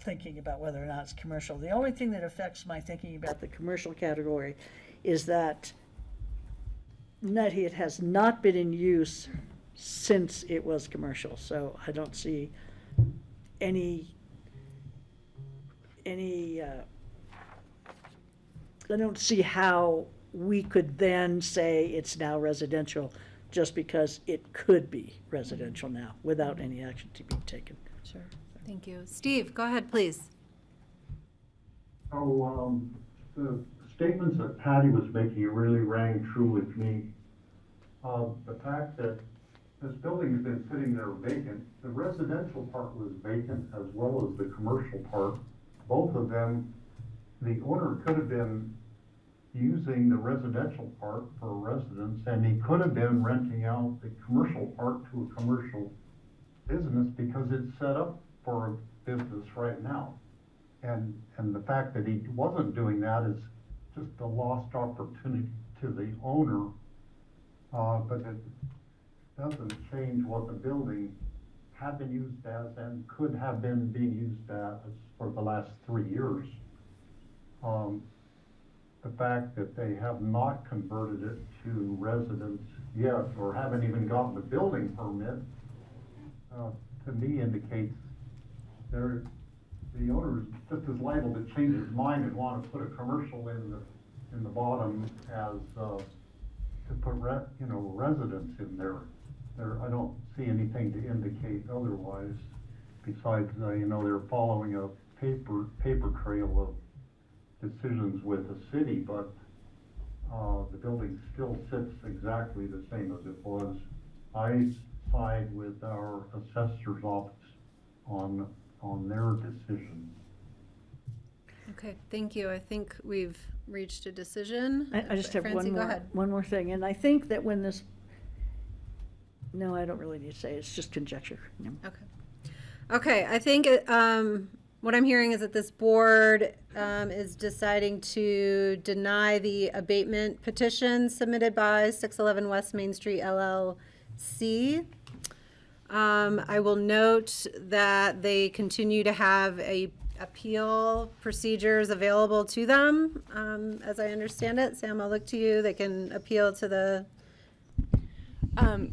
E: thinking about whether or not it's commercial. The only thing that affects my thinking about the commercial category is that it has not been in use since it was commercial. So I don't see I don't see how we could then say it's now residential just because it could be residential now without any action to be taken.
A: Sure. Thank you. Steve, go ahead, please.
D: So, the statements that Patty was making really rang true with me. The fact that this building has been sitting there vacant, the residential part was vacant as well as the commercial part. Both of them, the owner could have been using the residential part for residence, and he could have been renting out the commercial part to a commercial business because it's set up for a business right now. And the fact that he wasn't doing that is just a lost opportunity to the owner, but it doesn't change what the building have been used as and could have been being used as for the last 3 years. The fact that they have not converted it to residence yet, or haven't even gotten the building permit, to me indicates the owner is just as liable to change his mind and want to put a commercial in the bottom as to put residence in there. I don't see anything to indicate otherwise. Besides, they're following a paper trail of decisions with the city, but the building still sits exactly the same as it was. I side with our assessor's office on their decision.
A: Okay, thank you. I think we've reached a decision.
E: I just have
A: Francie, go
E: one
A: ahead.
E: more thing, and I think that when this, no, I don't really need to say, it's just conjecture. No.
A: Okay, I think what I'm hearing is that this board is deciding to deny the abatement petition submitted by 611 West Main Street LLC. I will note that they continue to have appeal procedures available to them, as I understand it. Sam, I'll look to you. They can appeal to the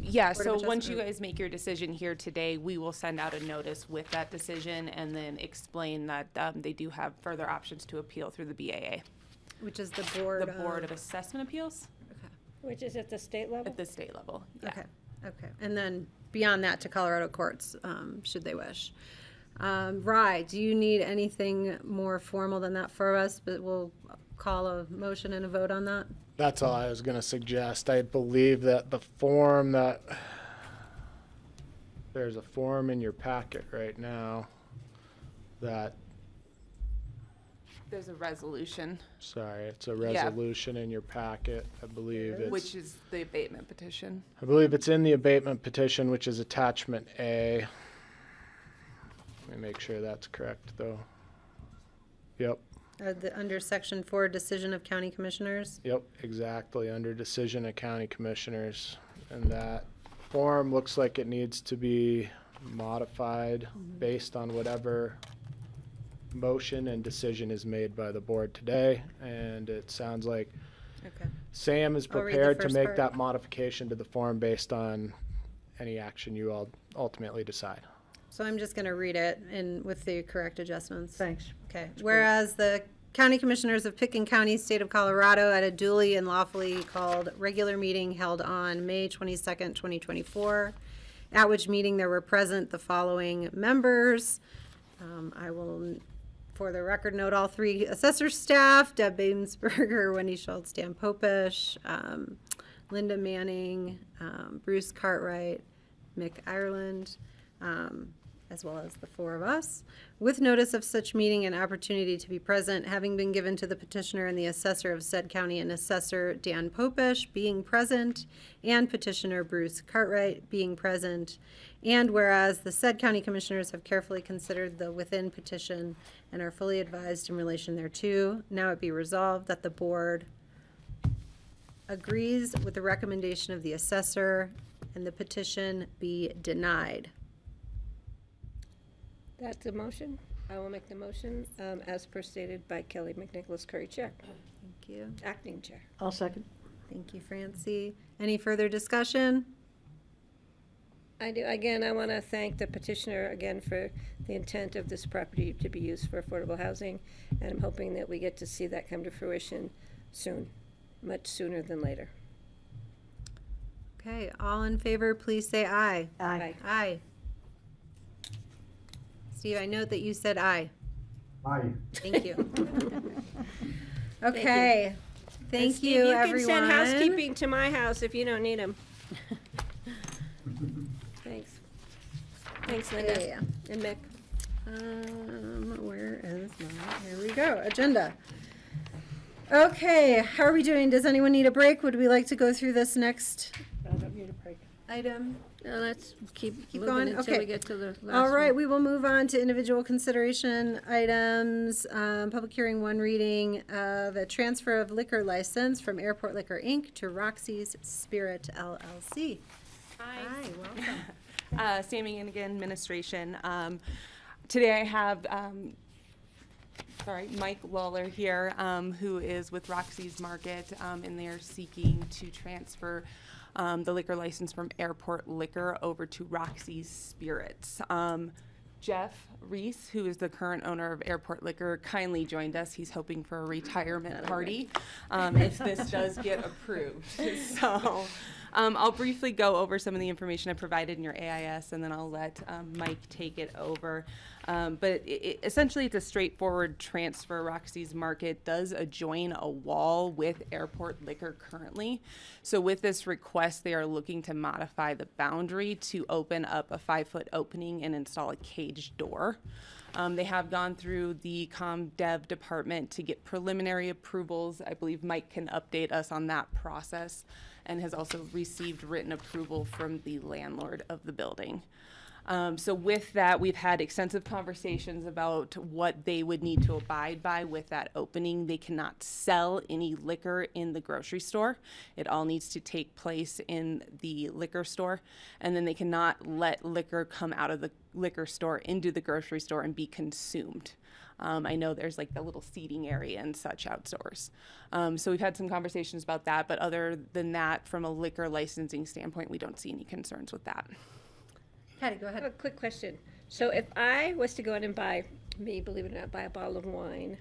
G: Yeah,
A: Board of
G: so once you
A: Adjustment.
G: guys make your decision here today, we will send out a notice with that decision and then explain that they do have further options to appeal through the BAA.
A: which is the Board
G: The Board of Assessment Appeals
C: Which is at the state level?
G: at the state level. Yeah.
A: Okay. And then beyond that to Colorado courts, should they wish. Rye, do you need anything more formal than that for us? But we'll call a motion and a vote on that.
F: That's all I was going to suggest. I believe that the form that, there's a form in your packet right now that,
G: There's a resolution,
F: sorry, it's a resolution in your packet. I believe it's,
G: which is the abatement petition.
F: I believe it's in the abatement petition, which is attachment A. Let me make sure that's correct, though. Yep,
A: Under section 4, decision of county commissioners.
F: yep, exactly, under decision of county commissioners. And that form looks like it needs to be modified based on whatever motion and decision is made by the board today. And it sounds like
A: Okay.
F: Sam is
A: I'll read the
F: prepared to
A: first
F: make
A: part.
F: that modification to the form based on any action you all ultimately decide.
A: So I'm just going to read it with the correct adjustments.
E: Thanks.
A: Okay. Whereas the County Commissioners of Pickens County, State of Colorado, at a duly and lawfully called regular meeting held on May 22nd, 2024, at which meeting there were present the following members. I will, for the record, note all 3 assessor staff: Deb Bainsberger, Wendy Schultz, Dan Popish, Linda Manning, Bruce Cartwright, Mick Ireland, as well as the 4 of us, with notice of such meeting and opportunity to be present, having been given to the petitioner and the assessor of said county and assessor Dan Popish being present, and petitioner Bruce Cartwright being present. And whereas the said county commissioners have carefully considered the within petition and are fully advised in relation thereto, now it be resolved that the board agrees with the recommendation of the assessor and the petition be denied.
C: That's a motion. I will make the motion, as per stated by Kelly McNicholas Curry, Chair,
A: Thank you.
C: Acting Chair.
E: I'll second.
A: Thank you, Francie. Any further discussion?
C: I do, again, I want to thank the petitioner again for the intent of this property to be used for affordable housing, and I'm hoping that we get to see that come to fruition soon, much sooner than later.
A: Okay, all in favor, please say aye.
E: Aye.
A: Aye. Steve, I note that you said aye.
D: Aye.
A: Thank you. Okay, thank
C: Steve,
A: you,
C: You
A: everyone.
C: can send housekeeping to my house if you don't need them. Thanks. Thanks, Linda.
A: Yeah.
C: And Mick.
A: Where is my, here we go, agenda. Okay, how are we doing? Does anyone need a break? Would we like to go through this next
E: I don't need a break.
A: item?
C: Let's keep
A: going?
C: moving until
A: Okay.
C: we get to the last one.
A: All right, we will move on to individual consideration items. Public hearing, 1 reading of a transfer of liquor license from Airport Liquor, Inc. to Roxy's Spirit LLC. Hi, welcome.
G: Sammy Inigan, Administration. Today I have Mike Lawler here, who is with Roxy's Market, and they're seeking to transfer the liquor license from Airport Liquor over to Roxy's Spirits. Jeff Reese, who is the current owner of Airport Liquor, kindly joined us. He's hoping for a retirement party if this does get approved. So I'll briefly go over some of the information I provided in your AIS, and then I'll let Mike take it over. But essentially, it's a straightforward transfer. Roxy's Market does adjoin a wall with Airport Liquor currently. So with this request, they are looking to modify the boundary to open up a 5-foot opening and install a cage door. They have gone through the ComDev department to get preliminary approvals. I believe Mike can update us on that process, and has also received written approval from the landlord of the building. So with that, we've had extensive conversations about what they would need to abide by with that opening. They cannot sell any liquor in the grocery store. It all needs to take place in the liquor store. And then they cannot let liquor come out of the liquor store into the grocery store and be consumed. I know there's like the little seating area and such outdoors. So we've had some conversations about that, but other than that, from a liquor licensing standpoint, we don't see any concerns with that.
A: Patty, go
C: I have
A: ahead.
C: a quick question. So if I was to go in and buy, believe it or not, buy a bottle of wine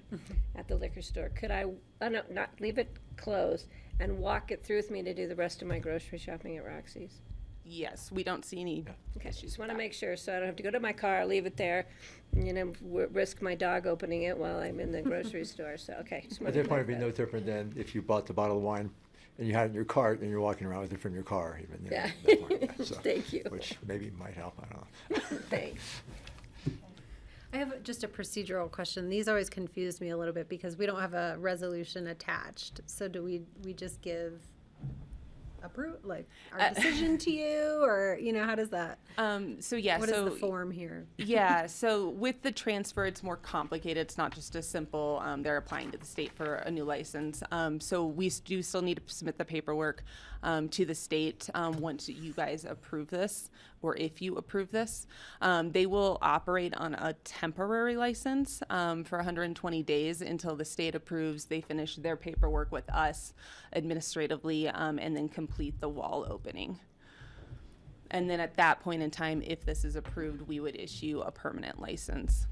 C: at the liquor store, could I, not leave it closed and walk it through with me to do the rest of my grocery shopping at Roxy's?
G: Yes, we don't see any
C: Okay,
G: issues
C: just
G: with
C: want to
G: that.
C: make sure, so I don't have to go to my car, leave it there, risk my dog opening it while I'm in the grocery store, so, okay. just
M: At
C: wanted
M: that
C: to
M: point, it'd be
C: clarify.
M: no different than if you bought the bottle of wine and you had it in your cart and you're walking around with it from your car even.
C: Yeah.
M: At that point, yeah, so,
C: Thank you.
M: Which maybe might help, I don't know.
C: Thanks.
A: I have just a procedural question. These always confuse me a little bit because we don't have a resolution attached. So do we just give our decision to you, or how does that?
G: So yeah,
A: What is
G: so
A: the form here?
G: yeah, so with the transfer, it's more complicated. It's not just as simple. They're applying to the state for a new license. So we do still need to submit the paperwork to the state once you guys approve this, or if you approve this. They will operate on a temporary license for 120 days until the state approves. They finish their paperwork with us administratively, and then complete the wall opening. And then at that point in time, if this is approved, we would issue a permanent license.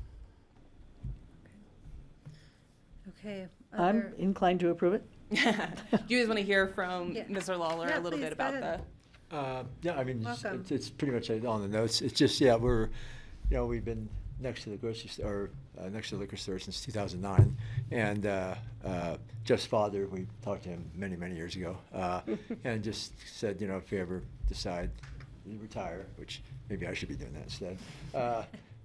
A: Okay.
E: I'm inclined to approve it.
G: Do you guys want to hear from
A: Yeah.
G: Mr. Lawler
A: Yeah,
G: a little
A: please,
G: bit
A: go
G: about
A: ahead.
M: Yeah, I mean,
A: Welcome.
M: it's pretty much on the notes. It's just, yeah, we've been next to the grocery store, next to the liquor store since 2009. And Jeff's father, we talked to him many, many years ago, and just said, if you ever decide you retire, which maybe I should be doing that instead,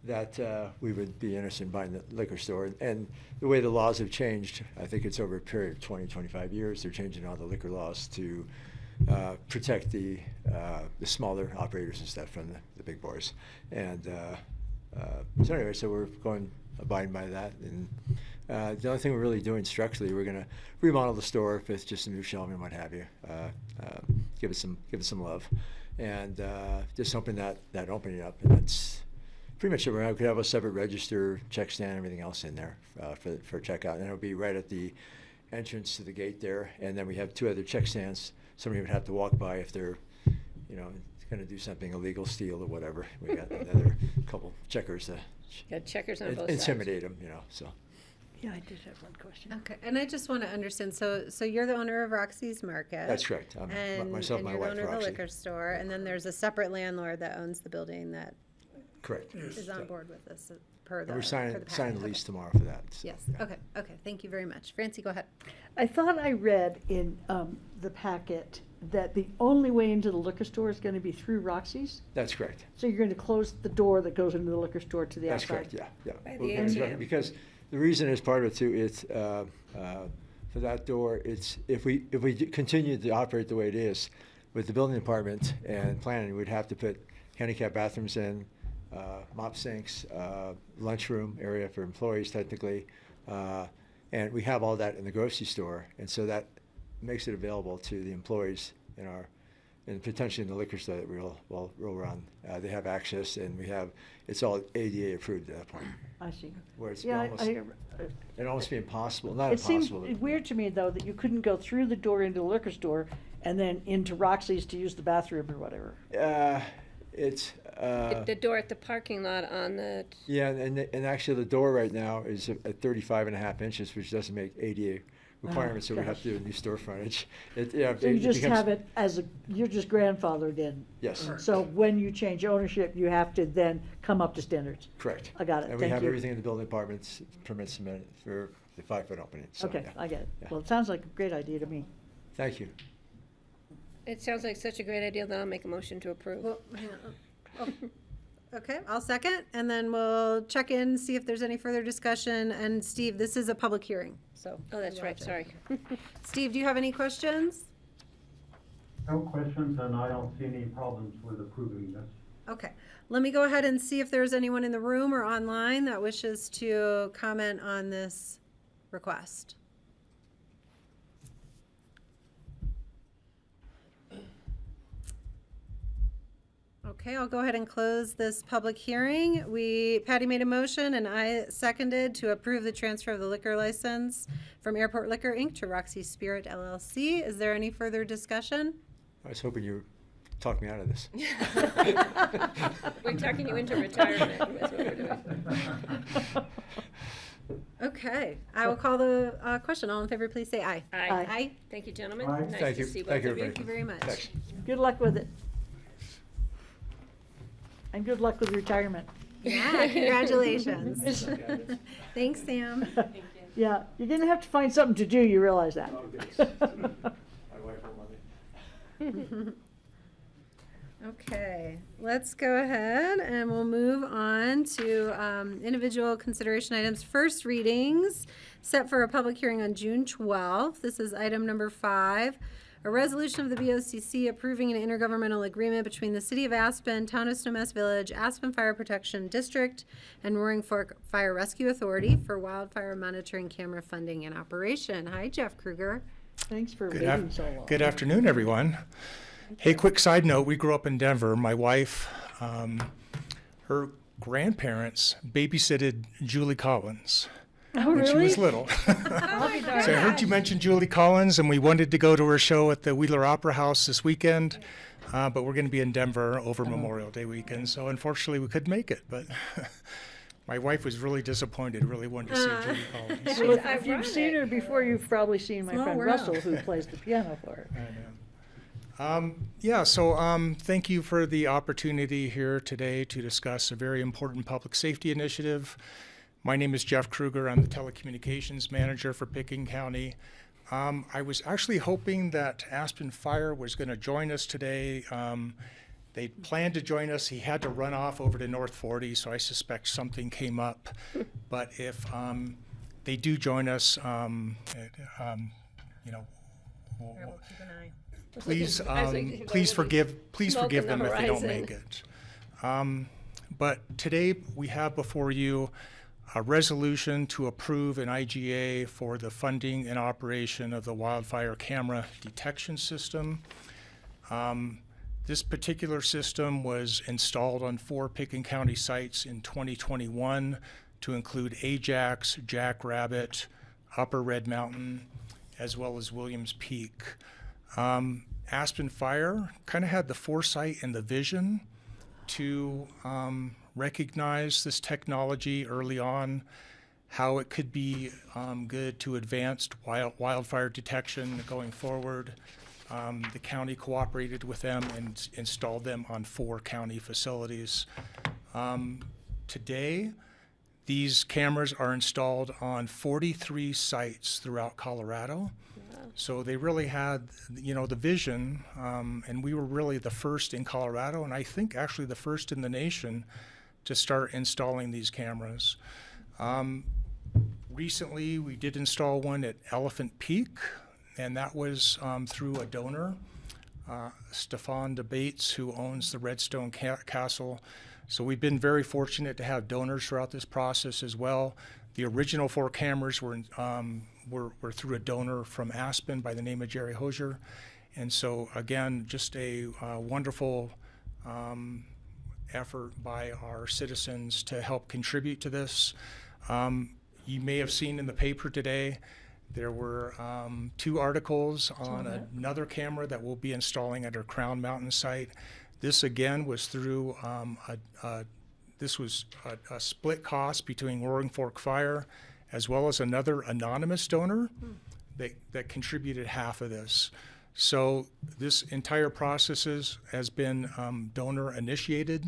M: that we would be interested in buying the liquor store. And the way the laws have changed, I think it's over a period of 20, 25 years, they're changing all the liquor laws to protect the smaller operators and stuff from the big boys. And so anyway, so we're abiding by that. And the only thing we're really doing structurally, we're going to remodel the store with just some new shelving and what have you. Give it some love, and just hoping that opening up, and that's pretty much it. We could have a separate register, check stand, everything else in there for checkout, and it'll be right at the entrance to the gate there. And then we have 2 other check stands. Somebody would have to walk by if they're, going to do something illegal, steal or whatever. We got another couple checkers to
C: Got checkers on both sides.
M: intimidate them, so.
E: Yeah, I did have one question.
A: Okay, and I just want to understand. So you're the owner of Roxy's Market.
M: That's correct. Myself,
A: and
M: my
A: you're
M: wife,
A: the owner of the
M: Roxy.
A: liquor store, and then there's a separate landlord that owns the building that
M: Correct.
A: is on board with this per the.
M: And we're
A: per
M: signing
A: the
M: the
A: patent.
M: lease
A: Okay.
M: tomorrow for that. So,
A: Yes.
M: yeah.
A: Okay. Thank you very much, Francie. Go ahead.
E: I thought I read in the packet that the only way into the liquor store is going to be through Roxy's.
M: That's correct.
E: So you're going to close the door that goes into the liquor store to the
M: That's
E: outside?
M: correct, yeah.
C: By
M: We're
C: the
M: gonna
C: ATM.
M: Because the reason is part of it too, it's, for that door, it's, if we continue to operate the way it is, with the building department and planning, we'd have to put handicap bathrooms in, mop sinks, lunchroom area for employees technically, and we have all that in the grocery store, and so that makes it available to the employees in our and potentially in the liquor store that we'll run, they have access, and it's all ADA approved at that point.
E: I see.
M: Where it's
E: Yeah,
M: it'd almost be impossible, not
E: it seems
M: impossible. but-
E: weird to me, though, that you couldn't go through the door into the liquor store and then into Roxy's to use the bathroom or whatever.
M: It's,
C: The door at the parking lot on the,
M: yeah, and actually the door right now is at 35.5 inches, which doesn't make ADA requirements, so we have
E: gosh.
M: to do a new store frontage.
E: So you just have it as you're just grandfathered in.
M: Yes.
E: So when you change ownership, you have to then come up to standards.
M: Correct.
E: I got it.
M: And we
E: Thank
M: have
E: you.
M: everything in the building department's permits submitted for the 5-foot opening, so,
E: Okay,
M: yeah.
E: I get it.
M: Yeah.
E: Well, it sounds like a great idea to me.
M: Thank you.
C: it sounds like such a great idea that I'll make a motion to approve.
A: Well, hang on. Okay, I'll second, and then we'll check in, see if there's any further discussion. And Steve, this is a public hearing, so.
C: Oh, that's right, sorry.
A: Steve, do you have any questions?
D: No questions, and I don't see any problems with approving this.
A: Okay, let me go ahead and see if there's anyone in the room or online that wishes to comment on this request. Okay, I'll go ahead and close this public hearing. Patty made a motion and I seconded to approve the transfer of the liquor license from Airport Liquor Inc. to Roxy Spirit LLC. Is there any further discussion?
M: I was hoping you talked me out of this.
C: We're talking you into retirement, that's what we're doing.
A: Okay, I will call the question. All in favor, please say aye.
C: Aye.
A: Aye.
C: Thank you, gentlemen.
D: Aye.
C: Nice
M: Thank
C: to
M: you.
C: see both
M: Thank you,
C: of you.
A: Thank you very much.
M: Thanks.
E: Good luck with it. And good luck with retirement.
A: Yeah, congratulations. Thanks, Sam.
E: Yeah, you're gonna have to find something to do, you realize that.
F: My wife will love it.
A: Okay, let's go ahead and we'll move on to individual consideration items. First readings set for a public hearing on June 12th. This is item number 5. A resolution of the BoCC approving an intergovernmental agreement between the City of Aspen, Town of Snowmass Village, Aspen Fire Protection District, and Roaring Fork Fire Rescue Authority for wildfire monitoring camera funding and operation. Hi, Jeff Kruger.
E: Thanks for waiting so long.
J: Good afternoon, everyone. Hey, quick side note, we grew up in Denver. My wife, her grandparents babysitted Julie Collins
E: Oh,
J: when she
E: really?
J: was little.
E: I'll be darned.
J: So I heard you mention Julie Collins, and we wanted to go to her show at the Wheeler Opera House this weekend, but we're going to be in Denver over Memorial Day weekend, so unfortunately we couldn't make it, but my wife was really disappointed, really wanted to see Julie Collins.
E: Well, if you've seen her before, you've probably seen my
A: Small
E: friend
A: world.
E: Russell, who plays the piano for her.
J: Thank you for the opportunity here today to discuss a very important public safety initiative. My name is Jeff Kruger. I'm the telecommunications manager for Pickens County. I was actually hoping that Aspen Fire was going to join us today. They planned to join us. He had to run off over to North 40, so I suspect something came up. But if they do join us, please, please forgive them if they don't make it. But today we have before you a resolution to approve an IGA for the funding and operation of the wildfire camera detection system. This particular system was installed on 4 Pickens County sites in 2021 to include Ajax, Jackrabbit, Upper Red Mountain, as well as Williams Peak. Aspen Fire kind of had the foresight and the vision to recognize this technology early on, how it could be good to advanced wildfire detection going forward. The county cooperated with them and installed them on 4 county facilities. Today, these cameras are installed on 43 sites throughout Colorado. So they really had, the vision, and we were really the first in Colorado, and I think actually the first in the nation to start installing these cameras. Recently, we did install one at Elephant Peak, and that was through a donor, Stefan DeBates, who owns the Redstone Castle. So we've been very fortunate to have donors throughout this process as well. The original 4 cameras were through a donor from Aspen by the name of Jerry Hosier. And so again, just a wonderful effort by our citizens to help contribute to this. You may have seen in the paper today, there were 2 articles on another camera that we'll be installing at our Crown Mountain site. This again was through this was a split cost between Roaring Fork Fire as well as another anonymous donor that contributed half of this. So this entire process has been donor initiated,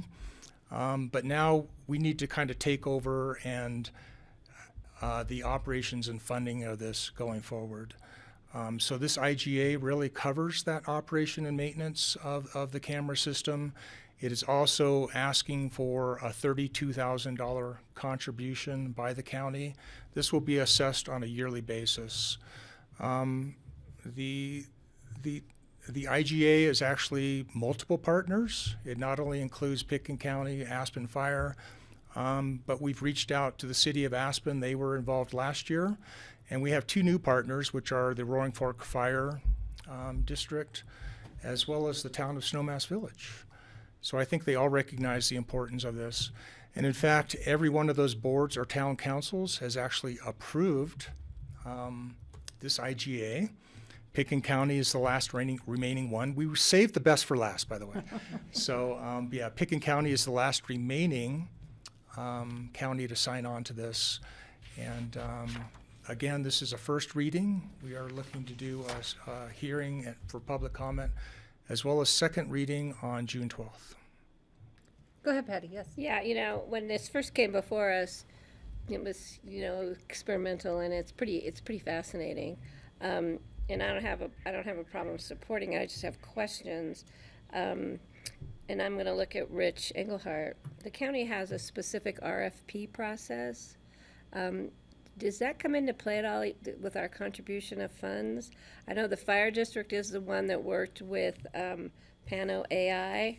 J: but now we need to kind of take over and the operations and funding of this going forward. So this IGA really covers that operation and maintenance of the camera system. It is also asking for a $32,000 contribution by the county. This will be assessed on a yearly basis. The IGA is actually multiple partners. It not only includes Pickens County, Aspen Fire, but we've reached out to the city of Aspen. They were involved last year. And we have 2 new partners, which are the Roaring Fork Fire District, as well as the town of Snowmass Village. So I think they all recognize the importance of this. And in fact, every one of those boards or town councils has actually approved this IGA. Pickens County is the last remaining one. We saved the best for last, by the way. So yeah, Pickens County is the last remaining county to sign on to this. And again, this is a first reading. We are looking to do a hearing for public comment, as well as second reading on June 12th.
A: Go ahead, Patty, yes.
C: Yeah, when this first came before us, it was, experimental, and it's pretty fascinating. And I don't have a problem supporting it. I just have questions. And I'm going to look at Rich Engelhardt. The county has a specific RFP process. Does that come into play at all with our contribution of funds? I know the fire district is the one that worked with Pano AI,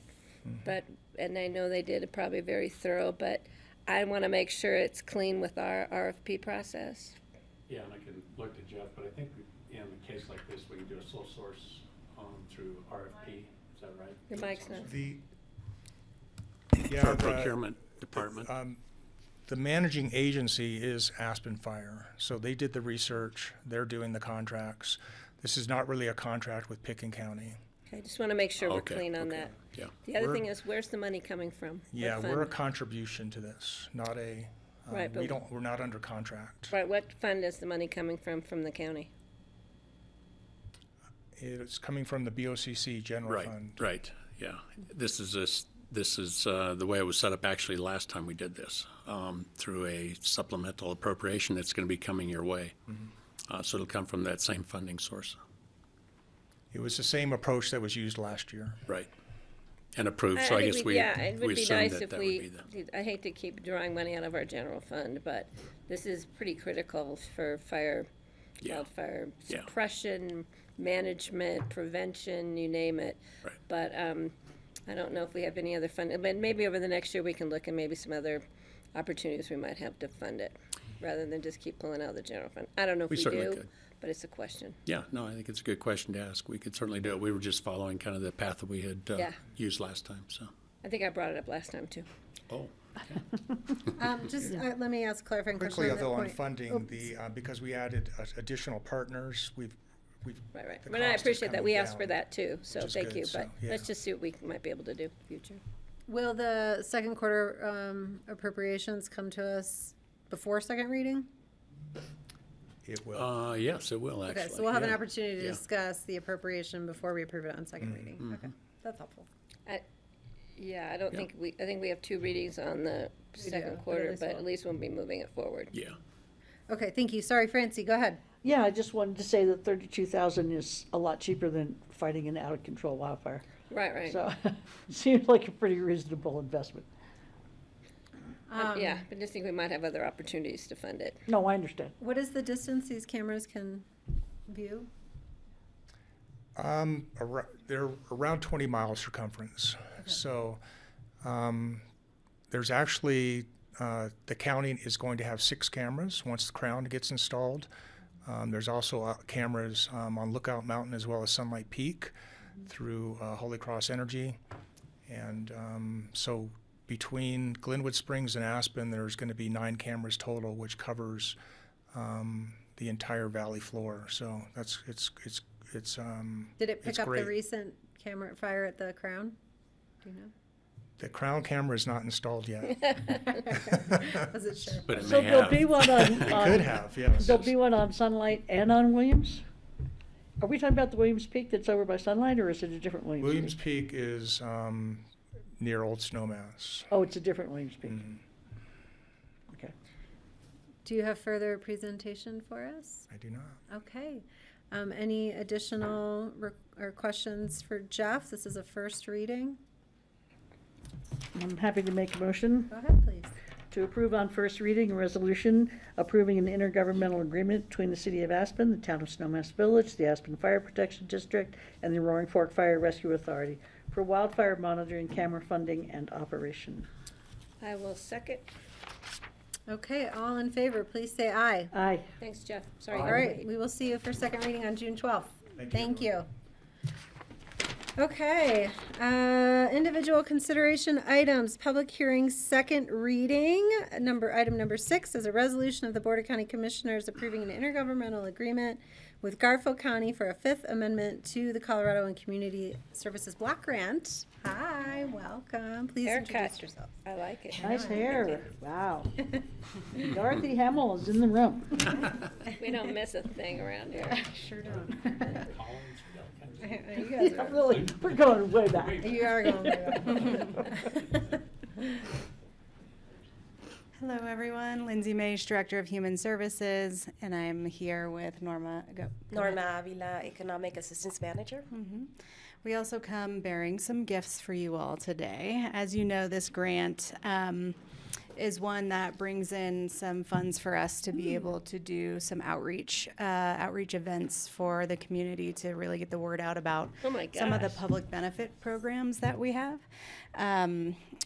C: and I know they did probably very thorough, but I want to make sure it's clean with our RFP process.
B: Yeah, and I can look to Jeff, but I think in a case like this, we can do a sole source through RFP. Is that right?
C: Your mic's not.
B: Our procurement department.
J: The managing agency is Aspen Fire, so they did the research. They're doing the contracts. This is not really a contract with Pickens County.
C: Okay, just want to make sure we're
B: Okay,
C: clean on
B: okay,
C: that.
B: yeah.
C: The other thing is, where's the money coming from?
J: Yeah,
C: What
J: we're a
C: fund?
J: contribution to this, not a.
C: Right, but-
J: we're not under contract.
C: Right, what fund is the money coming from the county?
J: It's coming from the BoCC general fund.
B: Right, yeah. This is the way it was set up actually last time we did this, through a supplemental appropriation that's going to be coming your way. So it'll come from that same funding source.
J: It was the same approach that was used last year.
B: Right. And approved, so I
C: think
B: guess
C: it would
B: we
C: be
B: assumed
C: nice
B: that
C: if
B: that would be the.
C: I hate to keep drawing money out of our general fund, but this is pretty critical for
B: Yeah.
C: wildfire
B: Yeah.
C: suppression, management, prevention, you name it.
B: Right.
C: But I don't know if we have any other fund, but maybe over the next year we can look at maybe some other opportunities we might have to fund it, rather than just keep pulling out of the general fund. I don't know if
B: We
C: we
B: certainly
C: do,
B: could.
C: but it's a question.
B: Yeah, no, I think it's a good question to ask. We could certainly do it. We were just following kind of the path that we had
C: Yeah.
B: used last time, so.
C: I think I brought it up last time too.
B: Oh,
A: Let me ask a clarifying question
J: Quickly,
A: on that
J: though, on
A: point.
J: funding,
A: Oops.
J: because we added additional partners, we've.
C: Right.
J: the
C: But I
J: cost is
C: appreciate that.
J: coming
C: We asked for
J: down,
C: that too, so
J: which is
C: thank
J: good,
C: you.
J: so,
C: But
J: yeah.
C: let's just see what we might be able to do in the future.
A: Will the second quarter appropriations come to us before second reading?
J: It will.
B: yes, it will actually.
A: Okay, so we'll have an
B: yeah.
A: opportunity to
B: Yeah.
A: discuss the appropriation before we approve it on second reading. Okay, that's helpful.
C: Yeah, I think we have 2 readings on the second
A: but
C: quarter,
A: at least
C: but
A: one.
C: at least we'll be moving it forward.
B: Yeah.
A: Okay, thank you. Sorry, Francie, go ahead.
E: Yeah, I just wanted to say that 32,000 is a lot cheaper than fighting an out-of-control wildfire.
C: Right.
E: So, it seems like a pretty reasonable investment.
C: Yeah, but I just think we might have other opportunities to fund it.
E: No, I understand.
A: What is the distance these cameras can view?
J: They're around 20 miles circumference. So there's actually, the county is going to have 6 cameras once the Crown gets installed.
F: There's also cameras on Lookout Mountain as well as Sunlight Peak through Holy Cross Energy. And so between Glenwood Springs and Aspen, there's going to be 9 cameras total, which covers the entire valley floor. So that's it's
A: Did it pick
F: it's
A: up
F: great.
A: the recent camera fire at the Crown? Do you know?
F: The Crown camera is not installed yet.
A: Was it sure?
B: But it
E: So
B: may
E: there'll
B: have.
E: be one on,
F: It could have, yes.
E: there'll be one on Sunlight and on Williams? Are we talking about the Williams Peak that's over by Sunlight, or is it a different Williams?
F: Williams
E: Peak?
F: Peak is near Old Snowmass.
E: Oh, it's a different Williams Peak.
F: Mhm.
E: Okay.
A: Do you have further presentation for us?
F: I do not.
A: Okay. Any additional or questions for Jeff? This is a first reading.
E: I'm happy to make a motion
A: Go ahead, please.
E: to approve on first reading a resolution approving an intergovernmental agreement between the City of Aspen, the Town of Snowmass Village, the Aspen Fire Protection District, and the Roaring Fork Fire Rescue Authority for wildfire monitoring, camera funding, and operation.
C: I will second.
A: Okay, all in favor, please say aye.
E: Aye.
C: Thanks, Jeff. Sorry.
A: All right, we will see you for second reading on June 12th. Thank you. Okay, individual consideration items, public hearing, second reading. Item number 6 is a resolution of the Board of County Commissioners approving an intergovernmental agreement with Garfield County for a 5th amendment to the Colorado and Community Services Block Grant. Hi, welcome. Please
C: Haircut.
A: introduce yourself.
C: I like it.
E: Nice hair. Wow. Dorothy Hamill is in the room.
C: We don't miss a thing around here.
A: Sure don't. You guys are,
E: Really, we're going way back.
A: you are going way back.
N: Hello, everyone. Lindsay Maish, Director of Human Services, and I'm here with Norma. Go
O: Norma Avila, Economic Assistance Manager.
N: We also come bearing some gifts for you all today. As you know, this grant is one that brings in some funds for us to be able to do some outreach events for the community to really get the word out about
C: Oh my
N: some of the
C: gosh.
N: public benefit programs that we have.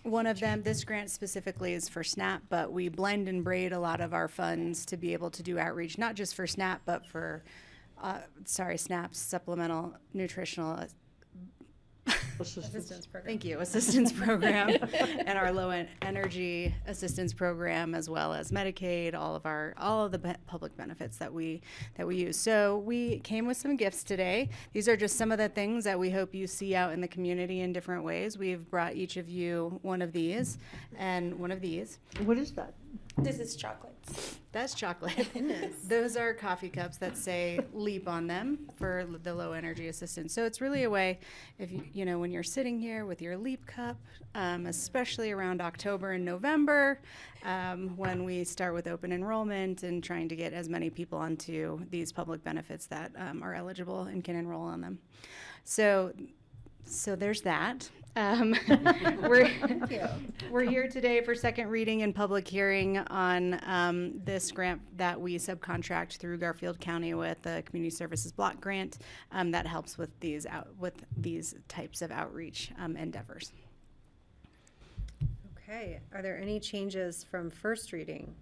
N: One of them, this grant specifically is for SNAP, but we blend and braid a lot of our funds to be able to do outreach, not just for SNAP, but for, SNAP, Supplemental Nutritional
A: Assistance program.
N: Thank you, assistance program, and our low energy assistance program, as well as Medicaid, all of the public benefits that we use. So we came with some gifts today. These are just some of the things that we hope you see out in the community in different ways. We've brought each of you one of these and one of these.
E: What is that?
O: This is chocolates.
N: That's chocolate. Those are coffee cups that say LEAP on them for the low energy assistance. So it's really a way, if you know, when you're sitting here with your LEAP cup, especially around October and November, when we start with open enrollment and trying to get as many people onto these public benefits that are eligible and can enroll on them. So there's that. We're here today for second reading and public hearing on this grant that we subcontract through Garfield County with the Community Services Block Grant that helps with these types of outreach endeavors.
A: Okay, are there any changes from first reading?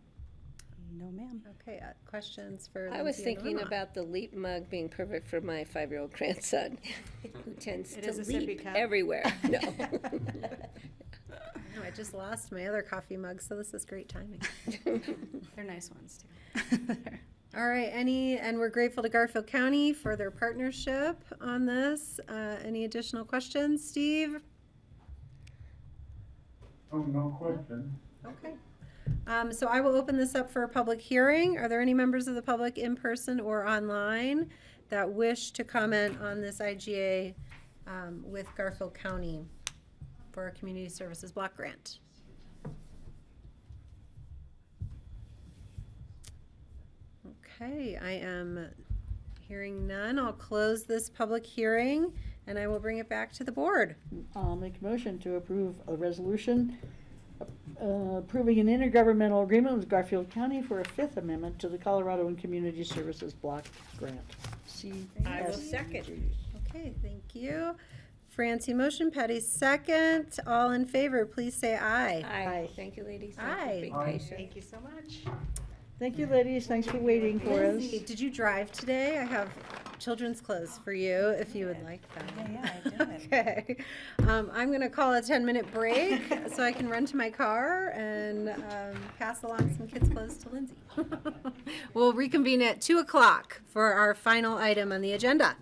N: No, ma'am.
A: Okay, questions for
C: I was
A: Lindsay and
C: thinking
A: Norma?
C: about the leap mug being perfect for my 5-year-old grandson, who tends
N: It
C: to
N: is a sippy
C: leap
N: cup.
C: everywhere. No.
A: No, I just lost my other coffee mug, so this is great timing.
N: They're nice ones too.
A: All right, and we're grateful to Garfield County for their partnership on this. Any additional questions, Steve?
D: Oh, no question.
A: Okay. So I will open this up for a public hearing. Are there any members of the public in person or online that wish to comment on this IGA with Garfield County for a community services block grant? Okay, I am hearing none. I'll close this public hearing and I will bring it back to the board.
E: I'll make a motion to approve a resolution approving an intergovernmental agreement with Garfield County for a 5th amendment to the Colorado and Community Services Block Grant.
C: I will second.
A: Okay, thank you. Francie motion, Patty second. All in favor, please say aye.
C: Aye. Thank you, ladies. Thank you for
A: Aye.
C: being
D: Aye.
C: patient.
N: Thank you so much.
E: Thank you, ladies. Thanks for waiting for us.
A: Lindsay, did you drive today? I have children's clothes for you if you would like them.
O: Yeah, I did.
A: Okay. I'm going to call a 10-minute break so I can run to my car and pass along some kids' clothes to Lindsay. We'll reconvene at 2 o'clock for our final item on the agenda.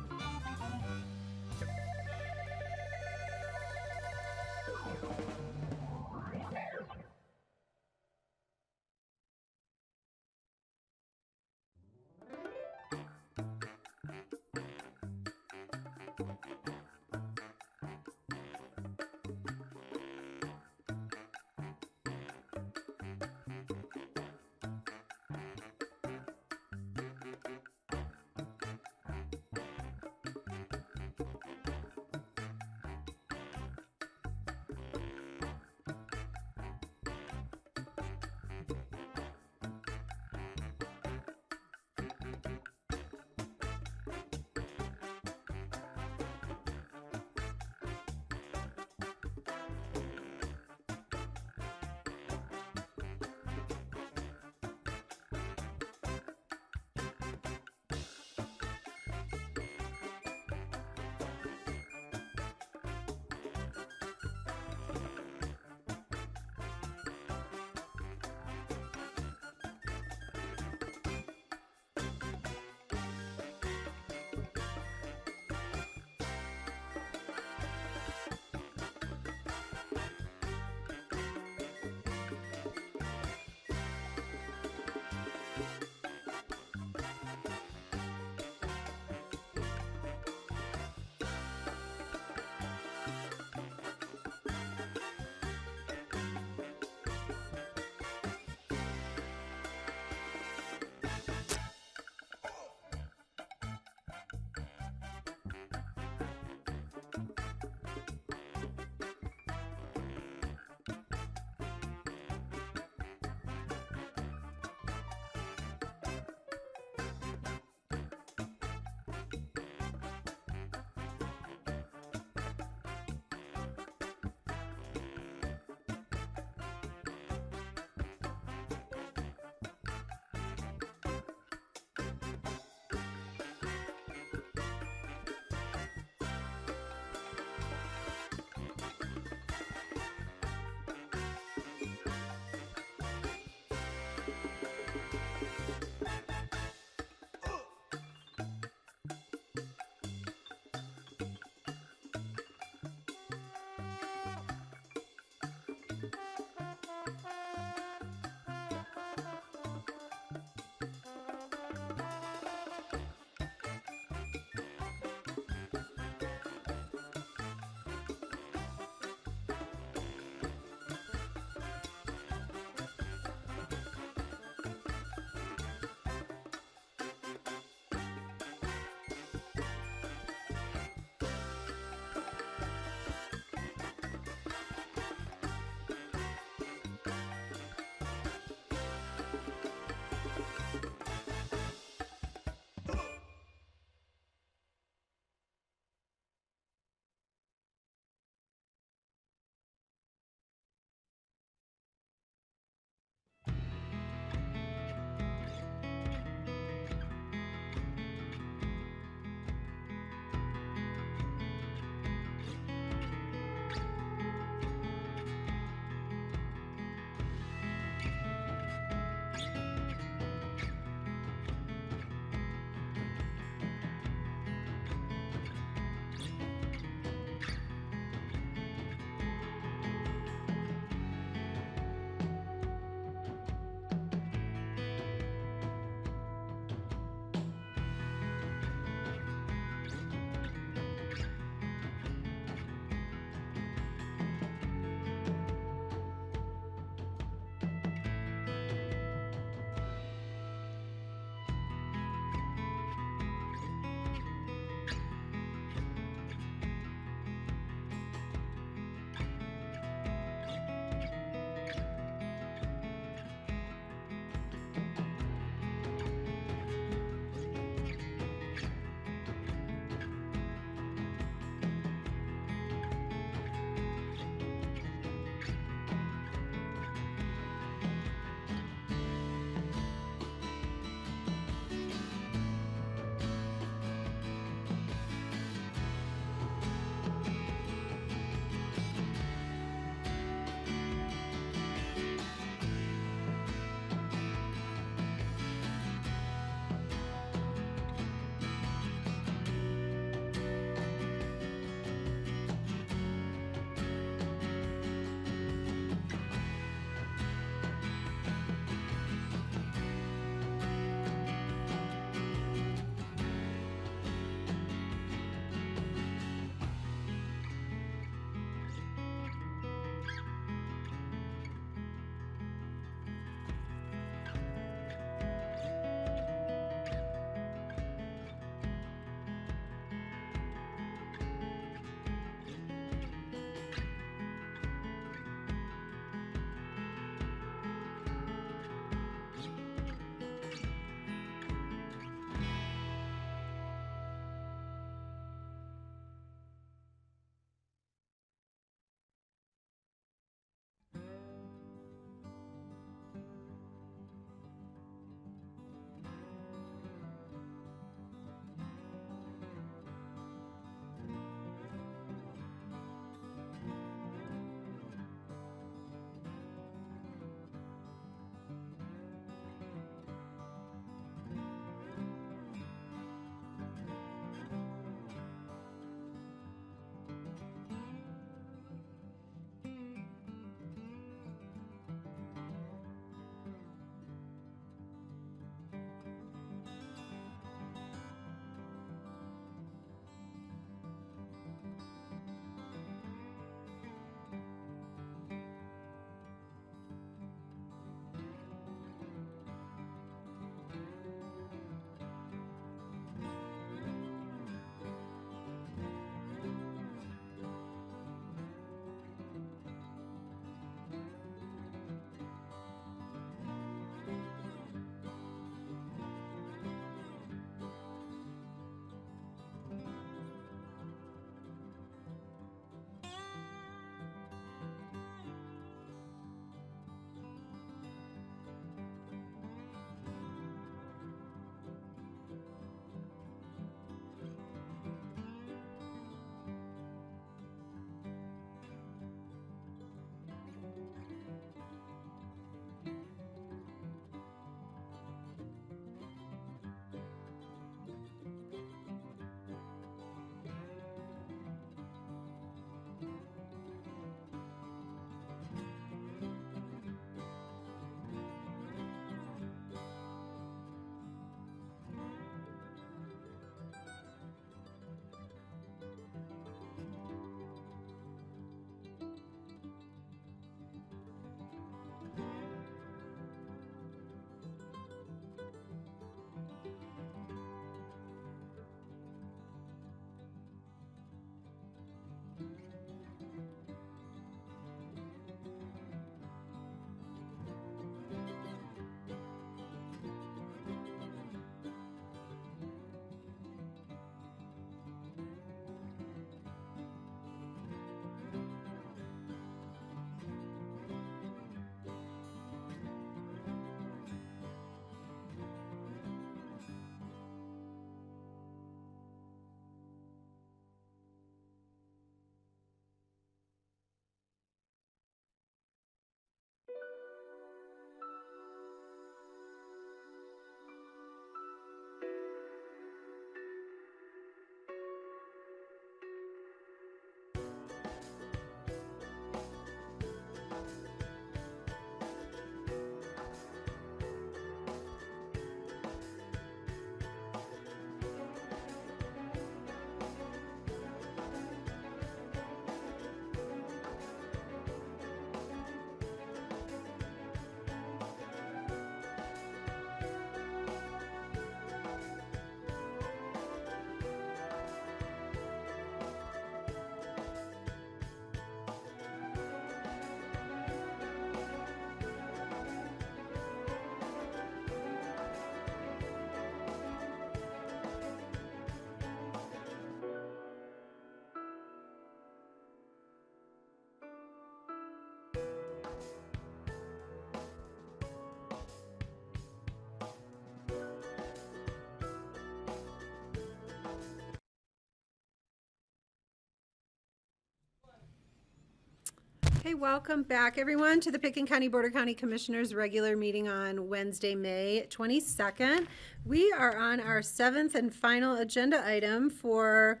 A: Okay, welcome back, everyone, to the Pickens County Board of County Commissioners regular meeting on Wednesday, May 22nd. We are on our 7th and final agenda item for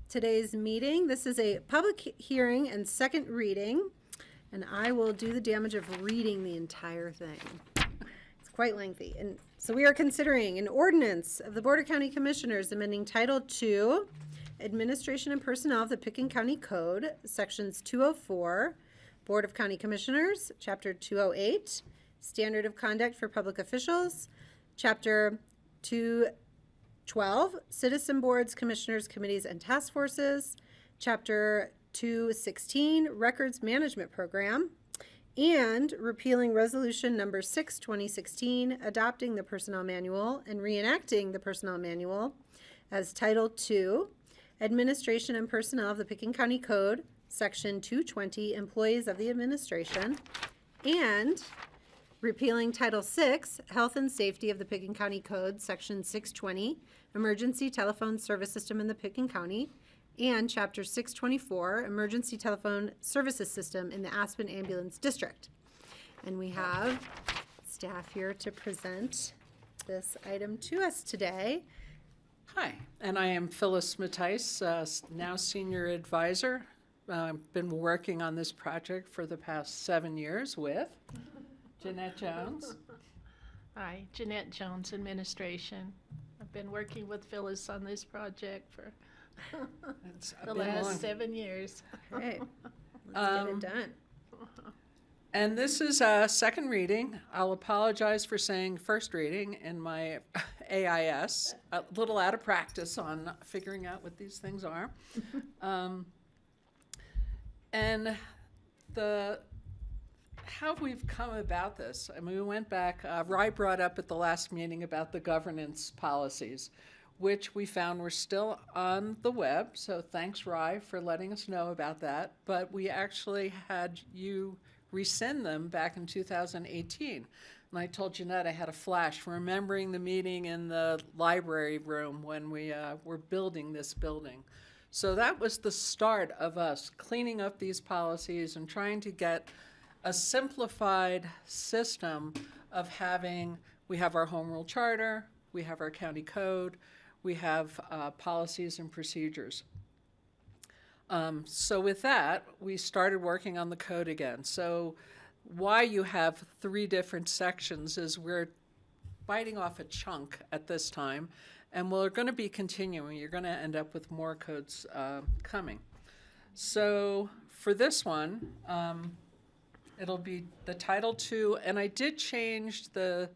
A: today's meeting. This is a public hearing and second reading, and I will do the damage of reading the entire thing. It's quite lengthy. And so we are considering an ordinance of the Board of County Commissioners amending Title II, Administration and Personnel of the Pickens County Code, Sections 204, Board of County Commissioners, Chapter 208, Standard of Conduct for Public Officials, Chapter 212, Citizen Boards, Commissioners, Committees, and Task Forces, Chapter 216, Records Management Program, and repealing Resolution Number 6, 2016, adopting the Personnel Manual and reenacting the Personnel Manual as Title II, Administration and Personnel of the Pickens County Code, Section 220, Employees of the Administration, and repealing Title VI, Health and Safety of the Pickens County Code, Section 620, Emergency Telephone Service System in the Pickens County, and Chapter 624, Emergency Telephone Services System in the Aspen Ambulance District. And we have staff here to present this item to us today.
P: Hi, and I am Phyllis Mattice, now Senior Advisor. I've been working on this project for the past 7 years with Jeanette Jones.
Q: Hi, Jeanette Jones, Administration. I've been working with Phyllis on this project for the last 7 years.
A: Okay, let's get it done.
P: And this is a second reading. I'll apologize for saying first reading in my AIS. A little out of practice on figuring out what these things are. And how we've come about this, I mean, we went back, Rye brought up at the last meeting about the governance policies, which we found were still on the web. So thanks, Rye, for letting us know about that. But we actually had you rescind them back in 2018. And I told Jeanette I had a flash remembering the meeting in the library room when we were building this building. So that was the start of us cleaning up these policies and trying to get a simplified system of we have our home rule charter, we have our county code, we have policies and procedures. So with that, we started working on the code again. So why you have 3 different sections is we're biting off a chunk at this time, and we're going to be continuing. You're going to end up with more codes coming. So for this one, it'll be the Title II, and I did change the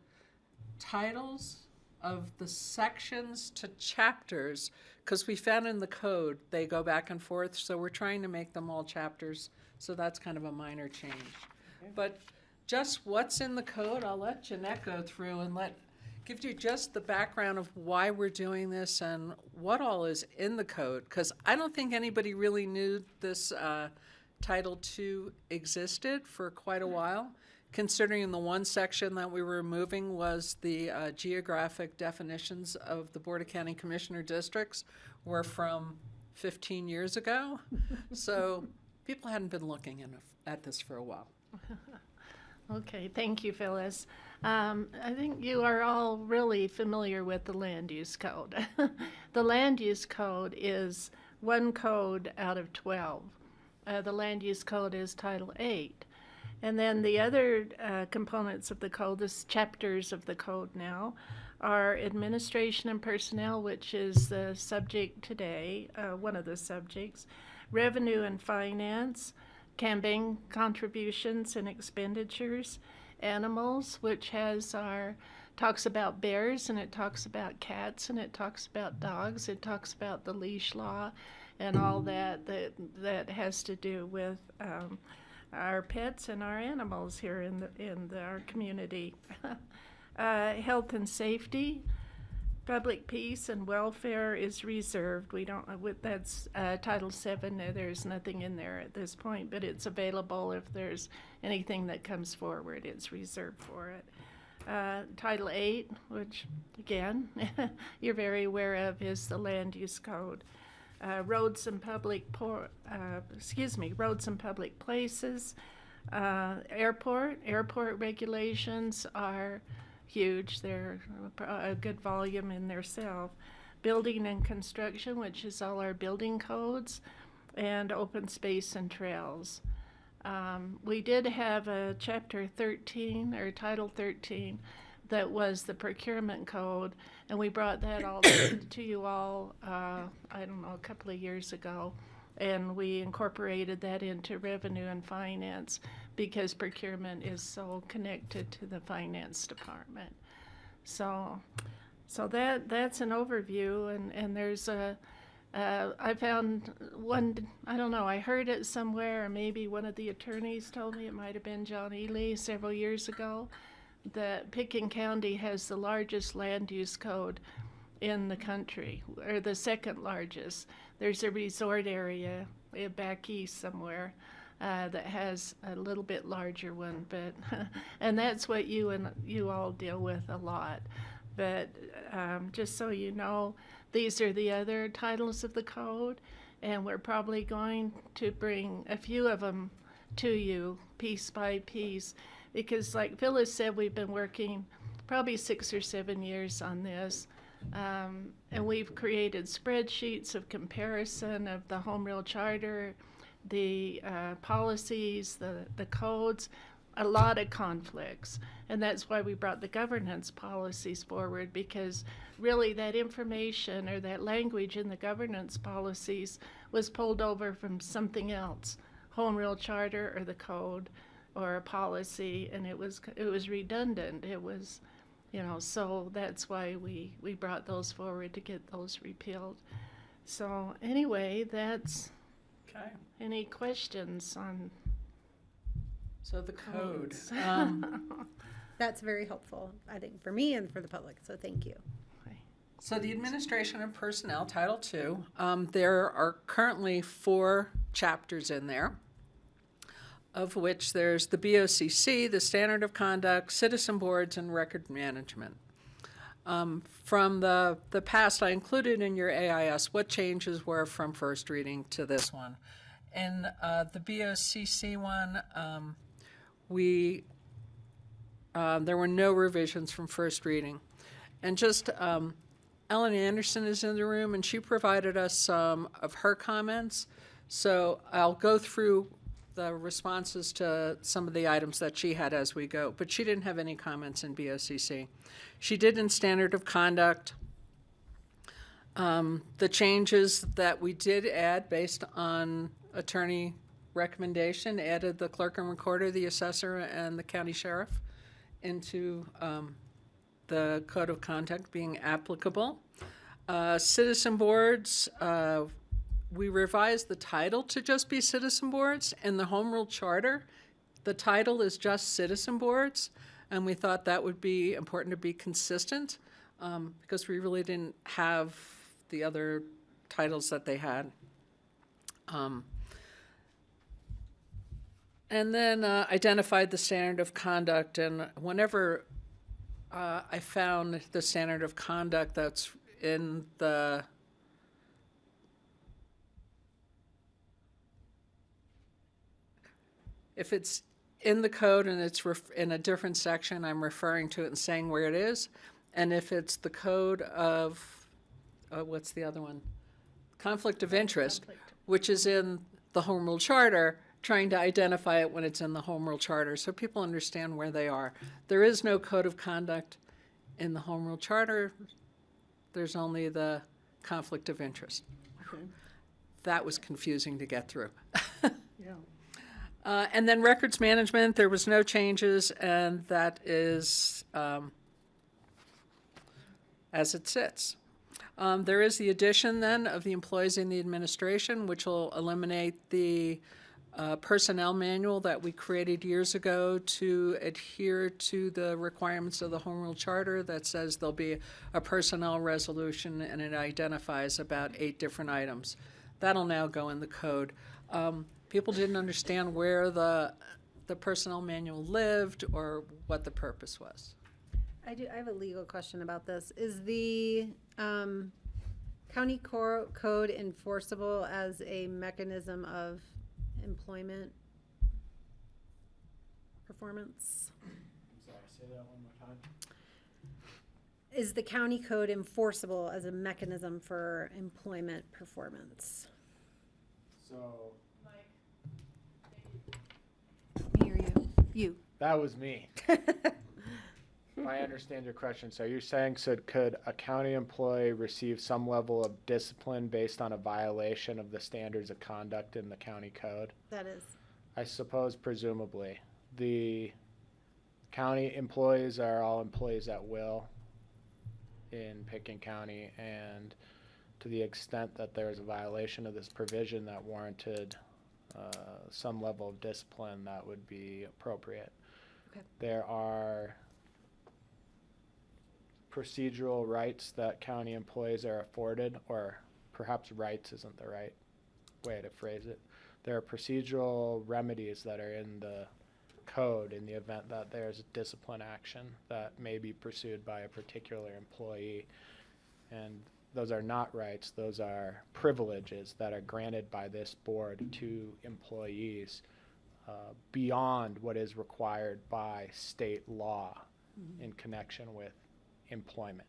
P: titles of the sections to chapters because we found in the code they go back and forth, so we're trying to make them all chapters, so that's kind of a minor change. Okay. But just what's in the code, I'll let Jeanette go through and give you just the background of why we're doing this and what all is in the code, because I don't think anybody really knew this Title II existed for quite a while, considering the one section that we were removing was the geographic definitions of the Board of County Commissioner districts were from 15 years ago. So people hadn't been looking at this for a while.
Q: Okay, thank you, Phyllis. I think you are all really familiar with the Land Use Code. The Land Use Code is one code out of 12. The Land Use Code is Title VIII. And then the other components of the code, the chapters of the code now, are Administration and Personnel, which is the subject today, one of the subjects, Revenue and Finance, Campaign Contributions and Expenditures, Animals, which talks about bears, and it talks about cats, and it talks about dogs, it talks about the leash law, and all that has to do with our pets and our animals here in our community. Health and safety, public peace and welfare is reserved. We don't. That's Title VII. There's nothing in there at this point, but it's available if there's anything that comes forward. It's reserved for it. Title VIII, which again you're very aware of, is the Land Use Code. roads and public roads and public places. Airport regulations are huge. They're a good volume in themselves. Building and construction, which is all our building codes, and open space and trails. We did have a chapter 13 or title 13 that was the procurement code, and we brought that all to you all, I don't know, a couple of years ago, and we incorporated that into revenue and finance because procurement is so connected to the finance department. So that's an overview, and there's I found one, I don't know, I heard it somewhere, or maybe one of the attorneys told me, it might have been John Ely several years ago, that Pickens County has the largest land use code in the country, or the second largest. There's a resort area back east somewhere that has a little bit larger one, but and that's what you all deal with a lot. But just so you know, these are the other titles of the code, and we're probably going to bring a few of them to you piece by piece, because like Phyllis said, we've been working probably 6 or 7 years on this, and we've created spreadsheets of comparison of the Home Rule Charter, the policies, the codes, a lot of conflicts. And that's why we brought the governance policies forward, because really that information or that language in the governance policies was pulled over from something else, Home Rule Charter or the code or a policy, and it was redundant. It was, so that's why we brought those forward to get those repealed. So anyway, that's
P: Okay.
Q: Any questions on?
P: So the code.
A: That's very helpful, I think, for me and for the public, so thank you.
P: So the Administration of Personnel, Title II, there are currently 4 chapters in there, of which there's the BoCC, the Standard of Conduct, Citizen Boards, and Record Management. From the past, I included in your AIS what changes were from first reading to this one. In the BoCC one, there were no revisions from first reading. And just Ellen Anderson is in the room, and she provided us some of her comments. So I'll go through the responses to some of the items that she had as we go, but she didn't have any comments in BoCC. She did in Standard of Conduct. The changes that we did add based on attorney recommendation added the clerk and recorder, the assessor, and the county sheriff into the code of conduct being applicable. Citizen boards, we revised the title to just be citizen boards. In the Home Rule Charter, the title is just citizen boards, and we thought that would be important to be consistent because we really didn't have the other titles that they had. And then identified the standard of conduct, and whenever I found the standard of conduct that's in the if it's in the code and it's in a different section, I'm referring to it and saying where it is. And if it's the code of, what's the other one? Conflict of interest, which is in the Home Rule Charter, trying to identify it when it's in the Home Rule Charter so people understand where they are. There is no code of conduct in the Home Rule Charter. There's only the conflict of interest.
K: Okay.
P: That was confusing to get through.
K: Yeah.
P: And then records management, there was no changes, and that is as it sits. There is the addition then of the employees in the administration, which will eliminate the personnel manual that we created years ago to adhere to the requirements of the Home Rule Charter that says there'll be a personnel resolution and it identifies about 8 different items. That'll now go in the code. People didn't understand where the personnel manual lived or what the purpose was.
A: I have a legal question about this. Is the county code enforceable as a mechanism of employment performance?
F: Sorry, say that one more time.
A: Is the county code enforceable as a mechanism for employment performance?
F: So
A: Me or you? You.
F: that was me. If I understand your question, so you're saying, so could a county employee receive some level of discipline based on a violation of the standards of conduct in the county code?
A: That is.
F: I suppose presumably. The county employees are all employees at will in Pickens County, and to the extent that there is a violation of this provision that warranted some level of discipline, that would be appropriate.
A: Okay.
F: There are procedural rights that county employees are afforded, or perhaps rights isn't the right way to phrase it. There are procedural remedies that are in the code in the event that there's discipline action that may be pursued by a particular employee. And those are not rights, those are privileges that are granted by this board to employees beyond what is required by state law in connection with employment.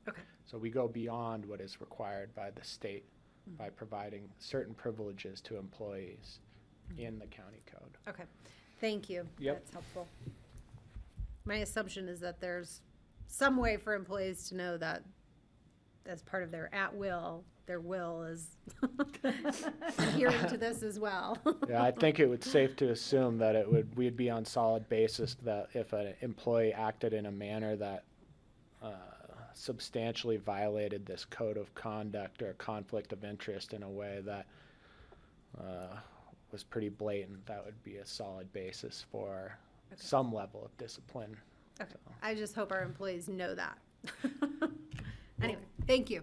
A: Okay.
F: So we go beyond what is required by the state by providing certain privileges to employees in the county code.
A: Okay. Thank you.
F: Yep.
A: That's helpful. My assumption is that there's some way for employees to know that as part of their their will is adhering to this as well.
F: Yeah, I think it would safe to assume that we'd be on solid basis that if an employee acted in a manner that substantially violated this code of conduct or conflict of interest in a way that was pretty blatant, that would be a solid basis for some level of discipline.
A: Okay. I just hope our employees know that. Anyway, thank you.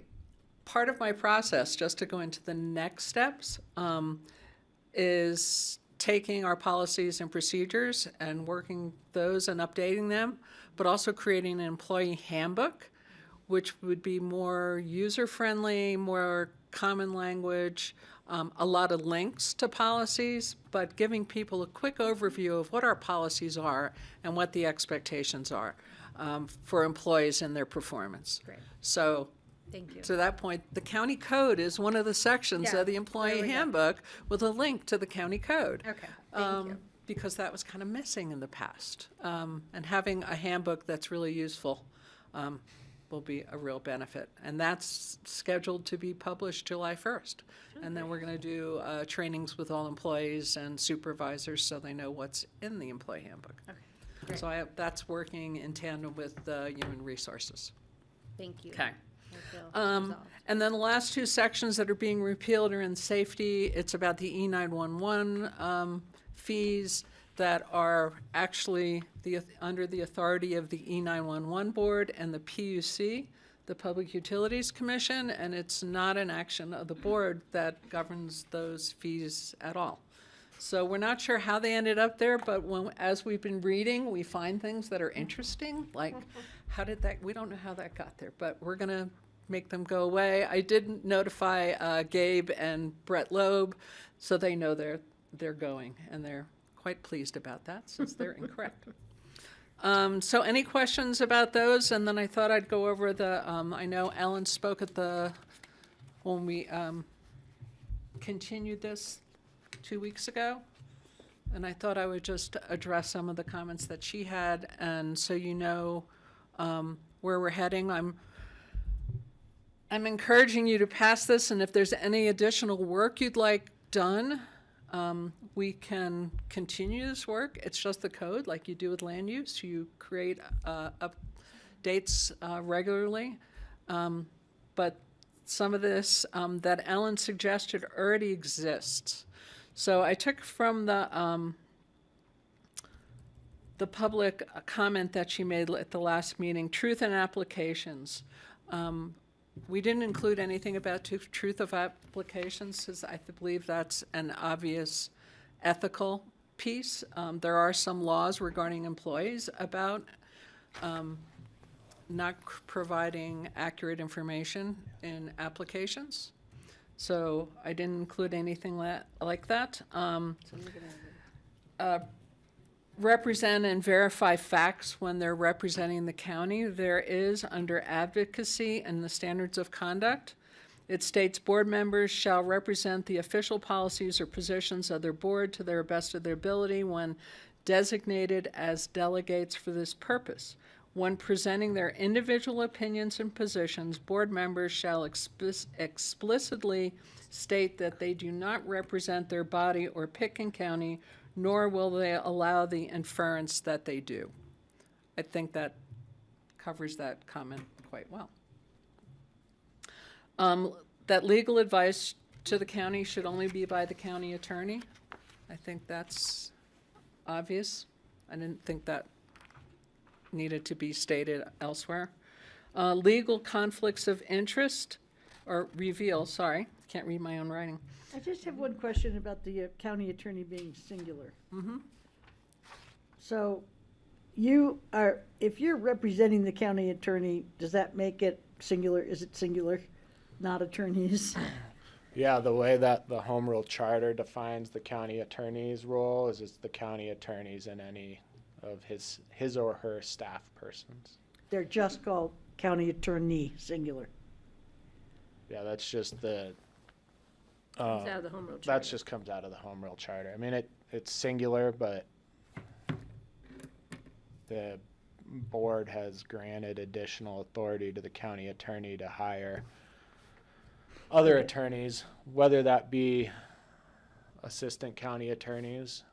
P: Part of my process, just to go into the next steps, is taking our policies and procedures and working those and updating them, but also creating an employee handbook, which would be more user-friendly, more common language, a lot of links to policies, but giving people a quick overview of what our policies are and what the expectations are for employees and their performance.
A: Great.
P: So
A: Thank you.
P: to that point, the county code is one of the sections
A: Yeah,
P: of the
A: there
P: employee
A: we go.
P: handbook with a link to the county code.
A: Okay, thank you.
P: Because that was kind of missing in the past. And having a handbook that's really useful will be a real benefit. And that's scheduled to be published July 1st. And then we're going to do trainings with all employees and supervisors so they know what's in the employee handbook.
A: Okay, great.
P: So that's working in tandem with human resources.
A: Thank you.
P: Okay.
A: I feel
P: And
A: resolved.
P: then the last two sections that are being repealed are in safety. It's about the E911 fees that are actually under the authority of the E911 board and the PUC, the Public Utilities Commission, and it's not an action of the board that governs those fees at all. So we're not sure how they ended up there, but as we've been reading, we find things that are interesting, like we don't know how that got there, but we're going to make them go away. I did notify Gabe and Brett Loeb, so they know they're going, and they're quite pleased about that since they're incorrect. So any questions about those? And then I thought I'd go over I know Ellen spoke at when we continued this 2 weeks ago. And I thought I would just address some of the comments that she had. And so you know where we're heading. I'm encouraging you to pass this. And if there's any additional work you'd like done, we can continue this work. It's just the code, like you do with land use. You create updates regularly. But some of this that Ellen suggested already exists. So I took from the public comment that she made at the last meeting, truth and applications. We didn't include anything about truth of applications, because I believe that's an obvious ethical piece. There are some laws regarding employees about not providing accurate information in applications. So I didn't include anything like that. Represent and verify facts when they're representing the county. There is under advocacy and the standards of conduct. It states board members shall represent the official policies or positions of their board to their best of their ability when designated as delegates for this purpose. When presenting their individual opinions and positions, board members shall explicitly state that they do not represent their body or Pitkin County, nor will they allow the inference that they do. I think that covers that comment quite well. That legal advice to the county should only be by the county attorney. I think that's obvious. I didn't think that needed to be stated elsewhere. Legal conflicts of interest, or reveal, sorry, can't read my own writing.
E: I just have one question about the county attorney being singular.
P: Mm-hmm.
E: So if you're representing the county attorney, does that make it singular? Is it singular, not attorneys?
F: Yeah, the way that the Home Rule Charter defines the county attorney's role is it's the county attorneys and any of his or her staff persons.
E: They're just called county attorney, singular.
F: Yeah, that's just the.
C: Comes out of the Home Rule
F: That
C: Charter.
F: just comes out of the Home Rule Charter. I mean, it's singular, but the board has granted additional authority to the county attorney to hire other attorneys, whether that be assistant county attorneys,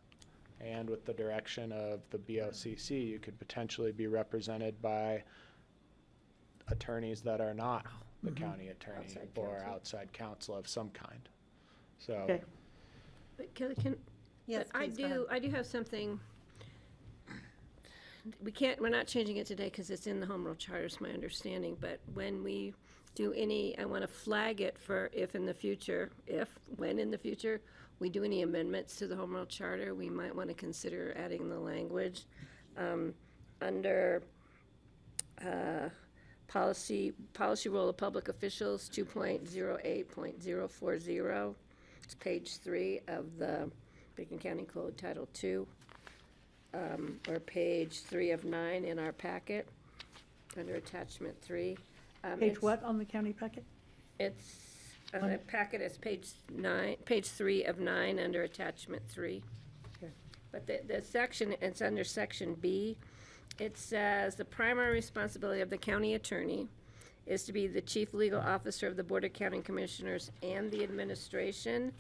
F: and with the direction of the BoCC, you could potentially be represented by attorneys that are not the county attorney or outside counsel of some kind. So.
E: Okay.
C: But can
A: Yes,
C: but
A: please, go ahead.
C: I do have something. We're not changing it today because it's in the Home Rule Charter, is my understanding, but when we do any, I want to flag it for when in the future, we do any amendments to the Home Rule Charter, we might want to consider adding the language under policy role of public officials, 2.08.040. It's page 3 of the Pitkin County Code, Title 2, or page 3 of 9 in our packet, under attachment 3.
E: Page what on the county packet?
C: It's, the packet is page 3 of 9 under attachment 3.
E: Okay.
C: But the section, it's under section B. It says, the primary responsibility of the county attorney is to be the chief legal officer of the Board of County Commissioners and the administration.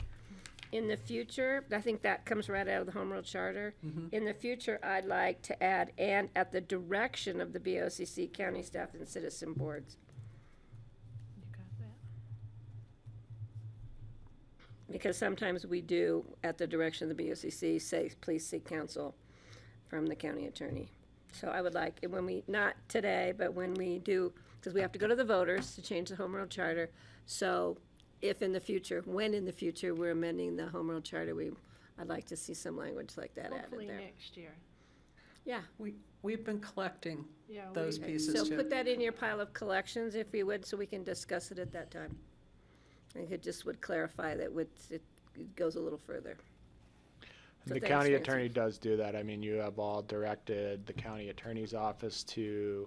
C: In the future, I think that comes right out of the Home Rule Charter. In the future, I'd like to add, and at the direction of the BoCC, county staff, and citizen boards.
Q: You got that?
C: Because sometimes we do, at the direction of the BoCC, say, please seek counsel from the county attorney. So I would like, when we, not today, but when we do, because we have to go to the voters to change the Home Rule Charter. So if in the future, when in the future we're amending the Home Rule Charter, I'd like to see some language like that
Q: Hopefully
C: added there.
Q: next year.
C: Yeah.
P: We've been collecting
Q: Yeah,
P: those
Q: we-
P: pieces
C: So
P: too.
C: put that in your pile of collections, if you would, so we can discuss it at that time. I think it just would clarify that it goes a little further. So
F: The
C: thanks,
F: county
C: Nancy.
F: attorney does do that. I mean, you have all directed the county attorney's office to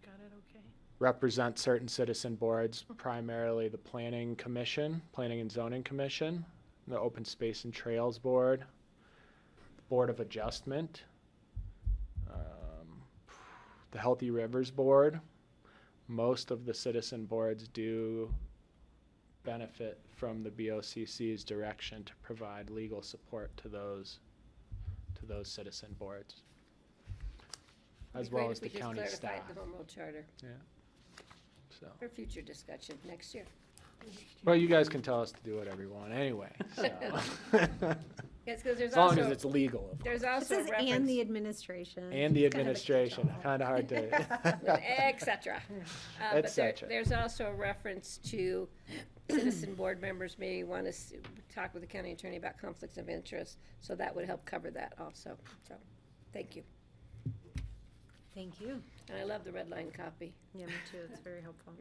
Q: Got it, okay.
F: represent certain citizen boards, primarily the Planning and Zoning Commission, the Open Space and Trails Board, Board of Adjustment, the Healthy Rivers Board. Most of the citizen boards do benefit from the BoCC's direction to provide legal support to those citizen boards, as well as the county staff.
C: It'd be great if we just clarified the Home Rule Charter
F: Yeah. So,
C: for future discussion next year.
F: well, you guys can tell us to do whatever you want anyway. So.
C: Yes, because there's
F: As long
C: also.
F: as it's legal, of
C: There's
A: It
C: also
A: says
C: reference.
A: and the administration.
F: and the
A: It's kind of a
F: administration.
A: catch-all.
F: Kind of hard to.
C: Et cetera.
F: Et
C: But
F: cetera.
C: there's also a reference to citizen board members may want to talk with the county attorney about conflicts of interest, so that would help cover that also. So, thank you.
A: Thank you.
C: And I love the red line copy.
A: Yeah, me too. It's very helpful.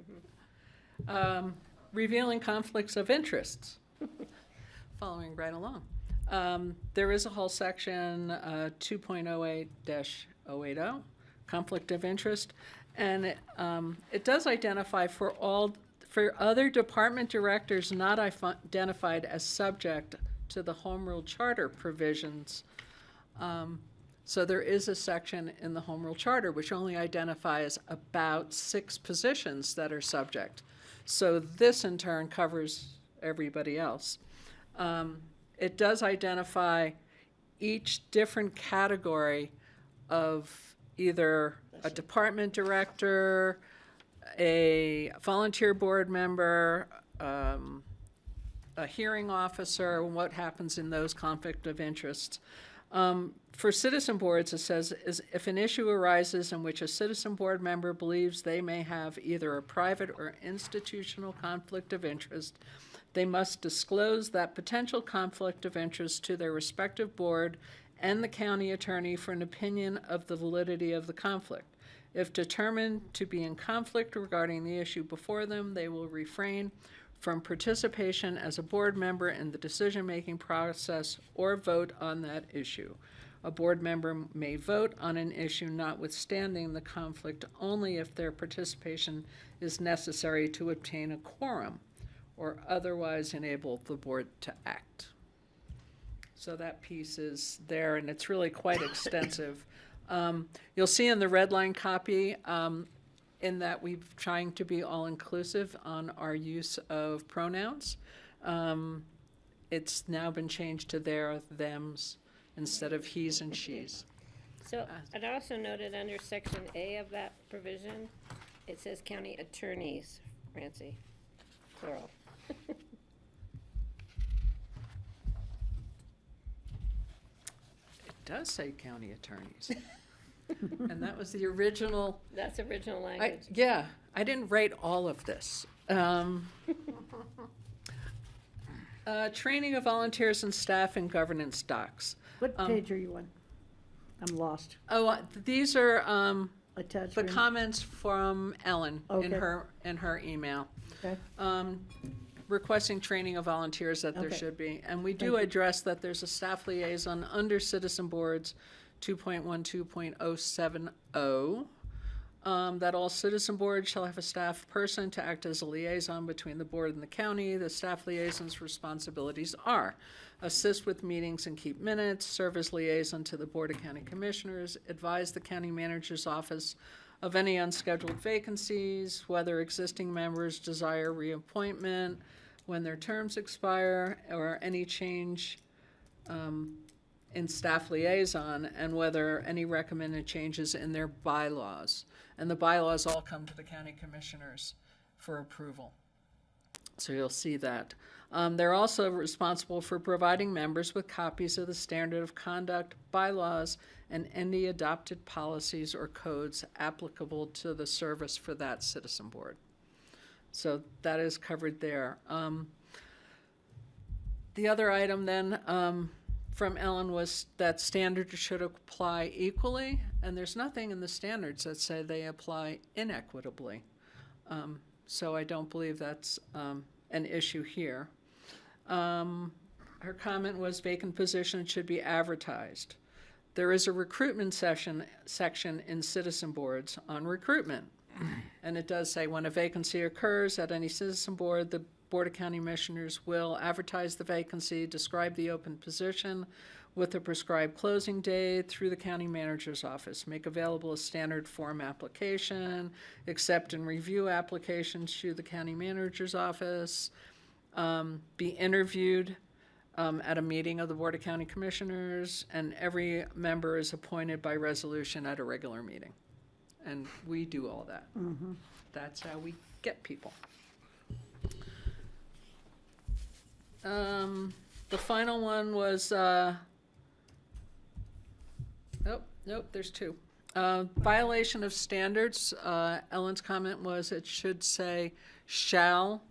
P: Revealing conflicts of interests. Following right along. There is a whole section 2.08-080, conflict of interest, and it does identify for other department directors not identified as subject to the Home Rule Charter provisions. So there is a section in the Home Rule Charter which only identifies about 6 positions that are subject. So this in turn covers everybody else. It does identify each different category of either a department director, a volunteer board member, a hearing officer, what happens in those conflict of interests. For citizen boards, it says, if an issue arises in which a citizen board member believes they may have either a private or institutional conflict of interest, they must disclose that potential conflict of interest to their respective board and the county attorney for an opinion of the validity of the conflict. If determined to be in conflict regarding the issue before them, they will refrain from participation as a board member in the decision-making process or vote on that issue. A board member may vote on an issue notwithstanding the conflict only if their participation is necessary to obtain a quorum or otherwise enable the board to act. So that piece is there, and it's really quite extensive. You'll see in the red line copy in that we're trying to be all-inclusive on our use of pronouns. It's now been changed to their, thems, instead of he's and she's.
C: So I'd also noted under section A of that provision, it says county attorneys, Francie, plural.
P: It does say county attorneys. And that was the original.
C: That's original language.
P: Yeah, I didn't write all of this. Training of volunteers and staff in governance docs.
E: What page are you on? I'm lost.
P: Oh, these are the
E: Attachment.
P: comments from Ellen in
E: Okay.
P: her email.
E: Okay.
P: Requesting training of volunteers that there
E: Okay.
P: should be. And we
E: Thank
P: do
E: you.
P: address that there's a staff liaison under citizen boards 2.12.070, that all citizen boards shall have a staff person to act as a liaison between the board and the county. The staff liaison's responsibilities are assist with meetings and keep minutes, serve as liaison to the Board of County Commissioners, advise the county manager's office of any unscheduled vacancies, whether existing members desire reappointment, when their terms expire, or any change in staff liaison, and whether any recommended changes in their bylaws. And the bylaws all come to the county commissioners for approval. So you'll see that. They're also responsible for providing members with copies of the standard of conduct, bylaws, and any adopted policies or codes applicable to the service for that citizen board. So that is covered there. The other item then from Ellen was that standards should apply equally, and there's nothing in the standards that say they apply inequitably. So I don't believe that's an issue here. Her comment was vacant positions should be advertised. There is a recruitment section in citizen boards on recruitment. And it does say when a vacancy occurs at any citizen board, the Board of County Commissioners will advertise the vacancy, describe the open position with a prescribed closing date through the county manager's office, make available a standard form application, accept and review applications through the county manager's office, be interviewed at a meeting of the Board of County Commissioners, and every member is appointed by resolution at a regular meeting. And we do all that.
E: Mm-hmm.
P: That's how we get people. The final one was, nope, there's two. Violation of standards. Ellen's comment was it should say shall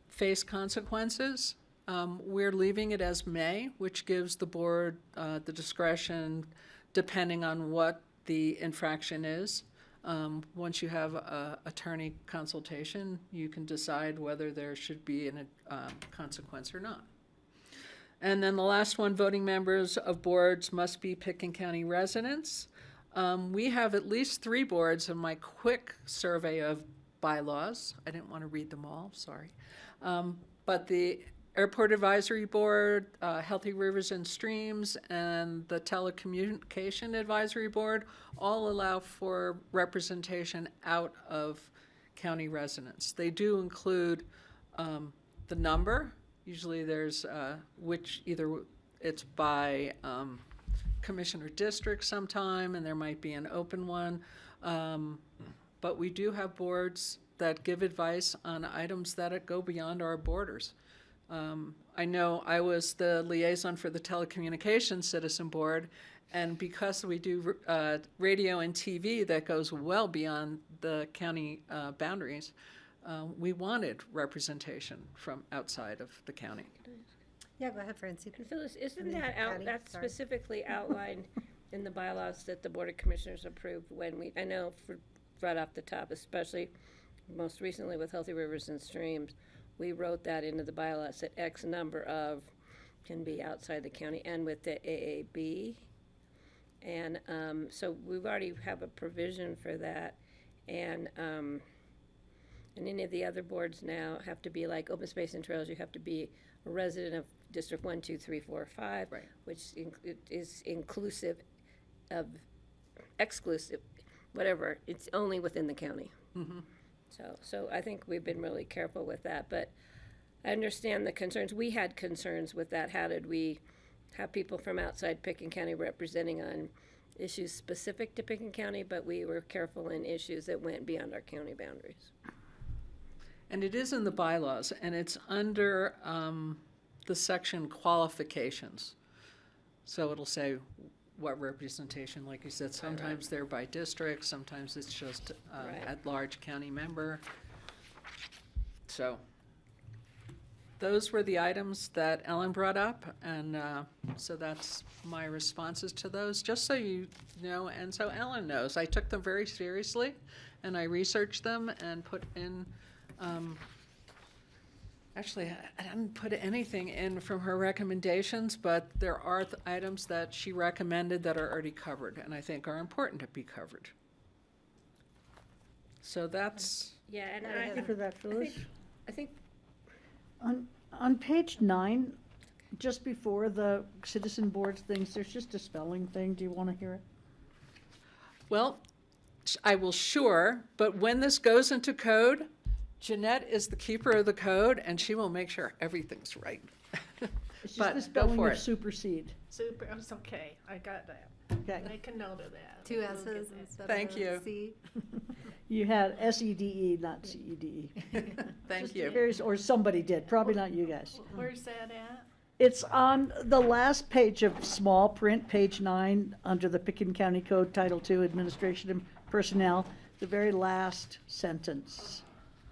P: face consequences. We're leaving it as may, which gives the board the discretion, depending on what the infraction is. Once you have a attorney consultation, you can decide whether there should be a consequence or not. And then the last one, voting members of boards must be Pickens County residents. We have at least 3 boards in my quick survey of bylaws. I didn't want to read them all, sorry. But the Airport Advisory Board, Healthy Rivers and Streams, and the Telecommunication Advisory Board all allow for representation out of county residents. They do include the number. Usually there's which either it's by commissioner district sometime, and there might be an open one. But we do have boards that give advice on items that go beyond our borders. I know I was the liaison for the Telecommunications Citizen Board, and because we do radio and TV that goes well beyond the county boundaries, we wanted representation from outside of the county.
A: Yeah, go ahead, Francie.
C: And Phyllis, isn't
A: And then
C: that
A: Patty,
C: that's
A: sorry.
C: specifically outlined in the bylaws that the Board of Commissioners approved when I know right off the top, especially most recently with Healthy Rivers and Streams, we wrote that into the bylaws that X number of can be outside the county, and with the AAB. And so we've already have a provision for that. And any of the other boards now have to be like Open Space and Trails, you have to be a resident of District 1, 2, 3, 4, 5,
P: Right.
C: which is inclusive of, exclusive, whatever, it's only within the county.
P: Mm-hmm.
C: So I think we've been really careful with that, but I understand the concerns. We had concerns with that. How did we have people from outside Pickens County representing on issues specific to Pickens County, but we were careful in issues that went beyond our county boundaries.
P: And it is in the bylaws, and it's under the section qualifications. So it'll say what representation, like you said, sometimes they're by district, sometimes it's just at-large county member. So those were the items that Ellen brought up, and so that's my responses to those, just so you know, and so Ellen knows. I took them very seriously, and I researched them and put in, actually, I didn't put anything in from her recommendations, but there are items that she recommended that are already covered, and I think are important to be covered. So that's,
C: Yeah, and
E: Thank you for that, Phyllis.
C: I think
E: On page 9, just before the citizen boards things, there's just a spelling thing. Do you want to hear it?
P: well, I will sure, but when this goes into code, Jeanette is the keeper of the code, and she will make sure everything's right.
E: It's just
P: But
E: the
P: go
E: spelling
P: for
E: of
P: it.
E: supersede.
Q: Super, it's okay, I got that.
E: Okay.
Q: Make a note of that.
A: 2
Q: We'll
A: S's
Q: get that.
A: instead
P: Thank
A: of
P: you.
A: a C.
E: You had SEDE, not CEDE.
P: Thank
E: Just
P: you.
E: curious, or somebody did, probably not you guys.
Q: Where's that at?
E: It's on the last page of small print, page 9, under the Pickens County Code, Title II, Administration and Personnel, the very last sentence.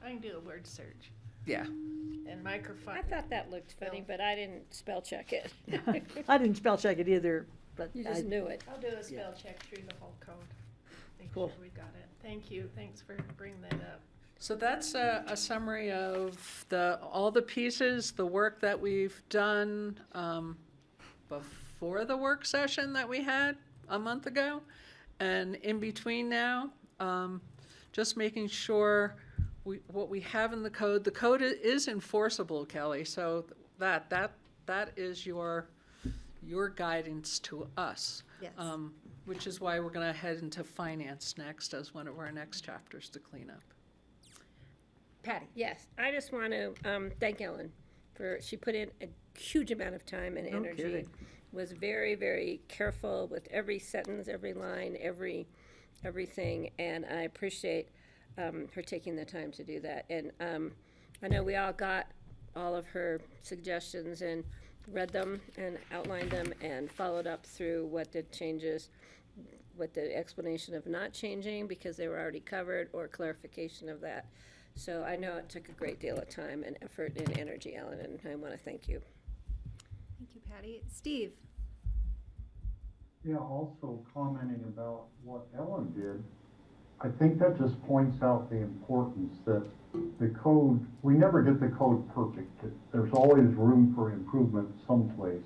Q: I can do a word search
P: Yeah.
Q: and microphone.
C: I thought that looked funny, but I didn't spell check it.
E: I didn't spell check it either, but
C: You just knew it.
Q: I'll do a spell check through the whole code. Make
E: Cool.
Q: sure we got it. Thank you, thanks for bringing that up.
P: So that's a summary of all the pieces, the work that we've done before the work session that we had a month ago, and in between now, just making sure what we have in the code is enforceable, Kelly, so that is your guidance to us.
A: Yes.
P: Which is why we're gonna head into finance next as one of our next chapters to clean up.
C: Patty? Yes, I just want to thank Ellen she put in a huge amount of time and
E: No
C: energy.
E: kidding.
C: Was very, very careful with every sentence, every line, everything, and I appreciate her taking the time to do that. And I know we all got all of her suggestions and read them and outlined them and followed up through what the changes, what the explanation of not changing because they were already covered or clarification of that. So I know it took a great deal of time and effort and energy, Ellen, and I want to thank you.
A: Thank you, Patty. Steve?
D: Yeah, also commenting about what Ellen did, I think that just points out the importance that the code, we never get the code perfect. There's always room for improvement someplace.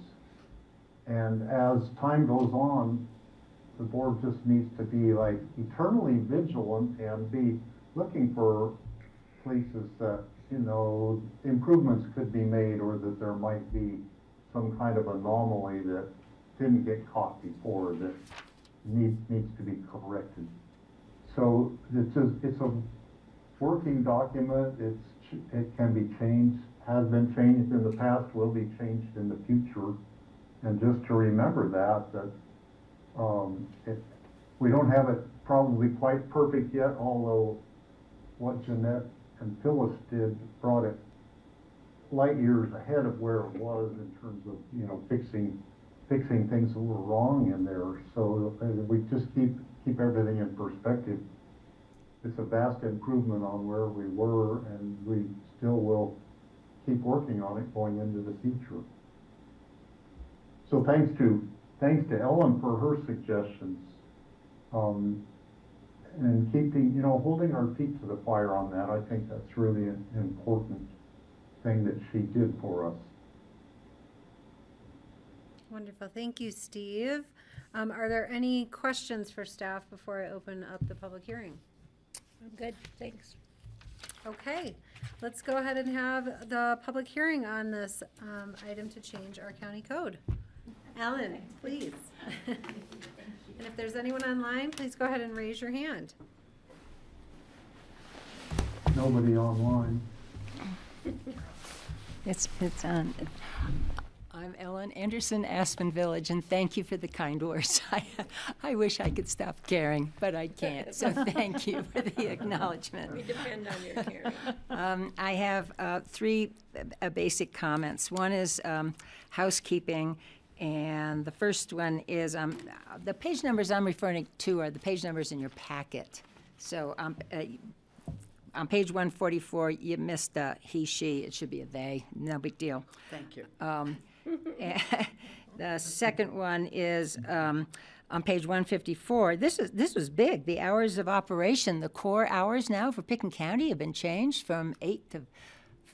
D: And as time goes on, the board just needs to be like eternally vigilant and be looking for places that, you know, improvements could be made, or that there might be some kind of anomaly that didn't get caught before that needs to be corrected. So it's a working document. It can be changed, has been changed in the past, will be changed in the future. And just to remember that we don't have it probably quite perfect yet, although what Jeanette and Phyllis did brought it light years ahead of where it was in terms of, you know, fixing things that were wrong in there. So we just keep everything in perspective. It's a vast improvement on where we were, and we still will keep working on it going into the future. So thanks to Ellen for her suggestions, and keeping, you know, holding our feet to the fire on that. I think that's really an important thing that she did for us.
A: Wonderful. Thank you, Steve. Are there any questions for staff before I open up the public hearing?
C: I'm good, thanks.
A: Okay, let's go ahead and have the public hearing on this item to change our county code. Ellen, please. And if there's anyone online, please go ahead and raise your hand.
D: Nobody online.
R: It's on. I'm Ellen Anderson, Aspen Village, and thank you for the kind words. I wish I could stop caring, but I can't, so thank you for the acknowledgement.
C: We depend on your caring.
R: I have three basic comments. One is housekeeping, and the first one is the page numbers I'm referring to are the page numbers in your packet. So on page 144, you missed a he, she. It should be a they. No big deal.
E: Thank you.
R: The second one is on page 154. This was big. The hours of operation, the core hours now for Picken County have been changed from 8 to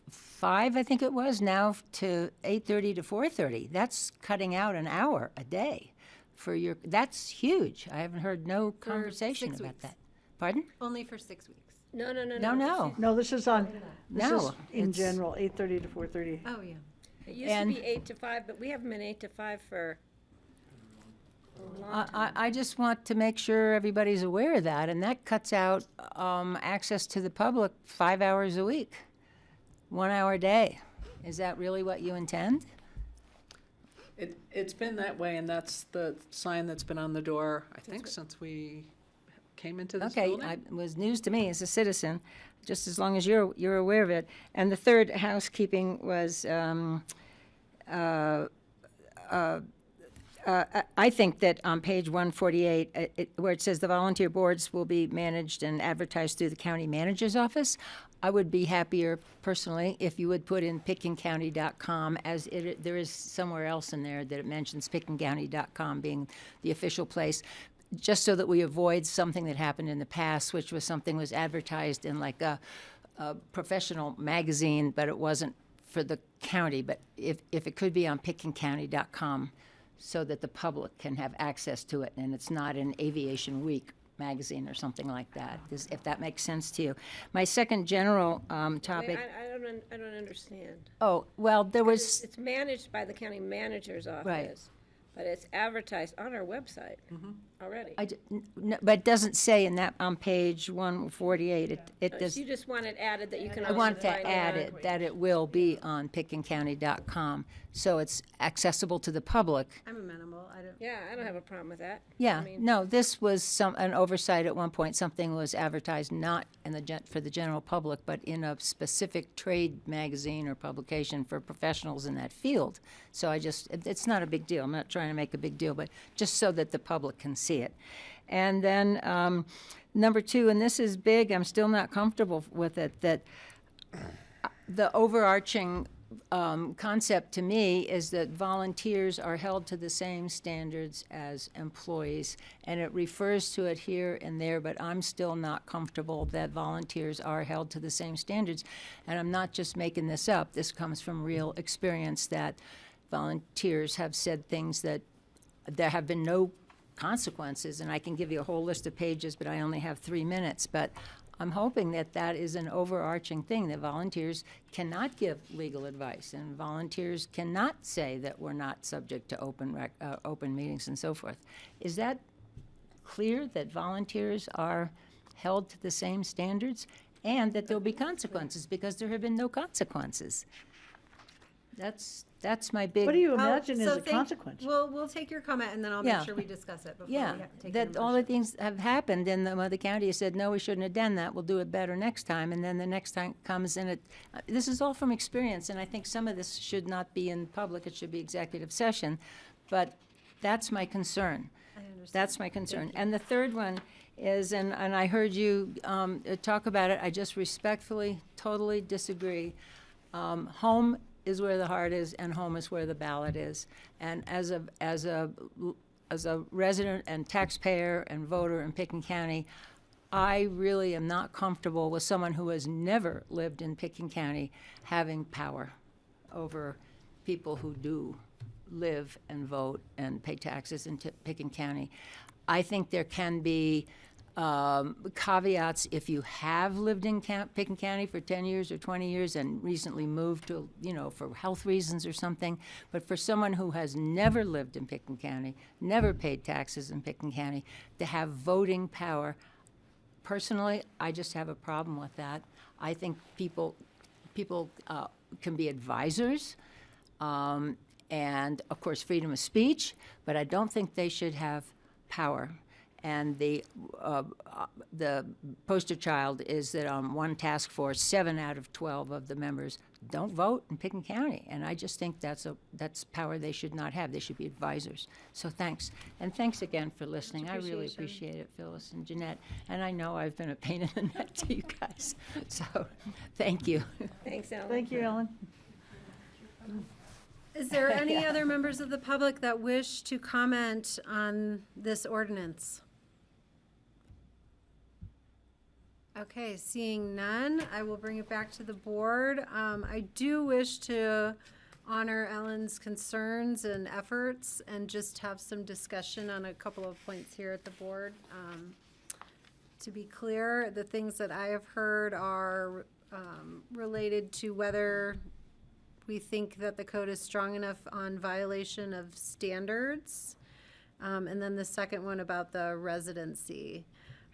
R: 5, I think it was, now to 8:30 to 4:30. That's cutting out an hour a day for your. That's huge. I haven't heard no conversation about
A: weeks.
R: that. Pardon?
A: Only for 6 weeks.
C: No.
E: No, this is in
R: it's-
E: general, 8:30 to 4:30.
A: Oh, yeah.
C: It used to be 8 to 5, but we haven't been 8 to 5 for a long time.
R: I just want to make sure everybody's aware of that, and that cuts out access to the public 5 hours a week, 1 hour a day. Is that really what you intend?
P: It's been that way, and that's the sign that's been on the door, I think, since we came into this
R: Okay,
P: building.
R: it was news to me as a citizen, just as long as you're aware of it. And the third housekeeping was, I think that on page 148, where it says the volunteer boards will be managed and advertised through the county manager's office, I would be happier personally if you would put in pickencounty.com, as there is somewhere else in there that it mentions pickencounty.com being the official place, just so that we avoid something that happened in the past, which was something was advertised in like a professional magazine, but it wasn't for the county. But if it could be on pickencounty.com, so that the public can have access to it, and it's not an Aviation Week magazine or something like that, if that makes sense to you. My second general topic.
C: Wait, I don't understand.
R: Oh, well, there was.
C: It's managed by the county manager's office, but it's advertised on our website already.
R: But it doesn't say in that on page 148. It does.
C: So you just want it added that you can.
R: I
C: also
R: want to
C: find
R: add
C: on-
R: it that it will be on pickencounty.com, so it's accessible to the public.
A: I'm amenable.
C: Yeah, I don't have a problem with that.
R: Yeah,
C: I mean,
R: no, this was an oversight at one point. Something was advertised not in for the general public, but in a specific trade magazine or publication for professionals in that field. So it's not a big deal. I'm not trying to make a big deal, but just so that the public can see it. And then number 2, and this is big, I'm still not comfortable with it, that the overarching concept to me is that volunteers are held to the same standards as employees, and it refers to it here and there, but I'm still not comfortable that volunteers are held to the same standards. And I'm not just making this up. This comes from real experience that volunteers have said things that there have been no consequences, and I can give you a whole list of pages, but I only have 3 minutes. But I'm hoping that that is an overarching thing, that volunteers cannot give legal advice, and volunteers cannot say that we're not subject to open meetings and so forth. Is that clear, that volunteers are held to the same standards, and that there'll be consequences, because there have been no consequences? That's my big.
E: What do you
A: I'll-
E: imagine is
A: so
E: a consequence?
A: We'll take your comment, and then I'll make
R: Yeah.
A: sure we discuss it before
R: Yeah,
A: we take your
R: that all the things have happened, and the county has said, no, we shouldn't have done that, we'll do it better next time, and then the next time comes, and this is all from experience, and I think some of this should not be in public, it should be executive session, but that's my concern. That's my concern. And the third one is, and I heard you talk about it, I just respectfully, totally disagree. Home is where the heart is, and home is where the ballot is. And as a resident and taxpayer and voter in Picken County, I really am not comfortable with someone who has never lived in Picken County having power over people who do live and vote and pay taxes in Picken County. I think there can be caveats if you have lived in Picken County for 10 years or 20 years and recently moved to, for health reasons or something. But for someone who has never lived in Picken County, never paid taxes in Picken County, to have voting power, personally, I just have a problem with that. I think people can be advisors, and of course freedom of speech, but I don't think they should have power. And the poster child is that on one task force, 7 out of 12 of the members don't vote in Picken County. And I just think that's power they should not have. They should be advisors. So thanks. And thanks again for listening. I really appreciate it, Phyllis and Jeanette. And I know I've been a pain in the neck to you guys. So thank you.
C: Thanks, Ellen.
E: Thank you, Ellen.
A: Is there any other members of the public that wish to comment on this ordinance? Okay, seeing none, I will bring it back to the board. I do wish to honor Ellen's concerns and efforts and just have some discussion on a couple of points here at the board. To be clear, the things that I have heard are related to whether we think that the code is strong enough on violation of standards. And then the second one about the residency.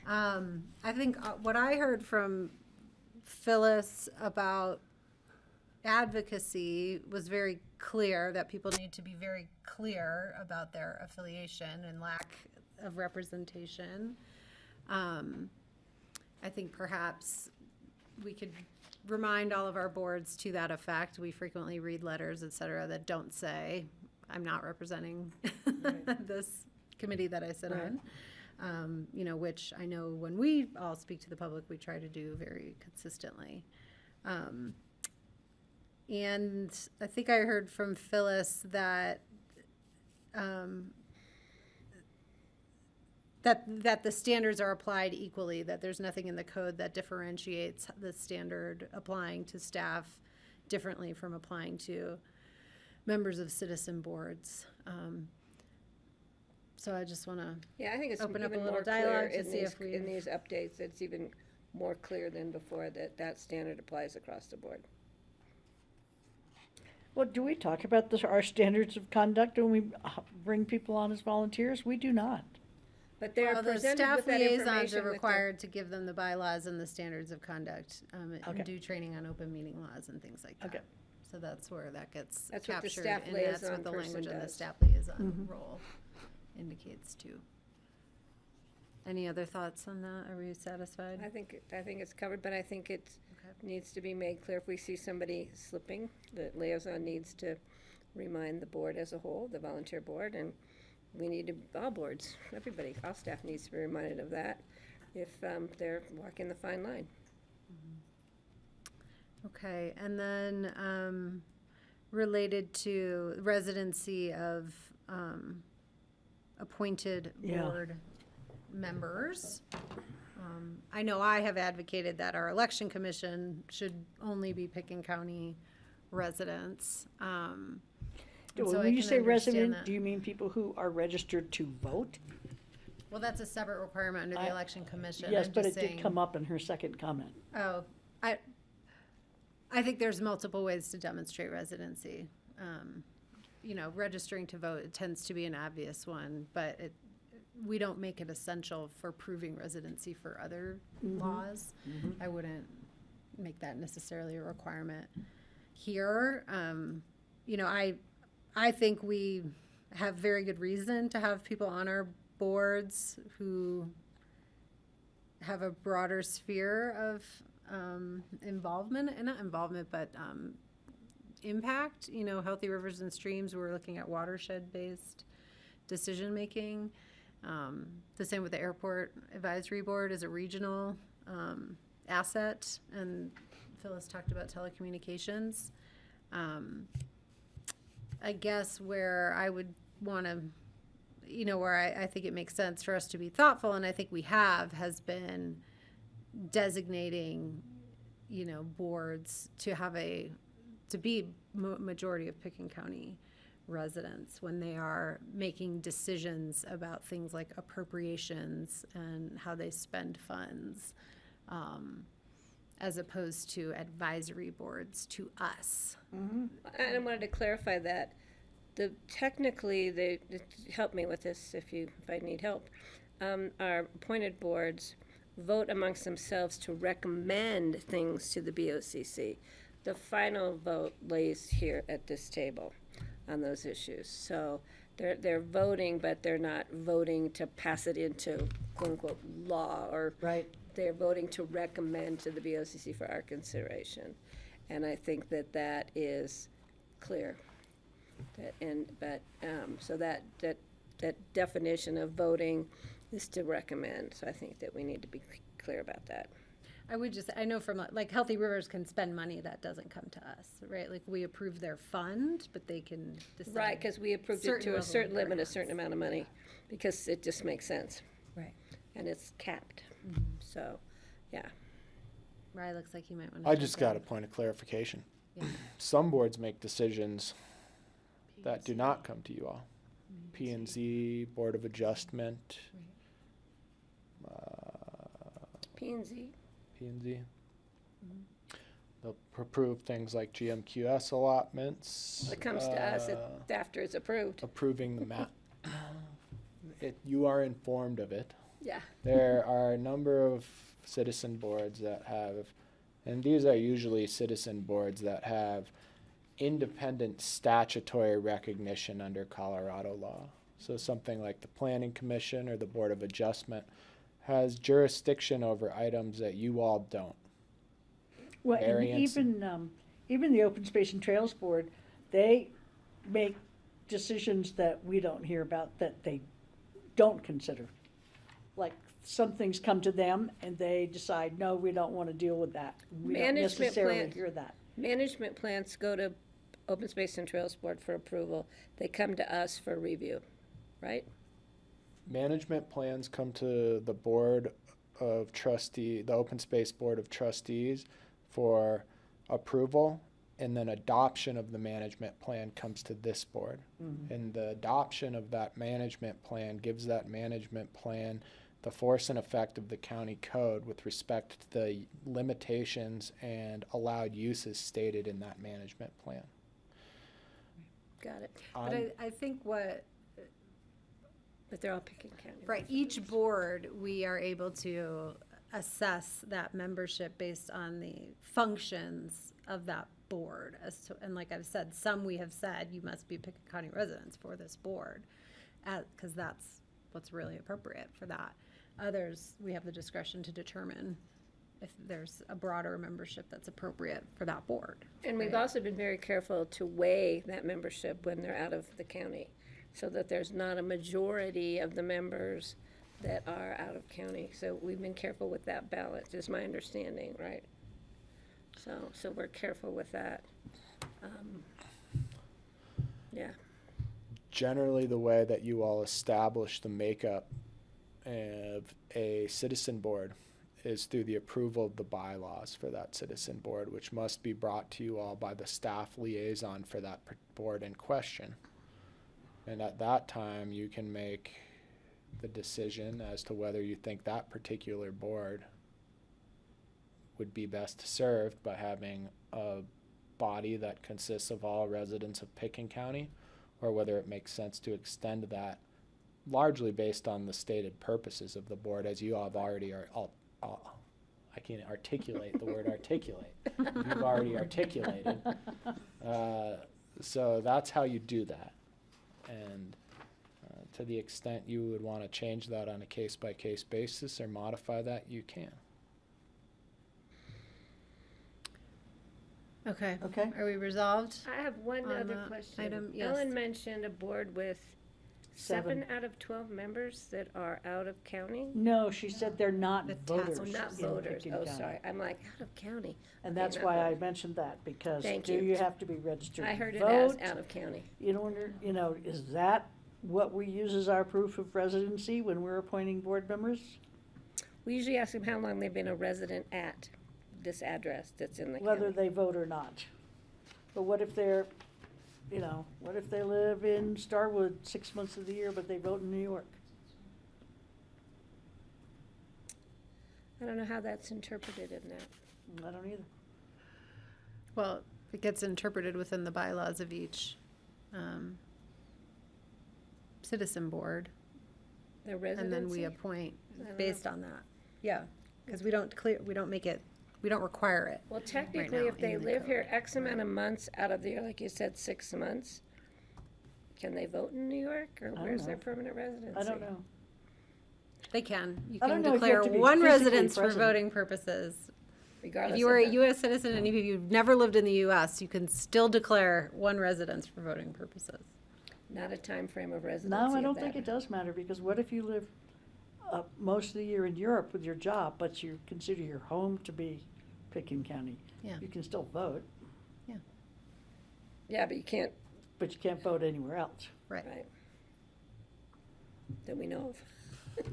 A: I think what I heard from Phyllis about advocacy was very clear, that people need to be very clear about their affiliation and lack of representation. I think perhaps we could remind all of our boards to that effect. We frequently read letters, et cetera, that don't say, I'm not representing this committee that I sit on. Which I know when we all speak to the public, we try to do very consistently. And I think I heard from Phyllis that that the standards are applied equally, that there's nothing in the code that differentiates the standard applying to staff differently from applying to members of citizen boards. So I just want to
C: Yeah, I think it's
A: open up a
C: even
A: little
C: more
A: dialogue
C: clear
A: to see if we
C: in these updates. It's even more clear than before that standard applies across the board.
E: Well, do we talk about our standards of conduct when we bring people on as volunteers? We do not.
C: But they're
A: Well, the
C: presented
A: staff
C: with that
A: liaisons
C: information
A: are
C: with
A: required to give them the bylaws and the standards of conduct,
E: Okay.
A: and do training on open meeting laws and things like that.
E: Okay.
A: So that's where that gets
C: That's what the
A: captured,
C: staff
A: and that's
C: liaison
A: what the
C: person
A: language in the
C: does.
A: staff liaison role indicates too. Any other thoughts on that? Are we satisfied?
C: I think it's covered, but I think it needs to be made clear if we see somebody slipping, the liaison needs to remind the board as a whole, the volunteer board, and we need to, all boards, everybody, all staff needs to be reminded of that if they're walking the fine line.
A: Okay, and then related to residency of appointed
E: Yeah.
A: board members. I know I have advocated that our election commission should only be Picken County residents. And so I
E: When you
A: can
E: say
A: understand
E: resident,
A: that.
E: do you mean people who are registered to vote?
A: Well, that's a separate requirement under the election commission.
E: Yes,
A: I'm
E: but
A: just
E: it did
A: saying-
E: come up in her second comment.
A: Oh, I think there's multiple ways to demonstrate residency. You know, registering to vote, it tends to be an obvious one, but we don't make it essential for proving residency for other laws. I wouldn't make that necessarily a requirement here. You know, I think we have very good reason to have people on our boards who have a broader sphere of involvement, and not involvement, but impact. You know, Healthy Rivers and Streams, we're looking at watershed-based decision-making. The same with the Airport Advisory Board as a regional asset, and Phyllis talked about telecommunications. I guess where I would want to, you know, where I think it makes sense for us to be thoughtful, and I think we have, has been designating, you know, boards to have to be majority of Picken County residents when they are making decisions about things like appropriations and how they spend funds, as opposed to advisory boards to us.
C: And I wanted to clarify that technically, help me with this if I need help. Our appointed boards vote amongst themselves to recommend things to the BoCC. The final vote lays here at this table on those issues. So they're voting, but they're not voting to pass it into quote unquote law, or they're voting to recommend to the BoCC for our consideration. And I think that is clear. So that definition of voting is to recommend. So I think that we need to be clear about that.
A: I would just, I know from, like, Healthy Rivers can spend money that doesn't come to us, right? Like, we approve their fund, but they can decide.
C: Right, because we approved it to a certain limit, a certain amount of money, because it just makes sense.
A: Right.
C: And it's capped. So, yeah.
A: Ryan looks like he might want to.
F: I just got a point of clarification.
A: Yeah.
F: Some boards make decisions that do not come to you all. P&Z, Board of Adjustment.
C: P&Z.
F: P&Z. They'll approve things like GMQS allotments.
C: It comes to us after it's approved.
F: Approving the map. You are informed of it.
C: Yeah.
F: There are a number of citizen boards that have, and these are usually citizen boards that have independent statutory recognition under Colorado law. So something like the Planning Commission or the Board of Adjustment has jurisdiction over items that you all don't.
E: Well, and
F: Variance.
E: even the Open Space and Trails Board, they make decisions that we don't hear about, that they don't consider. Like, some things come to them and they decide, no, we don't want to deal with that. We don't necessarily hear that.
C: Management plans go to Open Space and Trails Board for approval. They come to us for review, right?
F: Management plans come to the Board of Trustee, the Open Space Board of Trustees for approval, and then adoption of the management plan comes to this board. And the adoption of that management plan gives that management plan the force and effect of the county code with respect to the limitations and allowed uses stated in that management plan.
C: Got it.
A: But I think what.
C: But they're all Picken County.
A: Right, each board, we are able to assess that membership based on the functions of that board. And like I've said, some we have said, you must be Picken County residents for this board, because that's what's really appropriate for that. Others, we have the discretion to determine if there's a broader membership that's appropriate for that board.
C: And we've also been very careful to weigh that membership when they're out of the county, so that there's not a majority of the members that are out of county. So we've been careful with that balance, is my understanding, right? So we're careful with that. Yeah.
F: Generally, the way that you all establish the makeup of a citizen board is through the approval of the bylaws for that citizen board, which must be brought to you all by the staff liaison for that board in question. And at that time, you can make the decision as to whether you think that particular board would be best served by having a body that consists of all residents of Picken County, or whether it makes sense to extend that largely based on the stated purposes of the board, as you all have already I can't articulate the word articulate. You've already articulated. So that's how you do that. And to the extent you would want to change that on a case-by-case basis or modify that, you can.
A: Okay.
E: Okay.
A: Are we resolved?
C: I have one
A: On
C: other
A: the
C: question.
A: item, yes.
C: Ellen mentioned a board with
E: Seven.
C: 7 out of 12 members that are out of county.
E: No, she said they're not
A: The
E: voters.
C: Oh, not
E: in
C: voters.
E: Picken
C: Oh,
E: County.
C: sorry. I'm like, out of county.
E: And
C: Okay,
E: that's
C: not
E: why I
C: voters.
E: mentioned that, because
C: Thank
E: do
C: you.
E: you have to be registered
C: I
E: to
C: heard it as
E: vote?
C: out of county.
E: Is that what we use as our proof of residency when we're appointing board members?
C: We usually ask them how long they've been a resident at this address that's in the
E: Whether
C: county.
E: they vote or not. But what if they're, what if they live in Starwood 6 months of the year, but they vote in New York?
C: I don't know how that's interpreted in that.
E: I don't either.
A: Well, it gets interpreted within the bylaws of each citizen board,
C: Their
A: and
C: residency.
A: then we appoint
C: I don't
A: based on that. Yeah, because we don't make it, we don't require it.
C: Well,
A: now
C: technically, if they
A: in the
C: live
A: code.
C: here X amount of months out of the year, like you said, 6 months, can they vote in New York, or
E: don't
C: where's their
E: know.
C: permanent residency?
E: I don't know.
A: They can. You
E: I
A: can
E: don't know if you
A: declare
E: have to be
A: one
E: physically
A: residence for
E: present.
A: voting purposes.
C: Regardless
A: If you were
C: of
A: a
C: the-
A: U.S. citizen and if you've never lived in the U.S., you can still declare one residence for voting purposes.
C: Not a time frame of residency.
E: No, I
C: of
E: don't
C: that.
E: think it does matter, because what if you live most of the year in Europe with your job, but you consider your home to be Picken County?
A: Yeah.
E: You can still vote,
C: Yeah, but you can't,
E: but you can't vote anywhere else.
A: Right.
C: right, that we know of.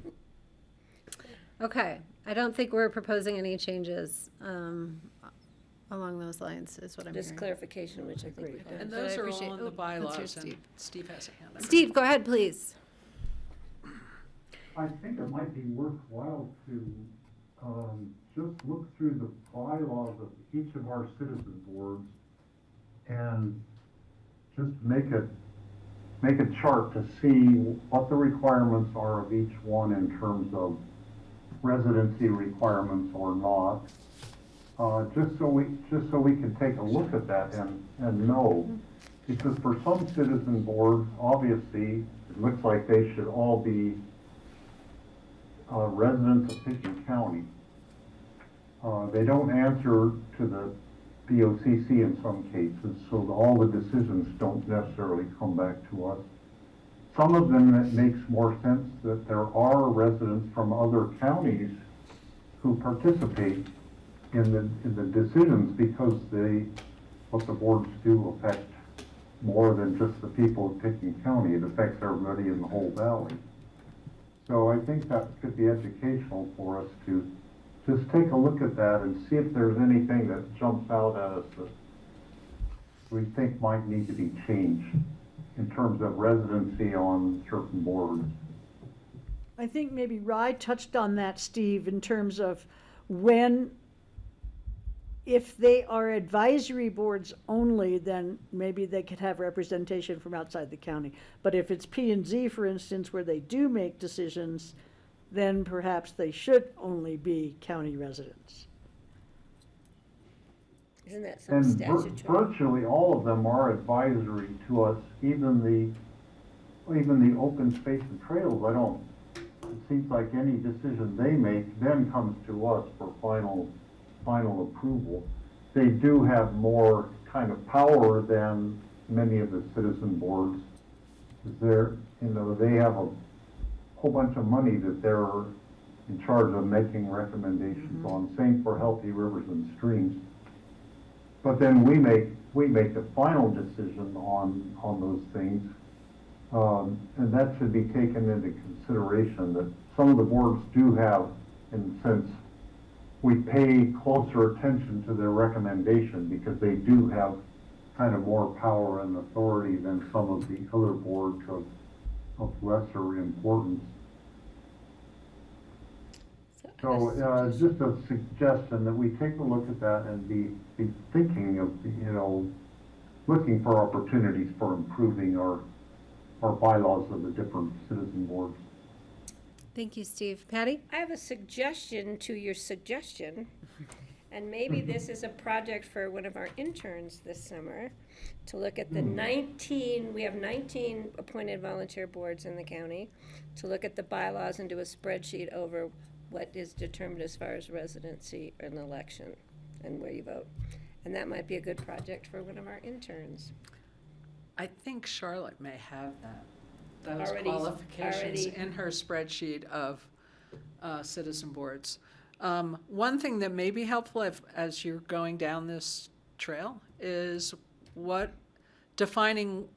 A: Okay. I don't think we're proposing any changes along those lines, is what I'm
C: Just
A: hearing.
C: clarification, which I think we
E: Agreed.
C: did.
P: And
A: But I
P: those are
A: appreciate-
P: all in the
A: oh, let's hear
P: bylaws, and
A: Steve.
P: Steve has a hand up.
A: Steve, go ahead, please.
D: I think it might be worthwhile to just look through the bylaws of each of our citizen boards and just make a chart to see what the requirements are of each one in terms of residency requirements or not. Just so we can take a look at that and know. Because for some citizen boards, obviously, it looks like they should all be residents of Picken County. They don't answer to the BoCC in some cases, so all the decisions don't necessarily come back to us. Some of them, it makes more sense that there are residents from other counties who participate in the decisions, because what the boards do affect more than just the people of Picken County. It affects everybody in the whole valley. So I think that could be educational for us to just take a look at that and see if there's anything that jumps out at us that we think might need to be changed in terms of residency on certain boards.
E: I think maybe Rye touched on that, Steve, in terms of if they are advisory boards only, then maybe they could have representation from outside the county. But if it's P&Z, for instance, where they do make decisions, then perhaps they should only be county residents.
C: Isn't that some
D: And
C: statutory?
D: virtually all of them are advisory to us, even the open space and trails. It seems like any decision they make then comes to us for final approval. They do have more kind of power than many of the citizen boards. They have a whole bunch of money that they're in charge of making recommendations on. Same for healthy rivers and streams. But then we we make the final decision on those things. And that should be taken into consideration, that some of the boards do have, in a sense, we pay closer attention to their recommendation because they do have kind of more power and authority than some of the other boards of lesser importance. So just a suggestion that we take a look at that and be thinking of, looking for opportunities for improving our bylaws of the different citizen boards.
A: Thank you, Steve. Patty?
C: I have a suggestion to your suggestion, and maybe this is a project for one of our interns this summer, to look at the 19, we have 19 appointed volunteer boards in the county, to look at the bylaws and do a spreadsheet over what is determined as far as residency and election and where you vote. And that might be a good project for one of our interns.
P: I think Charlotte may have those
C: Already-
P: qualifications
C: already.
P: in her spreadsheet of citizen boards. One thing that may be helpful as you're going down this trail is defining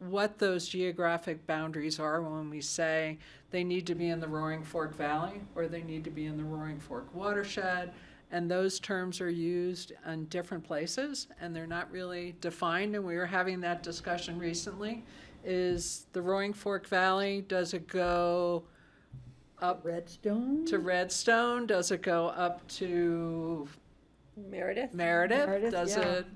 P: what those geographic boundaries are when we say they need to be in the Roaring Fork Valley or they need to be in the Roaring Fork watershed. And those terms are used in different places and they're not really defined. And we were having that discussion recently. Is the Roaring Fork Valley, does it go up
E: Redstone?
P: to Redstone? Does it go up to
C: Meredith?
P: Meredith? Does
E: yeah.
P: it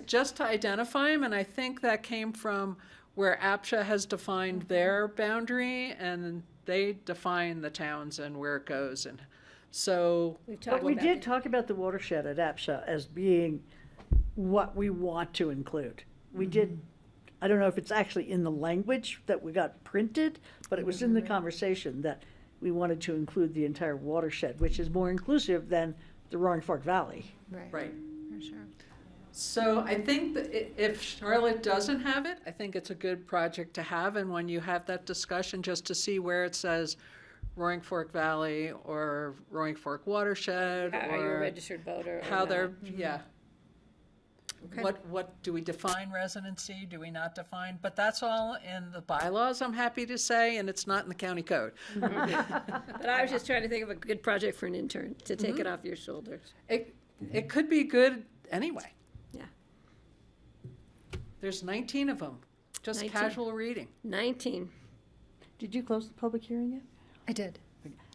P: just to identify them? And I think that came from where APSHA has defined their boundary and they define the towns and where it goes. And so
E: But we did talk about the watershed at APSHA as being what we want to include. We did, I don't know if it's actually in the language that we got printed, but it was in the conversation that we wanted to include the entire watershed, which is more inclusive than the Roaring Fork Valley.
P: Right.
O: For sure.
P: So I think that if Charlotte doesn't have it, I think it's a good project to have. And when you have that discussion, just to see where it says Roaring Fork Valley or Roaring Fork Watershed,
C: Are you a
P: or
C: registered voter or
P: how
C: not?
P: they're, yeah.
A: Okay.
P: What, do we define residency? Do we not define? But that's all in the bylaws, I'm happy to say, and it's not in the county code.
C: But I was just trying to think of a good project for an intern, to take it off your shoulders.
P: It could be good anyway.
C: Yeah.
P: There's 19 of them, just
C: 19.
P: casual reading.
C: 19.
E: Did you close the public hearing yet?
O: I did.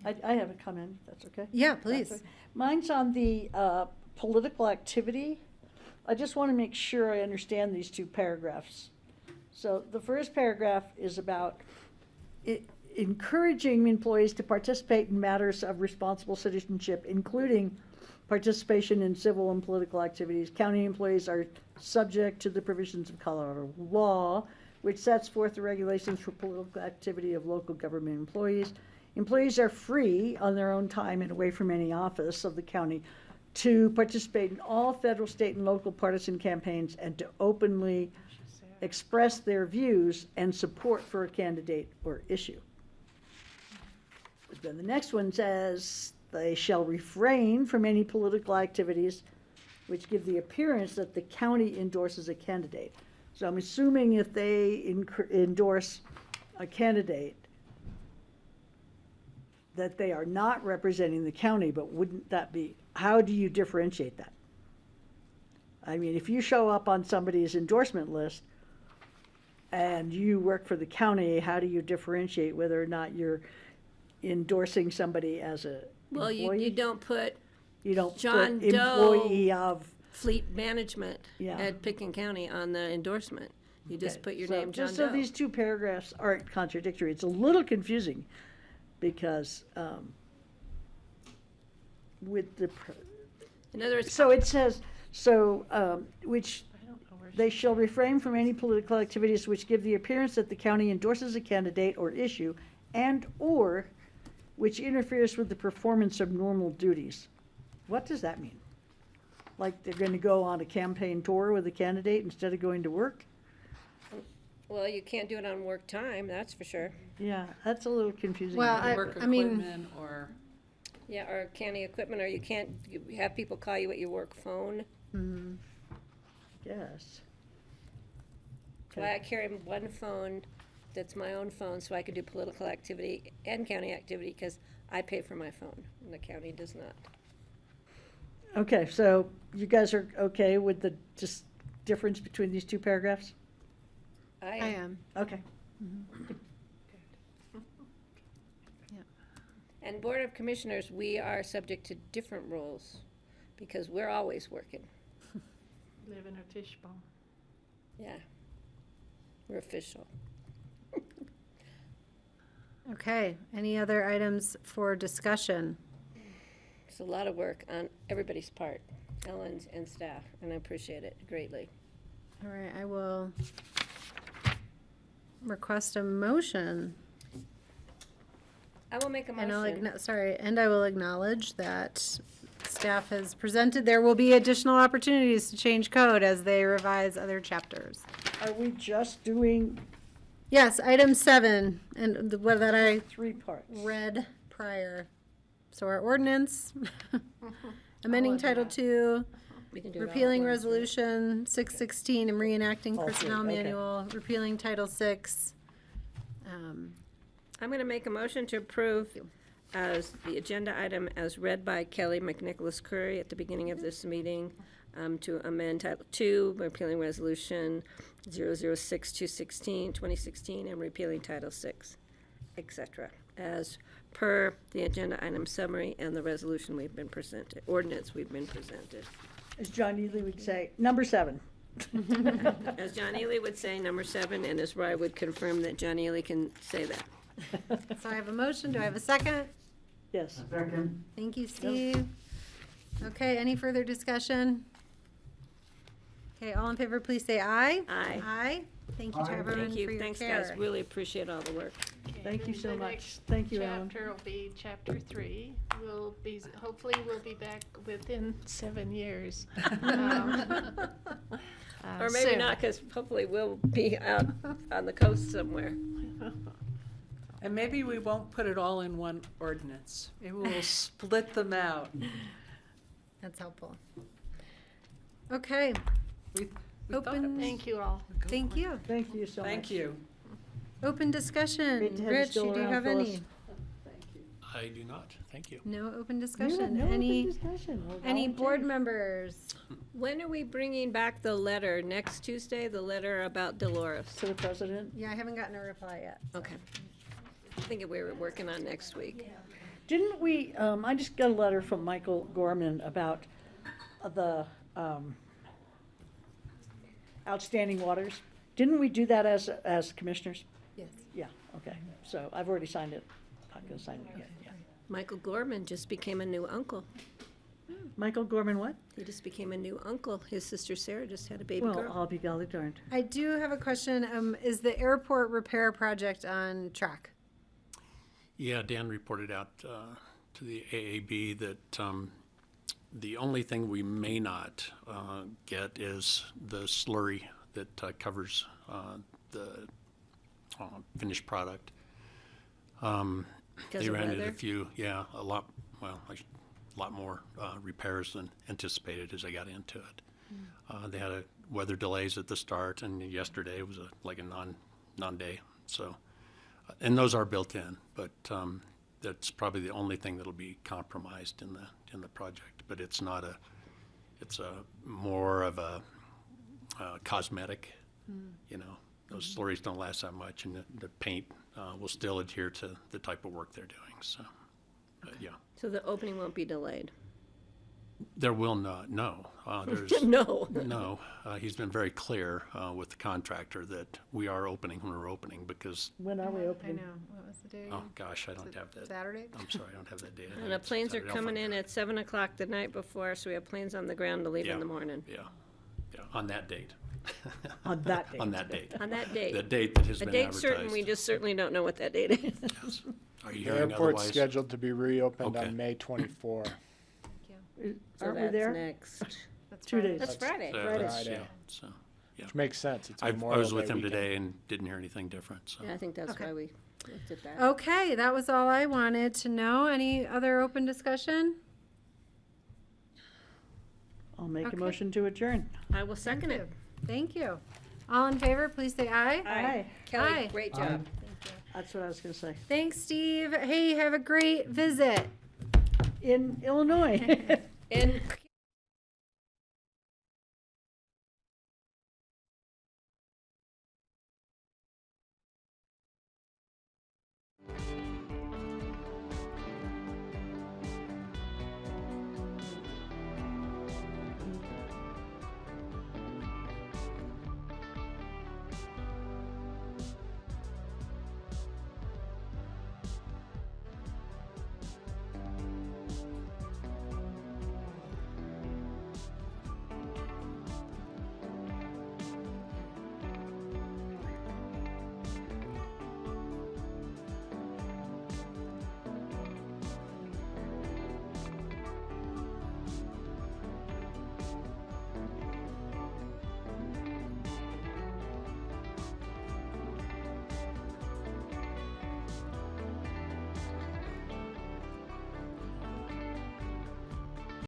E: I have a comment, if that's okay?
A: Yeah, please.
E: That's okay. Mine's on the political activity. I just want to make sure I understand these two paragraphs. So the first paragraph is about encouraging employees to participate in matters of responsible citizenship, including participation in civil and political activities. County employees are subject to the provisions of Colorado law, which sets forth the regulations for political activity of local government employees. Employees are free on their own time and away from any office of the county to participate in all federal, state, and local partisan campaigns and to openly express their views and support for a candidate or issue. Then the next one says, they shall refrain from any political activities which give the appearance that the county endorses a candidate. So I'm assuming if they endorse a candidate, that they are not representing the county, but wouldn't that be, how do you differentiate that? I mean, if you show up on somebody's endorsement list and you work for the county, how do you differentiate whether or not you're endorsing somebody as a
C: Well,
E: employee?
C: you don't put
E: You don't
C: John
E: put employee of.
C: Fleet Management
E: Yeah.
C: at Picken County on the endorsement. You just
E: Okay,
C: put your
E: so
C: name, John
E: just
C: Doe.
E: so these two paragraphs aren't contradictory, it's a little confusing because with the,
C: In other words,
E: so it says, which they shall refrain from any political activities which give the appearance that the county endorses a candidate or issue and/or which interferes with the performance of normal duties. What does that mean? Like they're going to go on a campaign tour with a candidate instead of going to work?
C: well, you can't do it on work time, that's for sure.
E: Yeah, that's a little confusing.
A: Well,
P: Work
A: I mean,
P: equipment or.
C: Yeah, or county equipment, or you can't have people call you at your work phone.
E: Yes.
C: That's why I carry one phone that's my own phone, so I can do political activity and county activity, because I pay for my phone, and the county does not.
E: Okay, so you guys are okay with the just difference between these two paragraphs?
C: I
A: am.
E: Okay.
C: And Board of Commissioners, we are subject to different rules, because we're always working.
Q: Live in a fishbowl.
C: Yeah. We're official.
A: Okay, any other items for discussion?
C: It's a lot of work on everybody's part, Ellen's and staff, and I appreciate it greatly.
A: All right, I will request a motion.
C: I will make a
A: And I'll,
C: motion.
A: and I will acknowledge that staff has presented, there will be additional opportunities to change code as they revise other chapters.
E: Are we just doing
A: Yes, item 7, and what that I
E: 3 parts?
A: read prior. So our ordinance, amending
Q: All of
A: Title
Q: that.
A: 2,
C: We can do it all at
A: repealing
C: once, right?
A: Resolution 616 and reenacting
E: All three,
A: Personnel
E: okay.
A: Manual, repealing Title 6.
C: I'm going to make a motion to approve as the agenda item as read by Kelly McNicholas Curry at the beginning of this meeting, to amend Title 2, repealing Resolution 006-216, 2016, and repealing Title 6, etc., as per the agenda item summary and the resolution we've been presented, ordinance we've been presented.
E: As John Ely would say, number 7.
C: As John Ely would say, number 7, and as Roy would confirm that John Ely can say that.
A: So I have a motion, do I have a second?
E: Yes.
D: Second.
A: Thank you, Steve. Okay, any further discussion? Okay, all in favor, please say aye.
C: Aye.
A: Aye. Thank you to
D: Aye.
A: everyone
C: Thank
A: for
C: you,
A: your
C: thanks,
A: care.
C: guys, really appreciate all the work.
E: Thank you
Q: And
E: so
Q: the
E: much.
Q: next
E: Thank you, Ellen.
Q: Chapter will be chapter 3. Hopefully we'll be back within 7 years.
C: Or maybe
Q: soon.
C: not, because hopefully we'll be out on the coast somewhere.
P: And maybe we won't put it all in one ordinance. Maybe we'll split them out.
A: That's helpful. Okay,
P: We thought it
A: open,
P: was-
Q: Thank you all.
A: thank you.
E: Thank you so much.
P: Thank you.
A: Open discussion.
E: Great to have you
A: Rich,
E: still
A: do you
E: around,
A: have
E: Phyllis.
A: any?
B: I do not, thank you.
A: No open
E: No,
A: discussion.
E: no open
A: Any,
E: discussion. We'll
A: any board
E: volunteer.
A: members?
C: When are we bringing back the letter? Next Tuesday, the letter about Dolores?
E: To the president.
A: Yeah, I haven't gotten a reply yet.
C: Okay. I think we were working on next week.
E: Didn't we, I just got a letter from Michael Gorman about the outstanding waters. Didn't we do that as commissioners?
A: Yes.
E: Yeah, okay. So I've already signed it. Not gonna sign it yet, yeah.
C: Michael Gorman just became a new uncle.
E: Michael Gorman what?
C: He just became a new uncle. His sister Sarah just had a baby
E: Well,
C: girl.
E: I'll be golly darned.
A: I do have a question. Is the airport repair project on track?
B: Yeah, Dan reported out to the AAB that the only thing we may not get is the slurry that covers the finished product.
C: Because
B: They
C: of
B: ran into
C: weather?
B: a few, a lot more repairs than anticipated as I got into it. They had weather delays at the start, and yesterday was like a non-day. So, and those are built in, but that's probably the only thing that'll be compromised in the project. But it's not it's more of a cosmetic. You know, those slurries don't last that much, and the paint will still adhere to the type of work they're doing. So, yeah.
C: So the opening won't be delayed?
B: There will not, no. There's
C: No.
B: No. He's been very clear with the contractor that we are opening when we're opening because,
E: When are we
A: I
E: opening?
A: know. What was the date?
B: oh gosh, I don't have that.
A: Saturday?
B: I'm sorry, I don't have that data.
C: And the planes are coming in at 7 o'clock the night before, so we have planes on the ground to leave in
B: Yeah.
C: the morning.
B: Yeah, on that date.
E: On that date.
B: On that date.
C: On that date.
B: The date that has
C: A
B: been
C: date
B: advertised.
C: certain, we just certainly don't know what that date is.
B: Yes. Are you
F: The
B: hearing
F: airport's
B: otherwise?
F: scheduled to be reopened
B: Okay.
F: on May 24.
C: So
E: Aren't we
C: that's
E: there?
C: next.
A: That's
E: 2
A: Friday.
E: days.
C: That's Friday.
B: So
E: Friday.
B: that's-
F: Friday.
B: yeah, so, yeah.
F: Which makes sense. It's
B: I
F: Memorial
B: was with
F: Day
B: him
F: weekend.
B: today and didn't hear anything different, so.
C: Yeah, I think that's
A: Okay.
C: why we looked at that.
A: Okay, that was all I wanted to know. Any other open discussion?
E: I'll make
A: Okay.
E: a motion to adjourn.
C: I will second it.
A: Thank you. All in favor, please say aye.
E: Aye.
R: Kelly,
A: Aye.
R: great job.
E: That's what I was gonna say.
A: Thanks, Steve. Hey, have a great visit.
E: In Illinois.
C: In